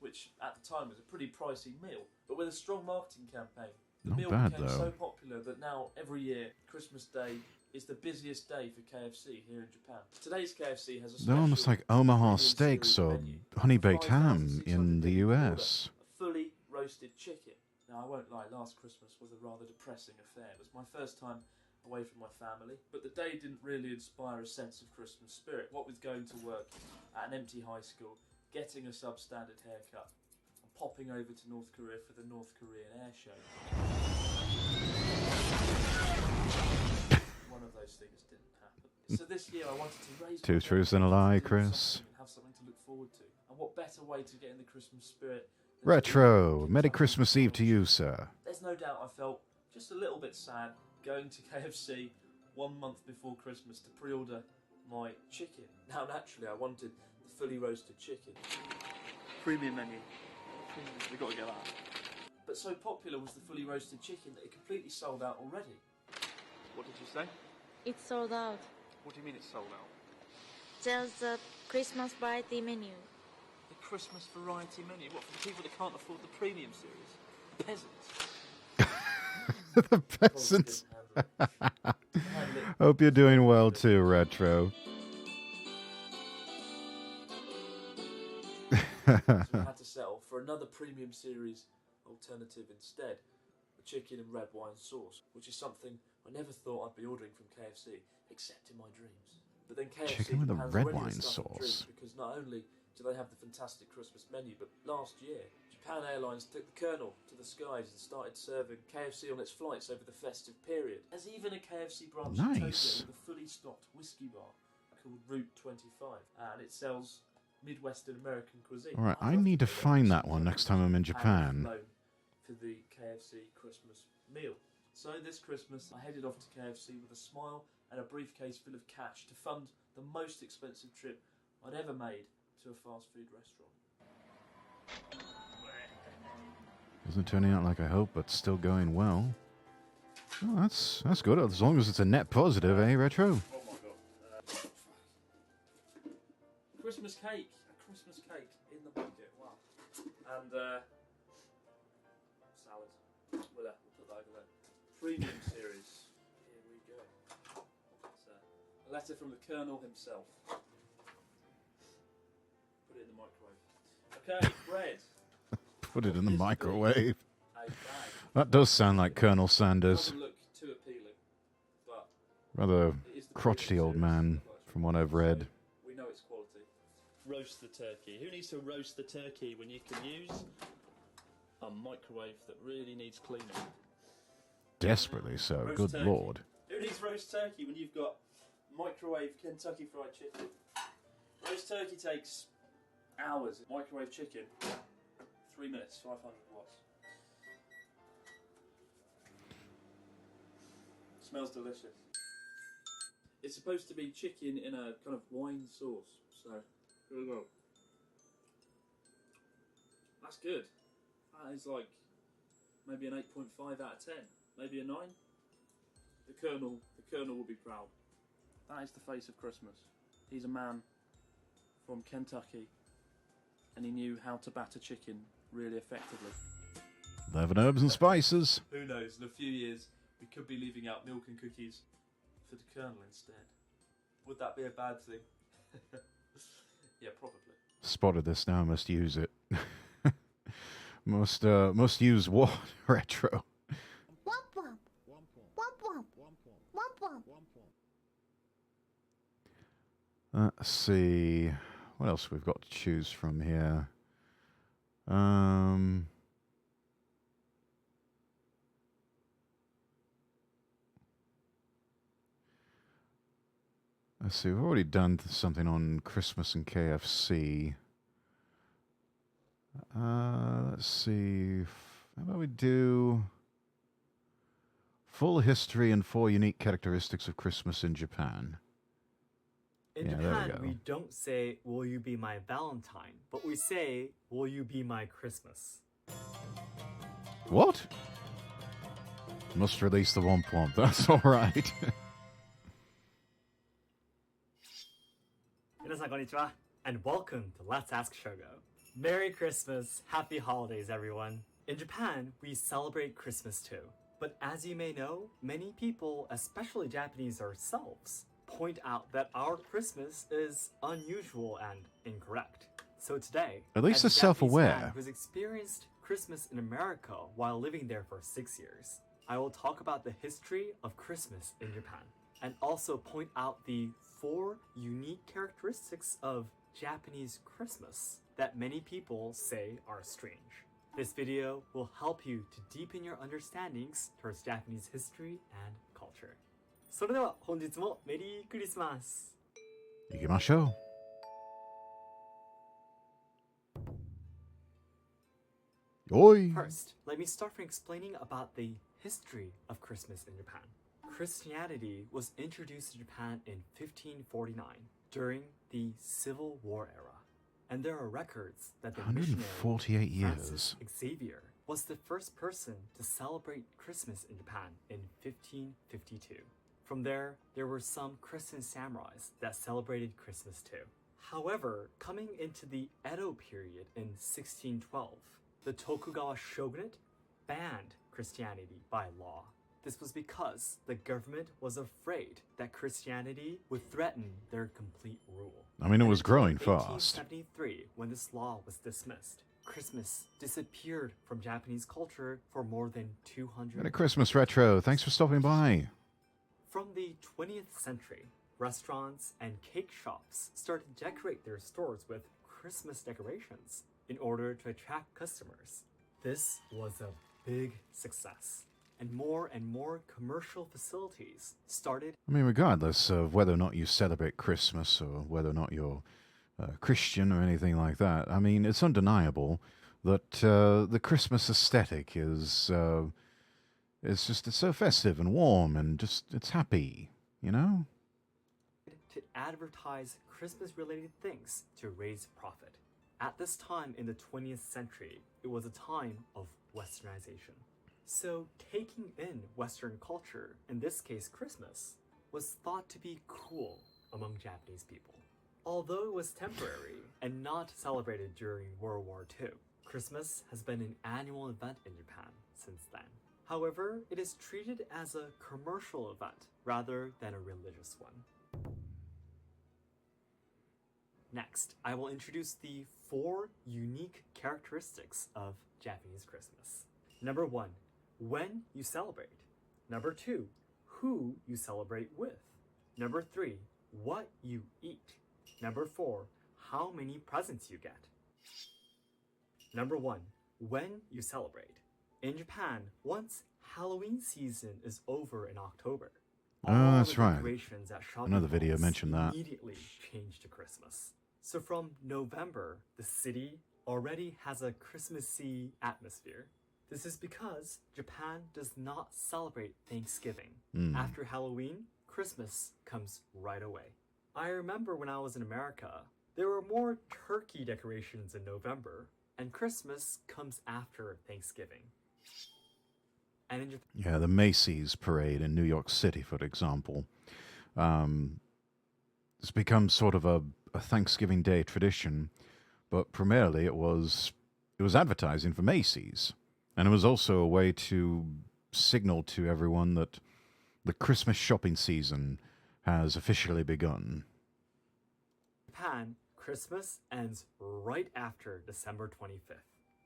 which at the time was a pretty pricey meal. But with a strong marketing campaign, the Not meal bad, became though. so popular that now every year, Christmas Day is the busiest day for KFC here in Japan. Today's KFC has a They're almost special like Omaha premium steaks series or menu, honey baked ham 5,600 in the people order US. a fully roasted chicken. Now, I won't lie, last Christmas was a rather depressing affair. It was my first time away from my family, but the day didn't really inspire a sense of Christmas spirit. What with going to work at an empty high school, getting a substandard haircut, and popping over to North Korea for the North Korean air show. One of those things didn't happen. So this year I wanted to raise Two my truths and a voice, lie, do Chris. something and have something to look forward to. And what better way to get in the Christmas spirit than to Retro. eat Merry Kentucky Christmas Eve to Fried you, Chicken? sir. There's no doubt I felt just a little bit sad going to KFC 1 month before Christmas to pre-order my chicken. Now naturally I wanted the fully roasted chicken. Premium menu. We've got to get that. But so popular was the fully roasted chicken that it completely sold out already. What did you say? It's sold out. What do you mean it's sold out? There's the Christmas variety menu. The Christmas variety menu? What, for the people that can't afford the premium series? The peasants? The peasants. Hope you're doing well too, Retro. So we had to settle for another premium series alternative instead, the chicken and red wine sauce, which is something I never thought I'd be ordering from KFC, except in my dreams. But then KFC Chicken with a Japan's red already wine the stuff of dreams, sauce. because not only do they have the fantastic Christmas menu, but last year Japan Airlines took the Colonel to the skies and started serving KFC on its flights over the festive period. There's even a KFC branch in Tokyo Nice. with a fully stocked whiskey bar called Route 25, and it sells Midwestern American cuisine. All right, I'd I love need to go there find and that see one something next time I'm in Japan. alone for the KFC Christmas meal. So this Christmas I headed off to KFC with a smile and a briefcase full of cash to fund the most expensive trip I'd ever made to a fast food restaurant. Isn't turning out like I hope, but still going well. Oh, that's good. As long as it's a net positive, eh, Retro? Oh my god. Christmas cake. A Christmas cake in the bucket. Wow. And salad. We'll put that over there. Premium series. Here we go. It's a letter from the Colonel himself. Put it in the microwave. Okay, bread. Put it in the microwave. That does sound like Colonel Sanders. Doesn't look too appealing, but Rather crotchety old man, from what I've read. we know it's quality. Roast the turkey. Who needs to roast the turkey when you can use a microwave that really needs cleaning? Desperately so, Roast good turkey. lord. Who needs roast turkey when you've got microwave Kentucky Fried Chicken? Roast turkey takes hours. Microwave chicken, 3 minutes, 500 watts. Smells delicious. It's supposed to be chicken in a kind of wine sauce, so here we go. That's good. That is like maybe an 8.5 out of 10, maybe a 9. The Colonel will be proud. That is the face of Christmas. He's a man from Kentucky, and he knew how to batter chicken really effectively. 11 herbs and spices. Who knows, in a few years, we could be leaving out milk and cookies for the Colonel instead. Would that be a bad thing? Yeah, probably. Spotted this now, must use it. must use what? Retro. Womp womp. Womp womp. Womp womp. Let's see. What else we've got to choose from here? Let's see, we've already done something on Christmas and KFC. Let's see. How about we do full history and 4 unique characteristics of Christmas in Japan? In Japan, we don't say, "Will you be my Valentine?" but we say, "Will you be my Christmas?" What? Must release the womp womp. That's all right. 皆さんこんにちは and welcome to Let's Ask Shogo. Merry Christmas, Happy Holidays, everyone. In Japan, we celebrate Christmas too. But as you may know, many people, especially Japanese ourselves, point out that our Christmas is unusual and incorrect. So today, At least as a they're Japanese self-aware. man who's experienced Christmas in America while living there for 6 years, I will talk about the history of Christmas in Japan and also point out the 4 unique characteristics of Japanese Christmas that many people say are strange. This video will help you to deepen your understandings towards Japanese history and culture. それでは本日もメリークリスマス。行きましょう。Oi. First, let me start from explaining about the history of Christmas in Japan. Christianity was introduced to Japan in 1549 during the Civil War era. And there are records that the 148 missionary years. Francis Xavier was the first person to celebrate Christmas in Japan in 1552. From there were some Christian samurais that celebrated Christmas too. However, coming into the Edo period in 1612, the Tokugawa shogunate banned Christianity by law. This was because the government was afraid that Christianity would threaten their complete rule. I mean, it was growing In fast. 1873, when this law was dismissed, Christmas disappeared from Japanese culture for more than 200 Merry Christmas, Retro. Thanks for stopping by. From the 20th century, restaurants and cake shops started to decorate their stores with Christmas decorations in order to attract customers. This was a big success, and more commercial facilities started. I mean, regardless of whether or not you celebrate Christmas or whether or not you're Christian or anything like that, I mean, it's undeniable that the Christmas aesthetic is it's so festive and warm and just it's happy. you know? To advertise Christmas-related things to raise profit. At this time in the 20th century, it was a time of westernization. So taking in Western culture, in this case Christmas, was thought to be cool among Japanese people. Although it was temporary and not celebrated during World War II, Christmas has been an annual event in Japan since then. However, it is treated as a commercial event rather than a religious one. Next, I will introduce the 4 unique characteristics of Japanese Christmas. Number 1, when you celebrate. Number 2, who you celebrate with. Number 3, what you eat. Number 4, how many presents you get. Number 1, when you celebrate. In Japan, once Halloween season is over in October, all that's the right. decorations at shopping Another video malls mentioned that. immediately change to Christmas. So from November, the city already has a Christmassy atmosphere. This is because Japan does not celebrate Thanksgiving. After Halloween, Christmas comes right away. I remember when I was in America, there were more turkey decorations in November, and Christmas comes after Thanksgiving. And in Japan, Yeah, the Macy's parade in New York City, for example. It's become sort of a Thanksgiving Day tradition, but primarily it was advertising for Macy's. And it was also a way to signal to everyone that the Christmas shopping season has officially begun. Japan, Christmas ends right after December 25th.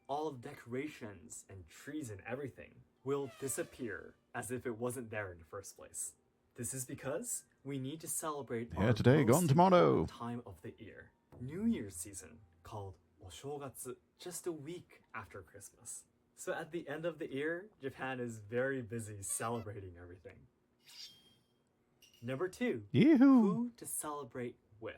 All decorations and trees and everything will disappear as if it wasn't there in the first place. This is because we need to celebrate Here our today, most gone tomorrow. important time of the year, New Year's season, called Oshogatsu, just a week after Christmas. So at the end of the year, Japan is very busy celebrating everything. Number 2, who to celebrate with.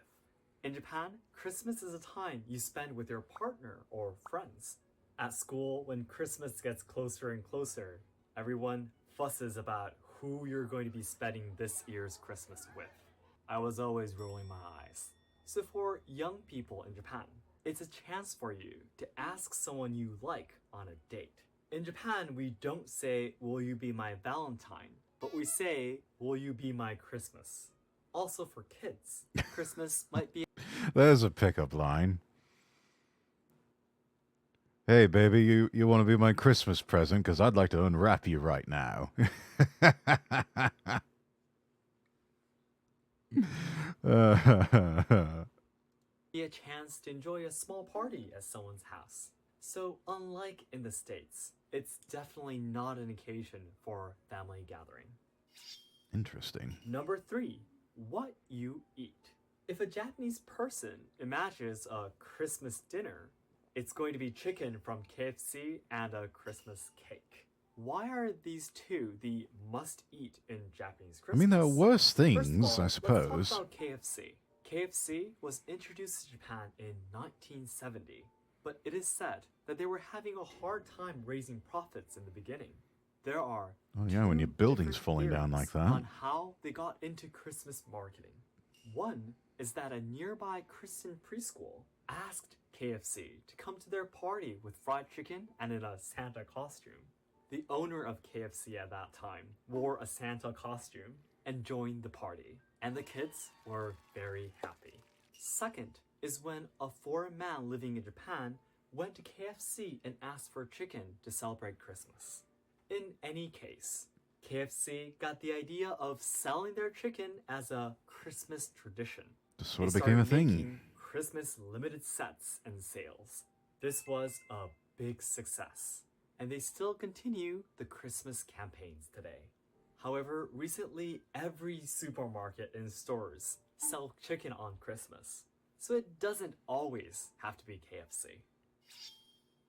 In Japan, Christmas is a time you spend with your partner or friends. At school, when Christmas gets closer and closer, everyone fusses about who you're going to be spending this year's Christmas with. I was always rolling my eyes. So for young people in Japan, it's a chance for you to ask someone you like on a date. In Japan, we don't say, "Will you be my Valentine?" but we say, "Will you be my Christmas?" Also for kids, Christmas might be... There's a pickup line. Hey, baby, you want to be my Christmas present? Because I'd like to unwrap you right now. be a chance to enjoy a small party at someone's house. So unlike in the States, it's definitely not an occasion for family gathering. Interesting. Number 3, what you eat. If a Japanese person imagines a Christmas dinner, it's going to be chicken from KFC and a Christmas cake. Why are these two the must-eat in Japanese Christmas? I mean, there are worse things, First of all, I suppose. Let's talk about KFC. KFC was introduced to Japan in 1970, but it is said that they were having a hard time raising profits in the beginning. There are Oh, yeah, when your building's falling down like that. on how they got into Christmas marketing. One is that a nearby Christian preschool asked KFC to come to their party with fried chicken and in a Santa costume. The owner of KFC at that time wore a Santa costume and joined the party, and the kids were very happy. Second is when a foreign man living in Japan went to KFC and asked for chicken to celebrate Christmas. In any case, KFC got the idea of selling their chicken as a Christmas tradition. Just sort of They became a started thing. making Christmas limited sets and sales. This was a big success, and they still continue the Christmas campaigns today. However, recently every supermarket and stores sell chicken on Christmas, so it doesn't always have to be KFC.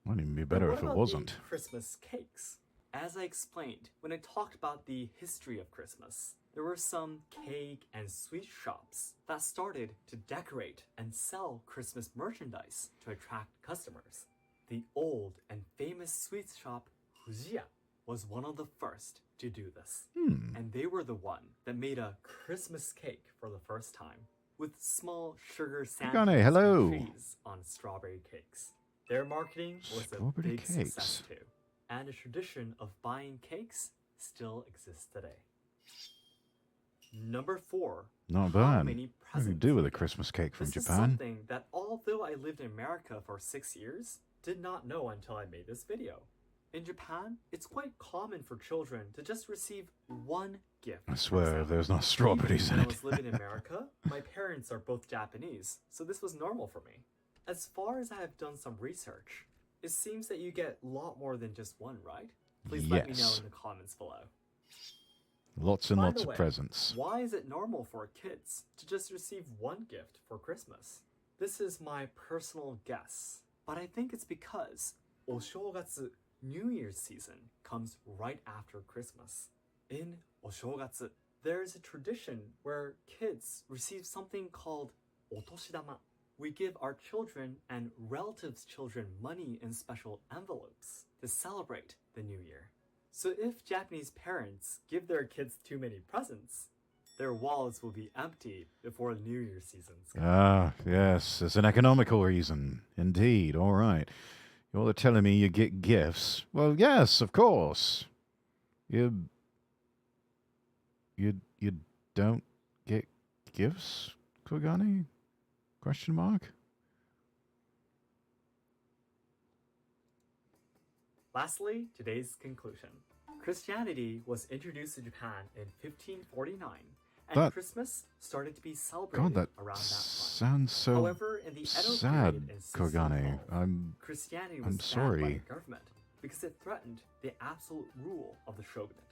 Might even be But better what if it about wasn't. the Christmas cakes? As I explained when I talked about the history of Christmas, there were some cake and sweet shops that started to decorate and sell Christmas merchandise to attract customers. The old and famous sweets shop Fujiya was one of the first to do this. Hmm. And they were the one that made a Christmas cake for the first time, with small sugar sandwiches hello. and cheese on strawberry cakes. Their marketing was Strawberry a big cakes. success too, and the tradition of buying cakes still exists today. Number 4. Not How bad. many What do you presents do with you a get? Christmas cake from This is Japan? something that, although I lived in America for 6 years, did not know until I made this video. In Japan, it's quite common for children to just receive one gift. I swear, there's no strawberries Even in when I it. was living in America, my parents are both Japanese, so this was normal for me. As far as I have done some research, it seems that you get a lot more than just one, right? Please let me know Yes. in the comments below. Lots and By lots the of way, presents. Why is it normal for kids to just receive one gift for Christmas? This is my personal guess, but I think it's because Oshogatsu, New Year's season, comes right after Christmas. In Oshogatsu, there is a tradition where kids receive something called otoshidama. We give our children and relatives' children money in special envelopes to celebrate the New Year. So if Japanese parents give their kids too many presents, their wallets will be empty before the New Year seasons. Ah, yes, it's an economical reason. Indeed, all right. You're telling me you get gifts? Well, yes, of course. You don't get gifts, Kogani? Question mark? Lastly, today's conclusion. Christianity was introduced to Japan in 1549, and That- Christmas started to be celebrated God, that around that time. sounds so However, in the Edo sad, period in Kogani. 1612, Christianity was I'm banned by sorry. the government because it threatened the absolute rule of the shogunate.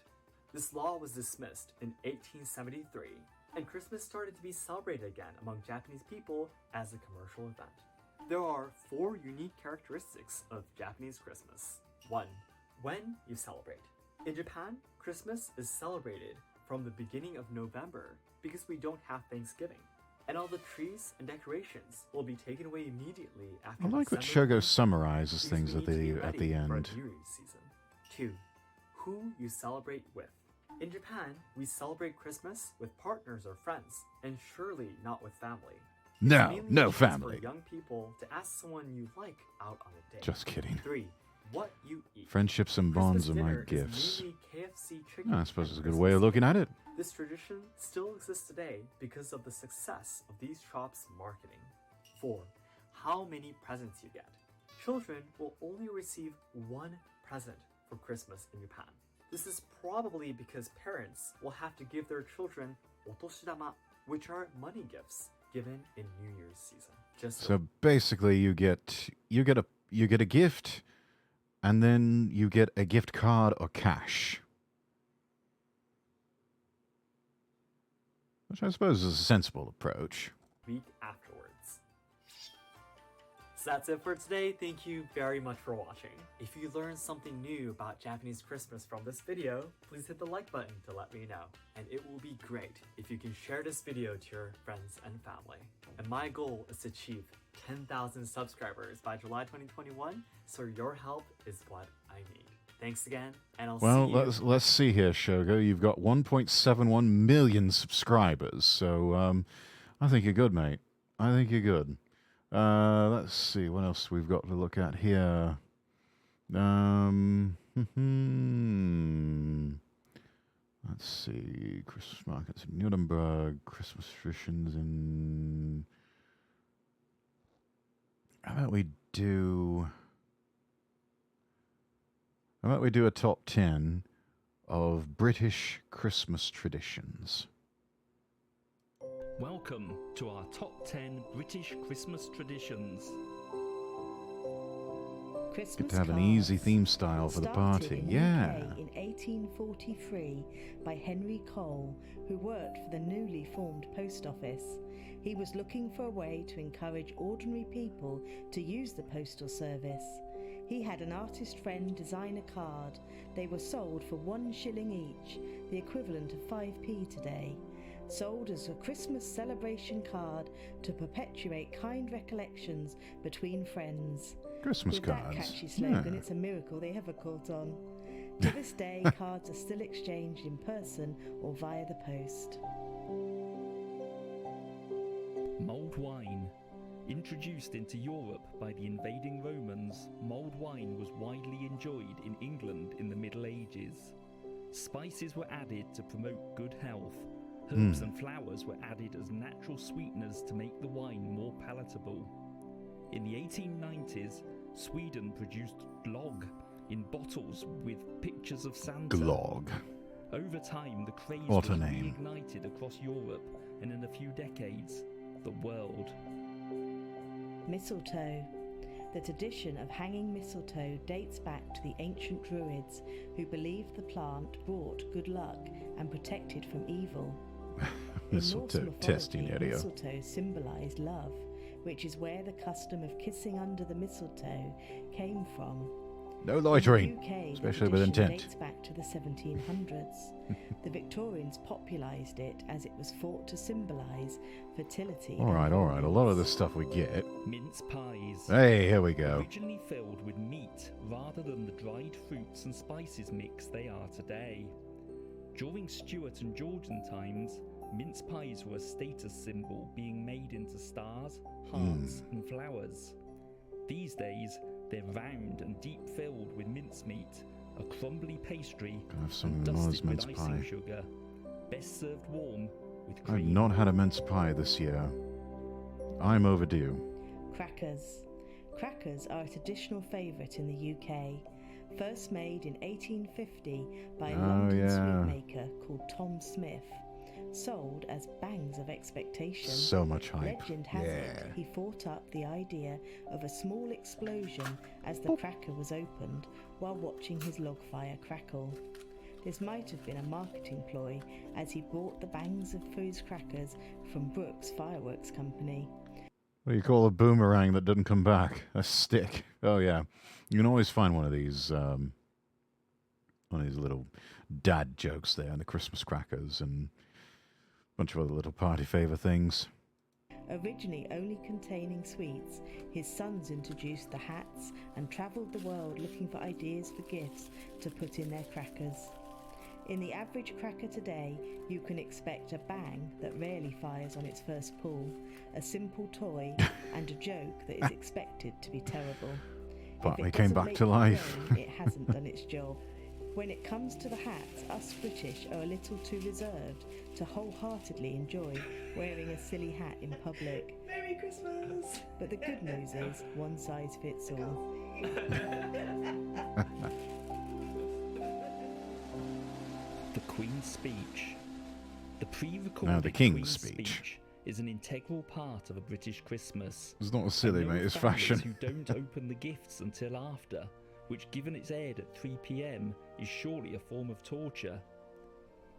This law was dismissed in 1873, and Christmas started to be celebrated again among Japanese people as a commercial event. There are 4 unique characteristics of Japanese Christmas. 1. When you celebrate. In Japan, Christmas is celebrated from the beginning of November because we don't have Thanksgiving, and all the trees and decorations will be taken away immediately after I like that December Shogo summarizes because things we at need to be the ready for end. New Year's season. 2. Who you celebrate with. In Japan, we celebrate Christmas with partners or friends, and surely not with family. It's No, mainly no a chance family. For young people to ask someone you like out on a date. Just kidding. 3. What you eat. Friendships and bonds are Christmas my dinner is gifts. mainly KFC chicken I suppose and it's a good Christmas way of looking at it. This tradition still exists today because of the success of these shops' marketing. 4. How many presents you get. Children will only receive one present for Christmas in Japan. This is probably because parents will have to give their children otoshidama, which are money gifts given in New Year's season. Just So basically, you get a gift, and then you get a gift card or cash, which I suppose is a sensible approach. week afterwards. So that's it for today. Thank you very much for watching. If you learned something new about Japanese Christmas from this video, please hit the like button to let me know. And it will be great if you can share this video to your friends and family. And my goal is to achieve 10,000 subscribers by July 2021, so your help is what I need. Thanks again, and I'll Well, see you. let's see here, Shogo. You've got 1.71 million subscribers, so I think you're good, mate. I think you're good. Let's see what else we've got to look at here. Let's see. Christmas markets in Nuremberg, Christmas traditions in. How about we do a top 10 of British Christmas traditions? Welcome to our top 10 British Christmas traditions. Good to have an easy theme style for the party. In Yeah. UK in 1843 by Henry Cole, who worked for the newly formed post office. He was looking for a way to encourage ordinary people to use the postal service. He had an artist friend design a card. They were sold for 1 shilling each, the equivalent of 5p today. Sold as a Christmas celebration card to perpetuate kind recollections between friends. Christmas With cards. that catchy slogan, Yeah. it's a miracle they ever caught on. To this day, cards are still exchanged in person or via the post. Mulled wine. Introduced into Europe by the invading Romans, mulled wine was widely enjoyed in England in the Middle Ages. Spices were added to promote good health. Herbs and flowers were added as natural sweeteners to make the wine more palatable. In the 1890s, Sweden produced glögg in bottles with pictures of Santa. Glögg. Over time, the craze What a was name. reignited across Europe, and in a few decades, the world. Mistletoe. The tradition of hanging mistletoe dates back to the ancient Druids, who believed the plant brought good luck and protected from evil. In Norse Mistletoe testing mythology, area. mistletoe symbolised love, which is where the custom of kissing under the mistletoe came from. No loitering, In the UK, especially the with tradition intent. dates back to the 1700s. The Victorians popularised it as it was thought to symbolise fertility. All right. A lot of the stuff we get. Mince pies. Hey, here we go. Originally filled with meat rather than the dried fruits and spices mix they are today. During Stuart and Georgian times, mince pies were a status symbol, being made into stars, hearts, and flowers. These days, they're round and deep filled with mincemeat, a crumbly pastry, Have some and Mars dusted mince with icing pie. sugar. Best served warm with I've cream. not had a mince pie this year. I'm overdue. Crackers. Crackers are a traditional favourite in the UK. First made in 1850 by a London sweetmaker called Tom Smith. Sold as bangs of expectation. So much hype. Legend has it he thought up the idea of a small explosion as the cracker was opened while watching his log fire crackle. This might have been a marketing ploy, as he bought the bangs for his crackers from Brooks Fireworks Company. What do you call a boomerang that doesn't come back? A stick. Oh yeah, you can always find one of these little dad jokes there, and the Christmas crackers, and a bunch of other little party favour things. Originally only containing sweets, his sons introduced the hats and travelled the world looking for ideas for gifts to put in their crackers. In the average cracker today, you can expect a bang that rarely fires on its first pull, a simple toy, and a joke that is expected to be terrible. But If they it came doesn't back make to you life. groan, it hasn't done its job. When it comes to the hats, us British are a little too reserved to wholeheartedly enjoy wearing a silly hat in public. Merry Christmas! But the good news is, one size fits all. The Queen's Speech. The pre-recorded Now, the King's Queen's speech. is an integral part of a British Christmas. It's not silly, I know mate, it's families fashion. who don't open the gifts until after, which, given it's aired at 3 p.m, is surely a form of torture.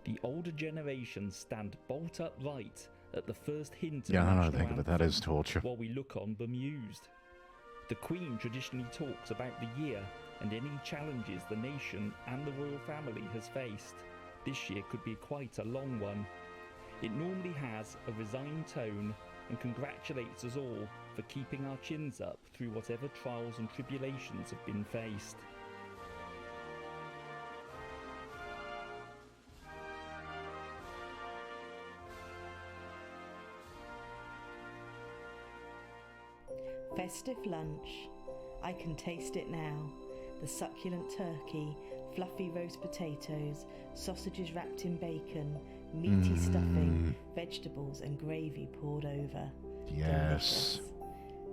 The older generations stand bolt upright at the first hint of Yeah, the now I national think of it, that anthem, is torture. while we look on bemused. The Queen traditionally talks about the year and any challenges the nation and the royal family has faced. This year could be quite a long one. It normally has a resigned tone and congratulates us all for keeping our chins up through whatever trials and tribulations have been faced. Festive lunch. I can taste it now. The succulent turkey, fluffy roast potatoes, sausages wrapped in bacon, meaty stuffing, vegetables and gravy poured over. Yes. Delicious.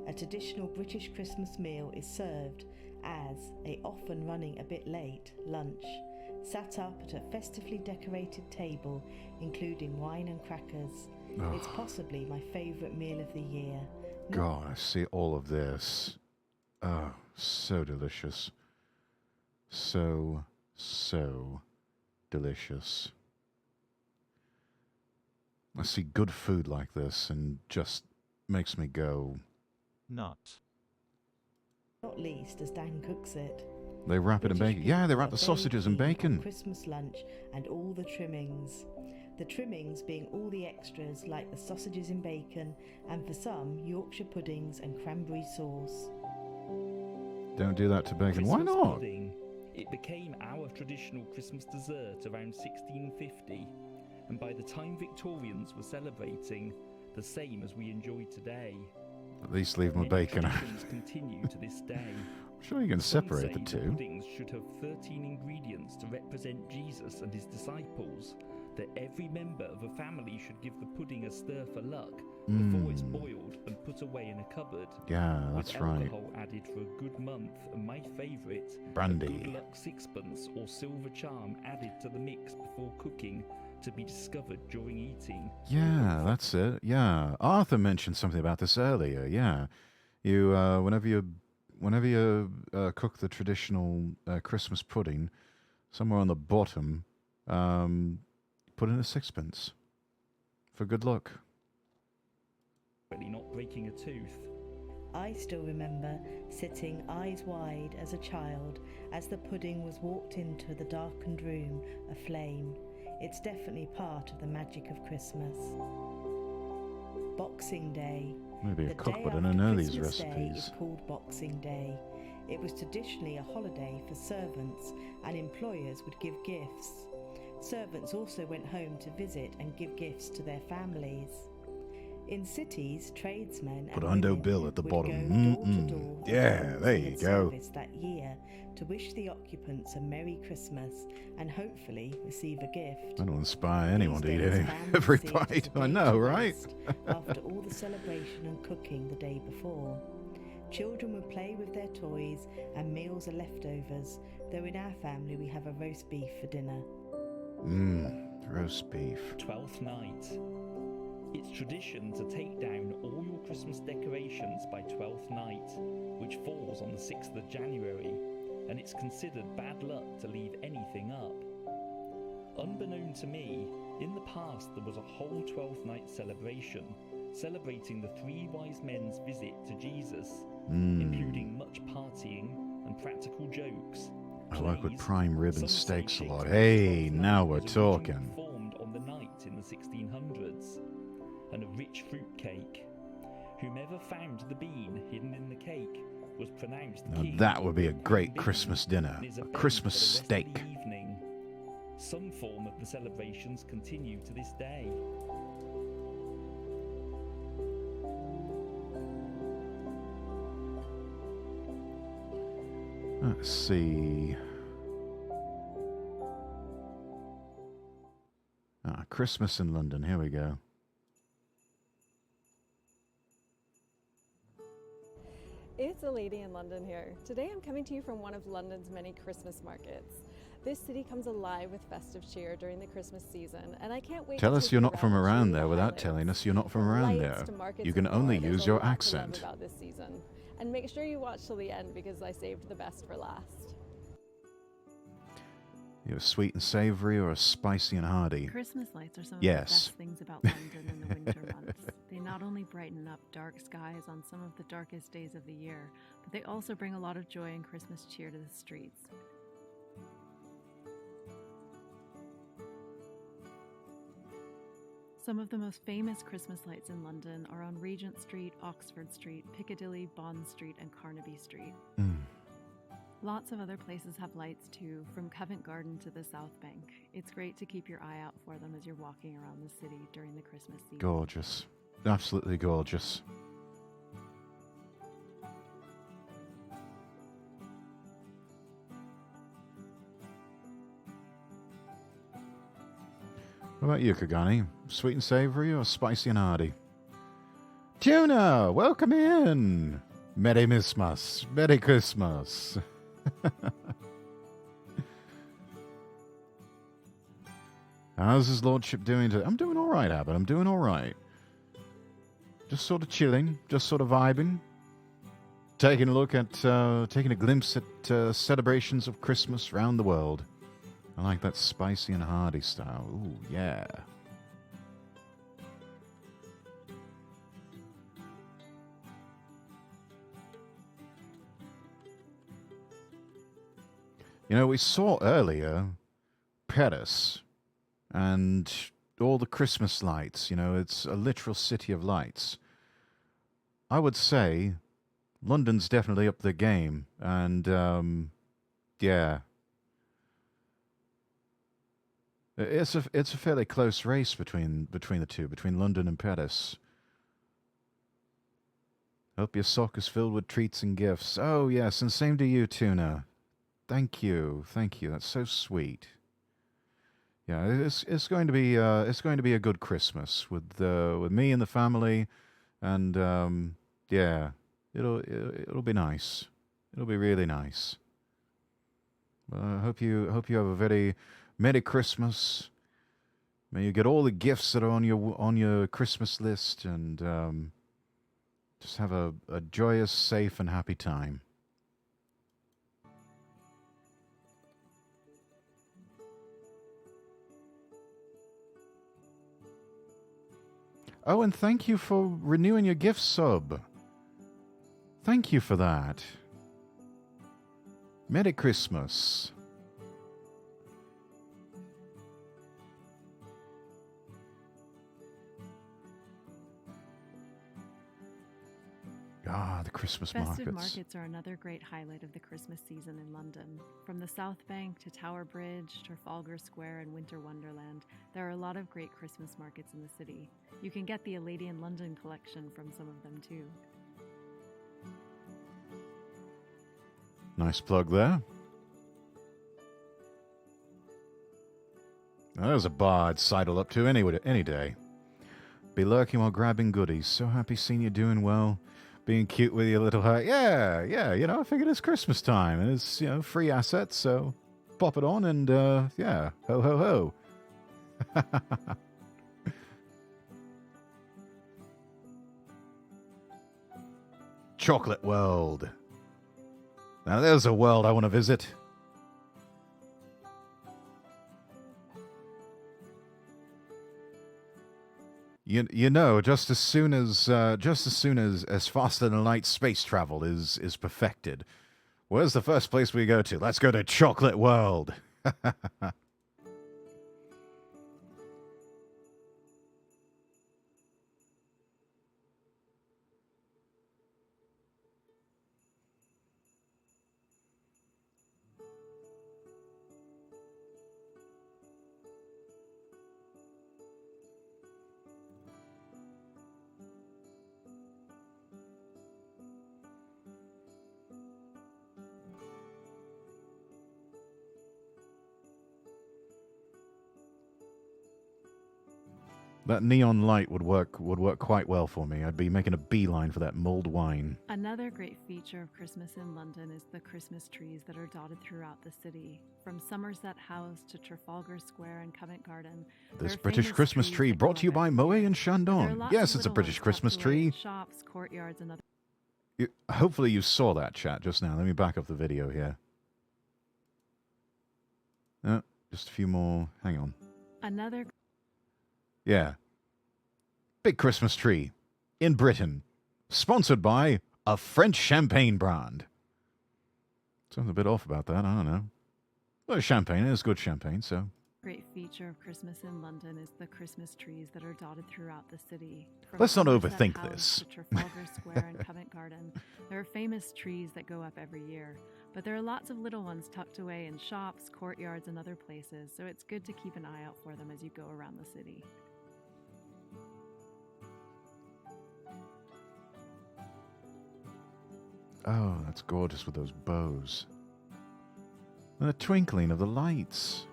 A traditional British Christmas meal is served as a often running a bit late lunch, sat up at a festively decorated table, including wine and crackers. Oh. It's possibly my favourite meal of the year. God, I see all of this. Oh, so delicious. So delicious. I see good food like this and just makes me go nuts. Not least as Dan cooks it. They wrap it in British bacon. Yeah, they people wrap are the very sausages in keen on bacon. Christmas lunch and all the trimmings. The trimmings being all the extras like the sausages in bacon and for some Yorkshire puddings and cranberry sauce. Don't do that to bacon. Why Christmas not? pudding. It became our traditional Christmas dessert around 1650, and by the time Victorians were celebrating, the same as we enjoy today. At least leave my Many bacon. traditions continue to this day. I'm sure you can Some separate the say two. puddings should have 13 ingredients to represent Jesus and his disciples, that every member of a family should give the pudding a stir for luck before it's boiled and put away in a cupboard. Yeah, with that's right. alcohol added for a good month, and my favourite, Brandy. a good luck sixpence or silver charm added to the mix before cooking, to be discovered during eating. Yeah, that's it. Yeah, Arthur mentioned something about this earlier. Yeah, you whenever you cook the traditional Christmas pudding, somewhere on the bottom, put in a sixpence for good luck. Really not breaking a tooth. I still remember sitting eyes wide as a child as the pudding was walked into the darkened room aflame. It's definitely part of the magic of Christmas. Boxing Day. Maybe a The cook, day but I after don't know these Christmas Day recipes. is called Boxing Day. It was traditionally a holiday for servants, and employers would give gifts. Servants also went home to visit and give gifts to their families. In cities, tradesmen Put and Undo women Bill at the would bottom. go door to door of Yeah, homes there they you had go. serviced that year to wish the occupants a Merry Christmas and hopefully receive a gift. I don't inspire anyone to These eat days, any, families every see it as bite. a I way know, to right? rest after all the celebration and cooking the day before. Children would play with their toys and meals are leftovers, though in our family we have a roast beef for dinner. Roast beef. 12th night. It's tradition to take down all your Christmas decorations by 12th night, which falls on the 6th of January, and it's considered bad luck to leave anything up. Unbeknown to me, in the past there was a whole 12th night celebration, celebrating the three wise men's visit to Jesus, including much partying and practical jokes. I like with plays, prime rib some and say steaks a lot. Shakespeare's Hey, 12th now Night we're was originally talking. performed on the night in the 1600s, and a rich fruit cake. Whomever found the bean hidden in the cake was pronounced Now king. that would be a Found great bean Christmas dinner. and is A obeyed Christmas for the rest of steak. the evening. Some form of the celebrations continue to this day. Let's see. Christmas in London. Here we go. It's a lady in London here. Today I'm coming to you from one of London's many Christmas markets. This city comes alive with festive cheer during the Christmas season, and I can't wait Tell to us take you're you not from and show around you there the without highlights. telling us you're not from From around lights there. to markets You can and only more, there's use a your lot to love accent. about this season. And make sure you watch till the end because I saved the best for last. You're sweet and savory or the city during the Christmas season. Gorgeous. Absolutely gorgeous. What about you, Kagani? Sweet and savory or spicy and hearty? Tuna, welcome in. Merry Christmas. Merry Christmas. How's his lordship doing today? I'm doing all right, Abbott. I'm doing all right. Just sort of chilling, just sort of vibing. Taking a look at, taking a glimpse at celebrations of Christmas around the world. I like that spicy and hearty style. Ooh, yeah. You know, we saw earlier Paris and all the Christmas lights. You know, it's a literal city of lights. I would say London's definitely up the game. And, yeah, It's a fairly close race between the two, between London and Paris. Hope your sock is filled with treats and gifts. Oh yes, and same to you, Tuna. Thank you. That's so sweet. Yeah, it's going to be a good Christmas with me and the family, and yeah, it'll be nice. It'll be really nice. I hope you have a very Merry Christmas. May you get all the gifts that are on your Christmas list, and just have a joyous, safe, and happy time. Oh, and thank you for renewing your gift sub. Thank you for that. Merry Christmas. Ah, the Christmas Festive markets. markets are another great highlight of the Christmas season in London. From the South Bank to Tower Bridge, Trafalgar Square, and Winter Wonderland, there are a lot of great Christmas markets in the city. You can get the A Lady in London collection from some of them too. Nice plug there. There's a bar I'd sidle up to any day. Be lurking while grabbing goodies. So happy seeing you doing well. Being cute with your little hat. Yeah, I figured it's Christmas time and it's, free assets, so pop it on and, yeah, ho, ho, ho. Chocolate World. Now there's a world I want to visit. Just as soon as faster than light space travel is perfected, where's the first place we go to? Let's go to Chocolate World. That neon light would work quite well for me. I'd be making a beeline for that mulled wine. Another great feature of Christmas in London is the Christmas trees that are dotted throughout the city. From Somerset House to Trafalgar Square and Covent Garden. This British Christmas tree brought to you by Moe and Chandon. Yes, it's a British Christmas tree. Shops, courtyards, and other. Hopefully you saw that chat just now. Let me back up the video here. Just a few more. Hang on. Another. Yeah. Big Christmas tree in Britain. Sponsored by a French champagne brand. Something a bit off about that. I don't know. Well, champagne is good champagne, so. Great feature of Christmas in London is the Christmas trees that are dotted throughout the city. From Let's not Somerset overthink House this. To Trafalgar Square and Covent Garden. There are famous trees that go up every year, but there are lots of little ones tucked away in shops, courtyards, and other places, so it's good to keep an eye out for them as you go around the city. Oh, that's gorgeous with those bows. And the twinkling of the lights.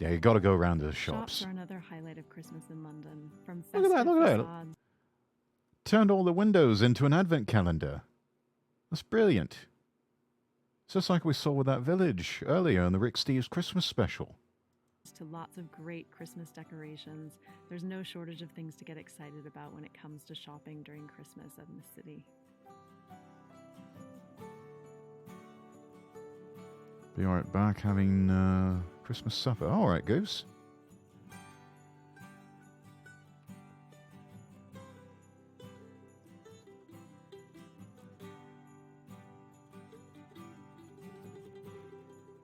Yeah, you got to go around the shops. Shops are another highlight of Christmas in London. From Look at that, festive look at that. facades. Turned all the windows into an advent calendar. That's brilliant. It's just like we saw with that village earlier in the Rick Steves Christmas special. To lots of great Christmas decorations. There's no shortage of things to get excited about when it comes to shopping during Christmas in the city. Be alright back having Christmas supper. Alright, Goose.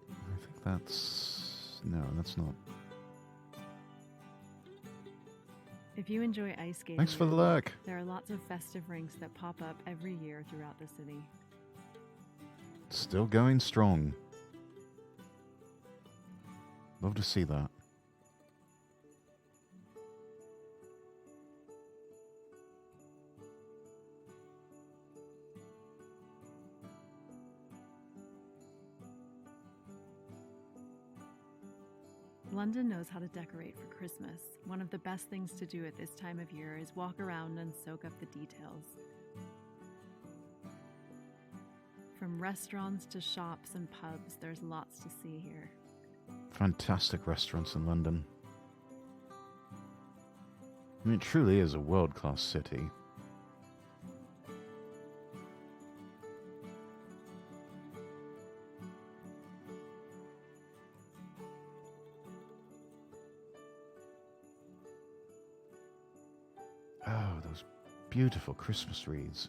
I think that's... No, that's not. If you enjoy ice skating, Thanks for the lurk. there are lots of festive rinks that pop up every year throughout the city. Still going strong. Love to see that. London knows how to decorate for Christmas. One of the best things to do at this time of year is walk around and soak up the details. From restaurants to shops and pubs, there's lots to see here. Fantastic restaurants in London. I mean, it truly is a world-class city. Oh, those beautiful Christmas wreaths.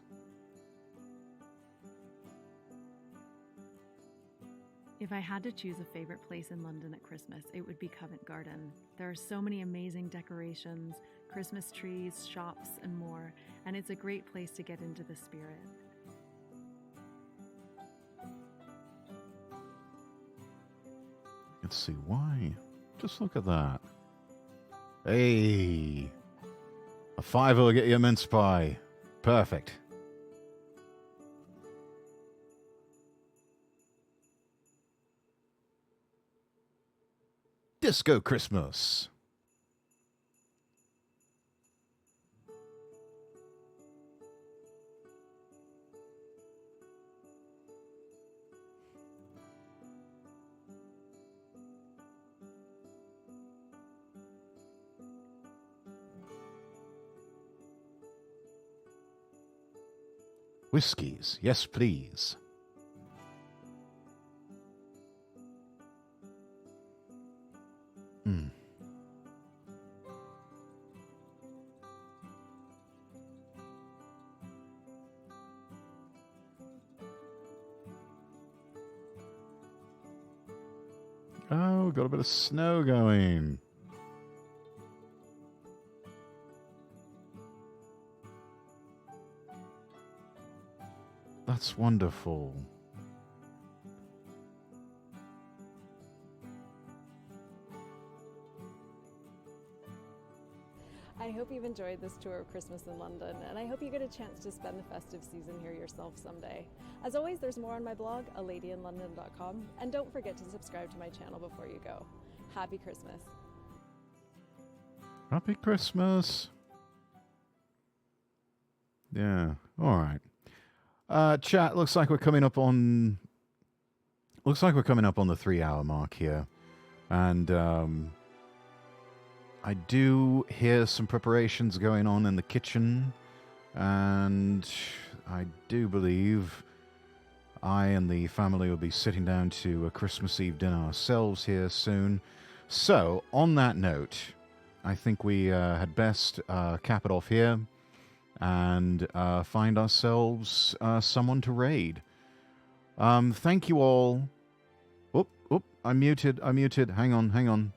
If I had to choose a favorite place in London at Christmas, it would be Covent Garden. There are so many amazing decorations, Christmas trees, shops, and more, and it's a great place to get into the spirit. Let's see why. Just look at that. Hey, a £5 will get you a mince pie. Perfect. Disco Christmas. Whiskies, yes please. Hmm. Oh, got a bit of snow going. That's wonderful. I hope you've enjoyed this tour of Christmas in London, and I hope you get a chance to spend the festive season here yourself someday. As always, there's more on my blog, aladyinlondon.com, and don't forget to subscribe to my channel before you go. Happy Christmas. Happy Christmas. Yeah, all right. Chat, looks like we're coming up on the 3-hour mark here. And I do hear some preparations going on in the kitchen, and I do believe I and the family will be sitting down to a Christmas Eve dinner ourselves here soon. So, on that note, I think we had best cap it off here and find ourselves someone to raid. Thank you all. Oop, I'm muted. Hang on.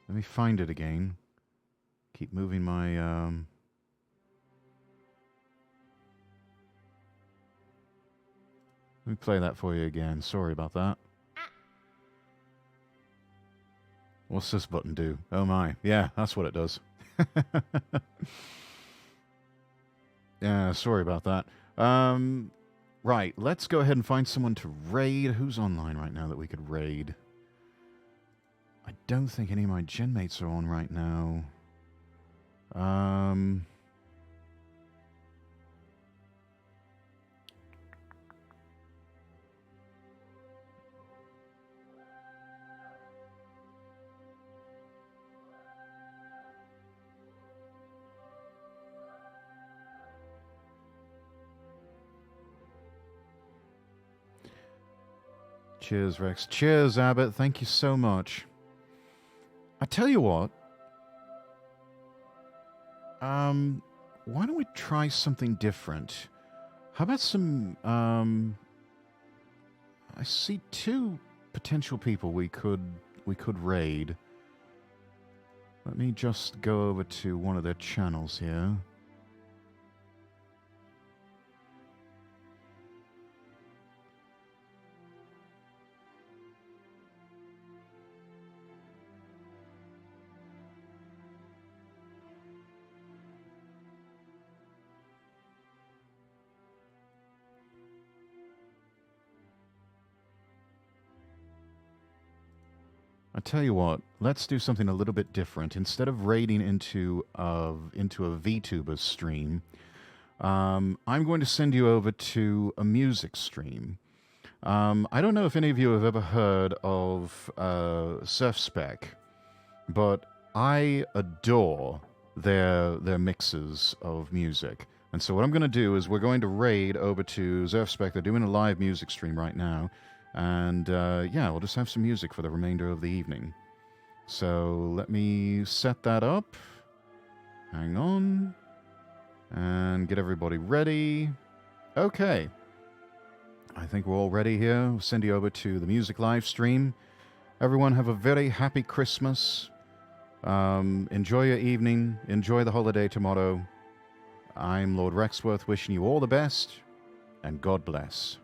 Let me find it again. Keep moving my... Let me play that for you again. Sorry about that. What's this button do? Oh my. Yeah, that's what it does. Yeah, sorry about that. Right, let's go ahead and find someone to raid. Who's online right now that we could raid? I don't think any of my gen mates are on right now. Cheers, Rex. Cheers, Abbott. Thank you so much. I tell you what. Why don't we try something different? How about some, I see 2 potential people we could raid. Let me just go over to one of their channels here. I tell you what, let's do something a little bit different. Instead of raiding into a VTuber stream, I'm going to send you over to a music stream. I don't know if any of you have ever heard of Surfspec, but I adore their mixes of music. And so what I'm going to do is we're going to raid over to Surfspec. They're doing a live music stream right now. And yeah, we'll just have some music for the remainder of the evening. So let me set that up. Hang on. And get everybody ready. Okay. I think we're all ready here. We'll send you over to the music live stream. Everyone have a very happy Christmas. Enjoy your evening. Enjoy the holiday tomorrow. I'm Lord Rexworth wishing you all the best. And God bless.